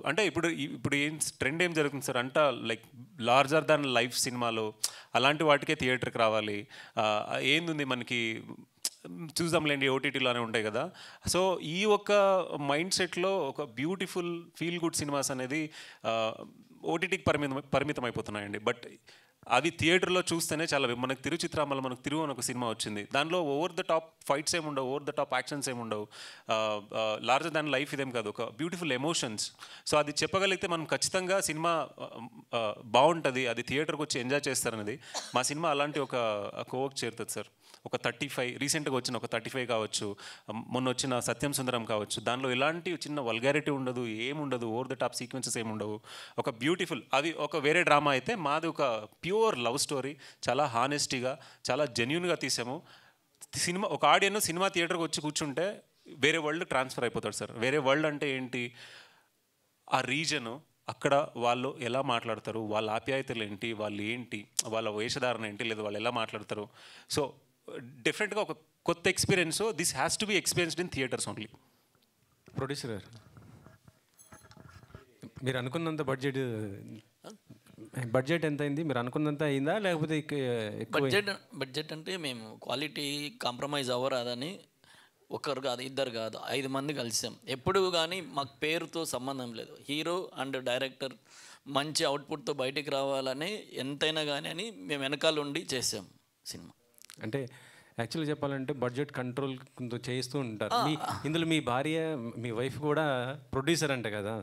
అంటే ఇప్పుడు ఏం ట్రెండ్ ఏం జరుగుతుంది సార్ అంటే లైక్ లార్జర్ దాన్ లైఫ్ సినిమాలు అలాంటి వాటికే థియేటర్కి రావాలి. ఏంది మనకి చూద్దాంలేండి ఓటీటీలోనే ఉంటాయి కదా. సో ఈ ఒక మైండ్ సెట్లో ఒక బ్యూటిఫుల్ ఫీల్ గుడ్ సినిమాస్ అనేది ఓటీటీకి పరిమితం అయిపోతున్నాయండి. బట్ అది థియేటర్లో చూస్తేనే చాలా మనకు తిరుచిత్రామల మనకు తిరుగు అని ఒక సినిమా వచ్చింది. దానిలో ఓవర్ ద టాప్ ఫైట్స్ ఏమి ఉండవు, ఓవర్ ద టాప్ యాక్షన్స్ ఏమి ఉండవు, లార్జర్ దాన్ లైఫ్ ఇదేం కాదు, ఒక బ్యూటిఫుల్ ఎమోషన్స్. సో అది చెప్పగలిగితే మనం ఖచ్చితంగా సినిమా బాగుంటుంది, అది థియేటర్కి వచ్చి ఎంజాయ్ చేస్తారనేది మా సినిమా అలాంటి ఒక కోవకు చేరుతుంది సార్. ఒక 35 రీసెంట్గా వచ్చిన ఒక 35 కావచ్చు, మొన్న వచ్చిన సత్యం సుందరం కావచ్చు, దానిలో ఎలాంటి చిన్న వల్గారిటీ ఉండదు, ఏముండదు, ఓవర్ ద టాప్ సీక్వెన్సెస్ ఏముండవు. ఒక బ్యూటిఫుల్ అది ఒక వేరే డ్రామా అయితే మాది ఒక ప్యూర్ లవ్ స్టోరీ. చాలా హానెస్టీగా చాలా జెన్యున్గా తీసాము. సినిమా ఒక ఆడియన్స్ సినిమా థియేటర్కి వచ్చి కూర్చుంటే వేరే వరల్డ్ ట్రాన్స్ఫర్ అయిపోతాడు సార్. వేరే వరల్డ్ అంటే ఏంటి, ఆ రీజను అక్కడ వాళ్ళు ఎలా మాట్లాడతారు, వాళ్ళ ఆప్యాయతలు ఏంటి, వాళ్ళు ఏంటి, వాళ్ళ వేషధారణ ఏంటి, లేదా వాళ్ళు ఎలా మాట్లాడతారు. సో డెఫినెట్గా ఒక కొత్త experience. This has to be experienced in theatres only. Producer గారు, మీరు అనుకున్నంత బడ్జెట్ ఎంత అయింది? మీరు అనుకున్నంత అయిందా లేకపోతే బడ్జెట్ అంటే మేము క్వాలిటీ కాంప్రమైజ్ అవ్వరాదని ఒకరు కాదు, ఇద్దరు కాదు, 5 మంది కలిసాం. ఎప్పుడు కానీ మాకు పేరుతో సంబంధం లేదు. హీరో అండ్ డైరెక్టర్ మంచి అవుట్పుట్తో బయటికి రావాలని ఎంతైనా కానీ అని మేము వెనకాల ఉండి చేసాం సినిమా. అంటే యాక్చువల్గా చెప్పాలంటే బడ్జెట్ కంట్రోల్ చేస్తూ ఉంటారు. ఇందులో మీ భార్య, మీ వైఫ్ కూడా ప్రొడ్యూసర్ అంట కదా?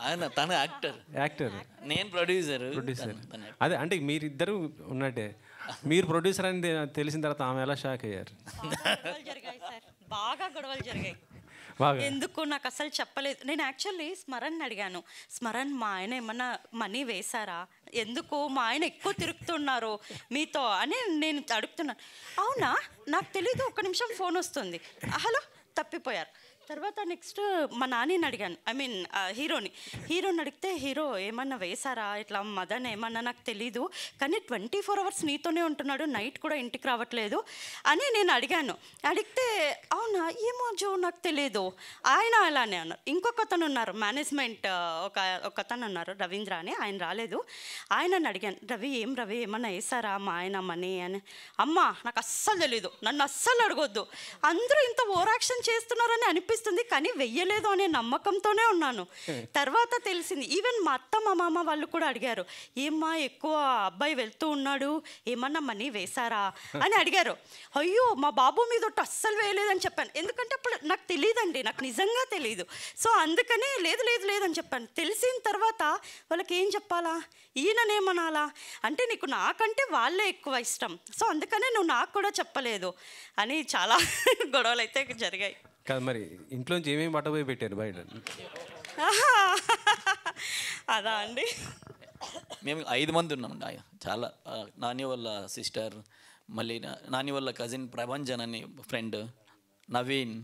ఆయన తన యాక్టర్, నేను ప్రొడ్యూసర్. అదే అంటే మీరిద్దరు ఉన్నట్టే. మీరు ప్రొడ్యూసర్ అని తెలిసిన తర్వాత ఆమె ఎలా షాక్ అయ్యారు? బాగా గొడవలు జరిగాయి. ఎందుకు నాకు అసలు చెప్పలేదు. నేను యాక్చువల్లీ స్మరణ్ అడిగాను, స్మరణ్ మా ఆయన ఏమన్నా మనీ వేశారా, ఎందుకు మా ఆయన ఎక్కువ తిరుగుతున్నారు మీతో అని నేను అడుగుతున్నాను. అవునా నాకు తెలీదు, ఒక్క నిమిషం ఫోన్ వస్తుంది, హలో, తప్పిపోయారు. తర్వాత నెక్స్ట్ మా నాన్నని అడిగాను, ఐ మీన్ హీరోని అడిగితే, హీరో ఏమన్నా వేశారా ఇట్లా మదన్ ఏమన్నా నాకు తెలీదు, కానీ 24 hours నీతోనే ఉంటున్నాడు, నైట్ కూడా ఇంటికి రావట్లేదు అని నేను అడిగాను. అడిగితే అవునా ఏమో నాకు తెలియదు, ఆయన అలానే అన్నారు. ఇంకొక అతను ఉన్నారు మేనేజ్మెంట్, ఒక అతను ఉన్నారు రవీంద్ర అని, ఆయన రాలేదు. ఆయనని అడిగాను, రవి ఏమన్నా వేశారా మా ఆయన మనీ అని. అమ్మ నాకు అస్సలు తెలీదు, నన్ను అస్సలు అడగొద్దు, అందరూ ఇంత ఓవర్ యాక్షన్ చేస్తున్నారని అనిపిస్తుంది, కానీ వెయ్యలేదు అనే నమ్మకంతోనే ఉన్నాను. తర్వాత తెలిసింది. ఈవెన్ మా అత్త మా మామ వాళ్ళు కూడా అడిగారు, ఏమ్మా ఎక్కువ అబ్బాయి వెళ్తూ ఉన్నాడు, ఏమన్నా మనీ వేశారా అని అడిగారు. అయ్యో మా బాబు మీద అస్సలు వేయలేదని చెప్పాను. ఎందుకంటే అప్పుడు నాకు తెలియదండి, నాకు నిజంగా తెలియదు. సో అందుకనే లేదని చెప్పాను. తెలిసిన తర్వాత వాళ్ళకి ఏం చెప్పాలా, ఈయననేమనాలా అంటే, నీకు నాకంటే వాళ్ళే ఎక్కువ ఇష్టం, సో అందుకనే నువ్వు నాకు కూడా చెప్పలేదు అని చాలా గొడవలు అయితే జరిగాయి. కాదు మరి ఇంట్లోంచి ఏమేమి పట్టబోయి పెట్టారు బయట? అదా అండి, మేము 5 మంది ఉన్నాం. చాలా నాని వాళ్ళ సిస్టర్, మళ్ళీ నాని వాళ్ళ కజిన్ ప్రభంజన్ అని ఫ్రెండ్, నవీన్,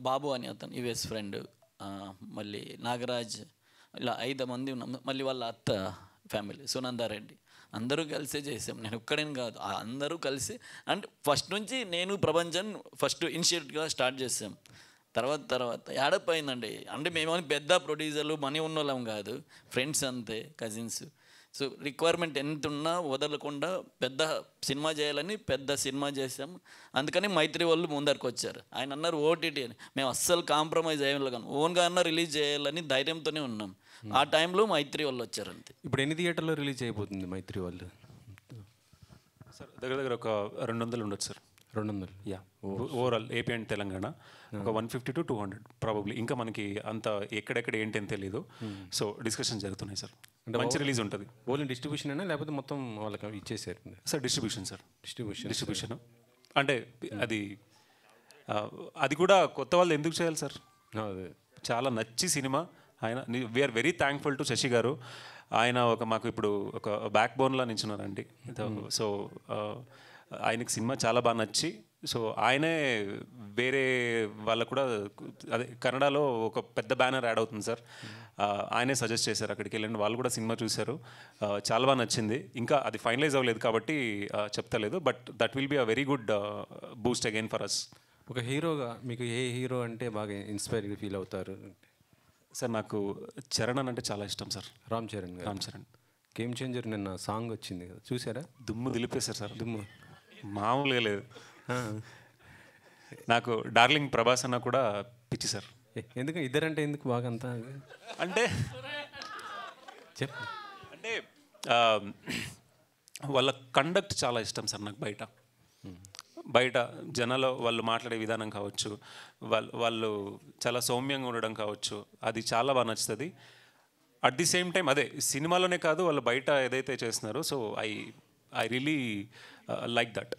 బాబు అని అతను యుఎస్ ఫ్రెండ్, మళ్ళీ నాగరాజ్, ఇలా 5 మంది ఉన్నాం. మళ్ళీ వాళ్ళ అత్త ఫ్యామిలీ సునందారెడ్డి, అందరూ కలిసే చేసాం. నేను ఒక్కడేం కాదు, అందరూ కలిసి. అంటే ఫస్ట్ నుంచి నేను ప్రభంజన్ ఫస్ట్ ఇనిషియేటివ్గా స్టార్ట్ చేసాం. తర్వాత యాడప్ అయిందండి. అంటే మేమని పెద్ద ప్రొడ్యూసర్లు మనీ ఉన్న వాళ్ళం కాదు, ఫ్రెండ్స్ అంతే, కజిన్స్. సో రిక్వైర్మెంట్ ఎంత ఉన్నా వదలకుండా పెద్ద సినిమా చేయాలని పెద్ద సినిమా చేసాం. అందుకని మైత్రి వాళ్ళు ముందరికి వచ్చారు. ఆయన అన్నారు ఓటీటీ అని. మేము అస్సలు కాంప్రమైజ్ అయ్యేలా కానీ ఓన్గా అన్న రిలీజ్ చేయాలని ధైర్యంతోనే ఉన్నాం. ఆ టైంలో మైత్రి వాళ్ళు వచ్చారు అంతే. ఇప్పుడు ఎన్ని థియేటర్లో రిలీజ్ అయిపోతుంది మైత్రి వాళ్ళు? సార్ దగ్గర ఒక 200 ఉండొచ్చు sir. 200 yeah, overall AP and Telangana ఒక 150 to 200 ప్రాబబ్లీ. ఇంకా మనకి అంత ఎక్కడెక్కడ ఏంటి అని తెలియదు. సో డిస్కషన్ జరుగుతున్నాయి సార్. మంచి రిలీజ్ ఉంటుంది. ఓన్లీ డిస్ట్రిబ్యూషన్ అయినా లేకపోతే మొత్తం వాళ్ళకి ఇచ్చేసారు? Sir distribution sir. డిస్ట్రిబ్యూషన్ అంటే అది కూడా కొత్త వాళ్ళు ఎందుకు చేయాలి సార్? చాలా నచ్చి సినిమా. ఆయన we are very thankful to Shashi garu. ఆయన మాకు ఇప్పుడు ఒక బ్యాక్ బోన్లా నించున్నారండి. సో ఆయనకి సినిమా చాలా బాగా నచ్చి, సో ఆయనే వేరే వాళ్ళకు కూడా అదే కన్నడలో ఒక పెద్ద బ్యానర్ యాడ్ అవుతుంది సార్, ఆయనే సజెస్ట్ చేశారు అక్కడికి వెళ్ళండి. వాళ్ళు కూడా సినిమా చూశారు, చాలా బాగా నచ్చింది. ఇంకా అది ఫైనలైజ్ అవ్వలేదు కాబట్టి చెప్తలేదు, but that will be a very good boost again for us. ఒక హీరోగా మీకు ఏ హీరో అంటే బాగా ఇన్స్పైర్గా ఫీల్ అవుతారు? సార్ నాకు చరణ్ అని అంటే చాలా ఇష్టం sir. Ram Charan game changer నిన్న సాంగ్ వచ్చింది కదా, చూసారా? దుమ్ము దిలిపేశారు సార్. దుమ్ము మామూలుగా లేదు. నాకు డార్లింగ్ ప్రభాస్ అన్న కూడా పిచ్చి సార్. ఎందుకు ఇద్దరంటే ఎందుకు బాగా అంతా అంటే చెప్పు. అంటే వాళ్ళ కండక్ట్ చాలా ఇష్టం సార్ నాకు. బయట జనాలు వాళ్ళు మాట్లాడే విధానం కావచ్చు, వాళ్ళు చాలా సౌమ్యంగా ఉండడం కావచ్చు, అది చాలా బాగా నచ్చుతుంది. అట్ ది సేమ్ టైం అదే సినిమాలోనే కాదు, వాళ్ళు బయట ఏదైతే చేస్తున్నారో, so I really like that.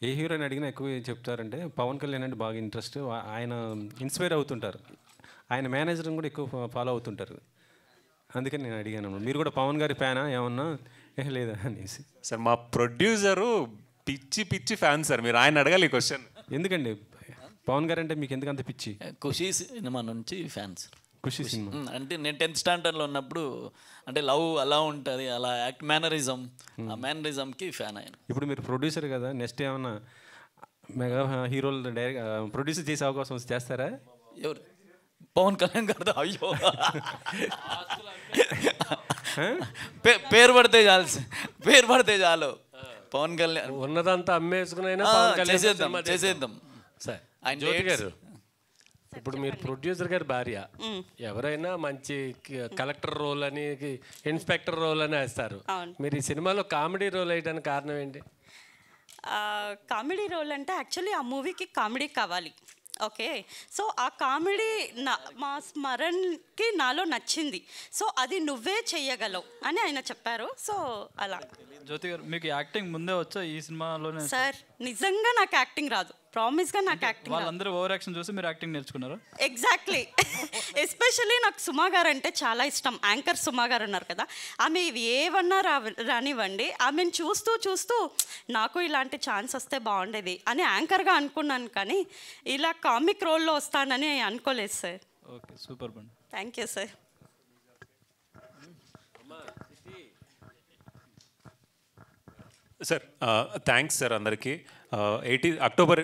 ఏ హీరోని అడిగినా ఎక్కువ చెప్తారంటే పవన్ కళ్యాణ్ అంటే బాగా ఇంట్రెస్ట్, ఆయన ఇన్స్పైర్ అవుతుంటారు, ఆయన మేనేజర్ని కూడా ఎక్కువ ఫాలో అవుతుంటారు. అందుకని నేను అడిగాను, మీరు కూడా పవన్ గారి ఫ్యానా ఏమన్నా? లేదా అనేసి. సార్ మా ప్రొడ్యూసరు పిచ్చి ఫ్యాన్ సార్, మీరు ఆయన అడగాలి ఈ క్వశ్చన్. ఎందుకండి పవన్ గారు అంటే మీకు ఎందుకు అంత పిచ్చి? ఖుషీ సినిమా నుంచి ఫ్యాన్స్. ఖుషీ సినిమా అంటే నేను 10th స్టాండర్డ్లో ఉన్నప్పుడు అంటే లవ్ అలా ఉంటుంది, అలా యాక్ట్ మేనరిజం, ఆ మేనరిజంకి ఫ్యాన్ ఆయన. ఇప్పుడు మీరు ప్రొడ్యూసర్ కదా, నెక్స్ట్ ఏమన్నా మెగా హీరోలు డైరెక్ట్ ప్రొడ్యూసర్ చేసే అవకాశం వస్తే చేస్తారా? ఎవరు? పవన్ కళ్యాణ్ గారు. అయ్యో పేరు పడితే చాలు పవన్ కళ్యాణ్ ఉన్నదంతా అమ్మేసుకునైనా చేసేద్దాం. జ్యోతి గారు, ఇప్పుడు మీరు ప్రొడ్యూసర్ గారి భార్య, ఎవరైనా మంచి కలెక్టర్ రోల్ అని ఇన్స్పెక్టర్ రోల్ అని వేస్తారు, మీరు ఈ సినిమాలో కామెడీ రోల్ వేయడానికి కారణం ఏంటి? కామెడీ రోల్ అంటే యాక్చువల్లీ ఆ మూవీకి కామెడీ కావాలి. ఓకే, సో ఆ కామెడీ మా స్మరణ్కి నాలో నచ్చింది. సో అది నువ్వే చెయ్యగలవు అని ఆయన చెప్పారు. సో అలా. జ్యోతి గారు, మీకు యాక్టింగ్ ముందే వచ్చా ఈ సినిమాలోనే? సార్ నిజంగా నాకు యాక్టింగ్ రాదు, ప్రామిస్గా నాకు యాక్టింగ్. వాళ్ళందరూ ఓవర్ యాక్షన్ చూసి మీరు యాక్టింగ్ నేర్చుకున్నారు? ఎగ్జాక్ట్లీ. ఎస్పెషల్లీ నాకు సుమా గారు అంటే చాలా ఇష్టం. యాంకర్ సుమా గారు ఉన్నారు కదా, ఆమె ఏమన్నా రానివ్వండి, ఆమెను చూస్తూ నాకు ఇలాంటి ఛాన్స్ వస్తే బాగుండేది అని యాంకర్గా అనుకున్నాను, కానీ ఇలా కామిక్ రోల్లో వస్తానని అనుకోలేదు సార్. ఓకే, సూపర్ బండి. Thank you sir. Sir thanks sir అందరికీ. అక్టోబర్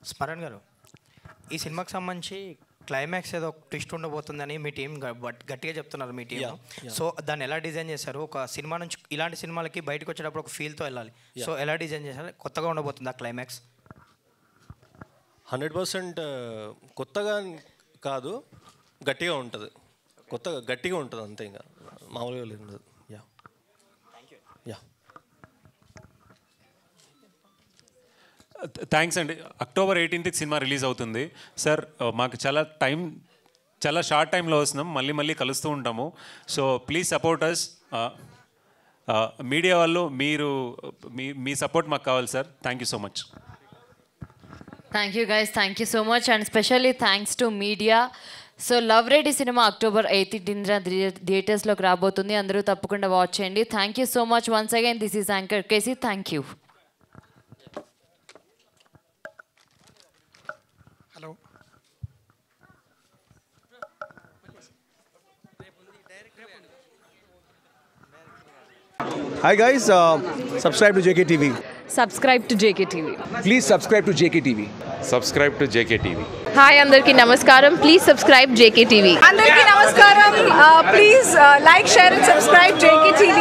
స్మరణ్ గారు, ఈ సినిమాకి సంబంధించి క్లైమాక్స్ ఏదో ట్విస్ట్ ఉండబోతుందని మీ టీం గట్టిగా చెప్తున్నారు మీ టీం. సో దాన్ని ఎలా డిజైన్ చేశారు? ఒక సినిమా నుంచి ఇలాంటి సినిమాలకి బయటకు వచ్చేటప్పుడు ఒక ఫీల్తో వెళ్ళాలి, సో ఎలా డిజైన్ చేశారు? కొత్తగా ఉండబోతుంది ఆ క్లైమాక్స్? 100% కొత్తగా కాదు, గట్టిగా ఉంటుంది. గట్టిగా ఉంటుంది అంతే, ఇంకా మామూలుగా లేదు. థ్యాంక్స్ అండి. అక్టోబర్ 18th సినిమా రిలీజ్ అవుతుంది సార్. మాకు చాలా షార్ట్ టైంలో వస్తున్నాం, మళ్ళీ కలుస్తూ ఉంటాము. So please support us. Media వాళ్ళు మీ సపోర్ట్ మాకు కావాలి sir. Thank you so much. Thank you guys, thank you so much and specially thanks to media. So love Reddy cinema October 18 థియేటర్స్లోకి రాబోతుంది, అందరూ తప్పకుండా వాచ్ చేయండి. Thank you so much once again. This is anchor KC. Thank you. Hello. Hi guys, subscribe to JKTV. Subscribe to JKTV. Please subscribe to JKTV. Subscribe to JKTV. Hi, Andarki Namaskaram. Please subscribe JKTV. Andarki Namaskaram. Please like, share and subscribe JKTV.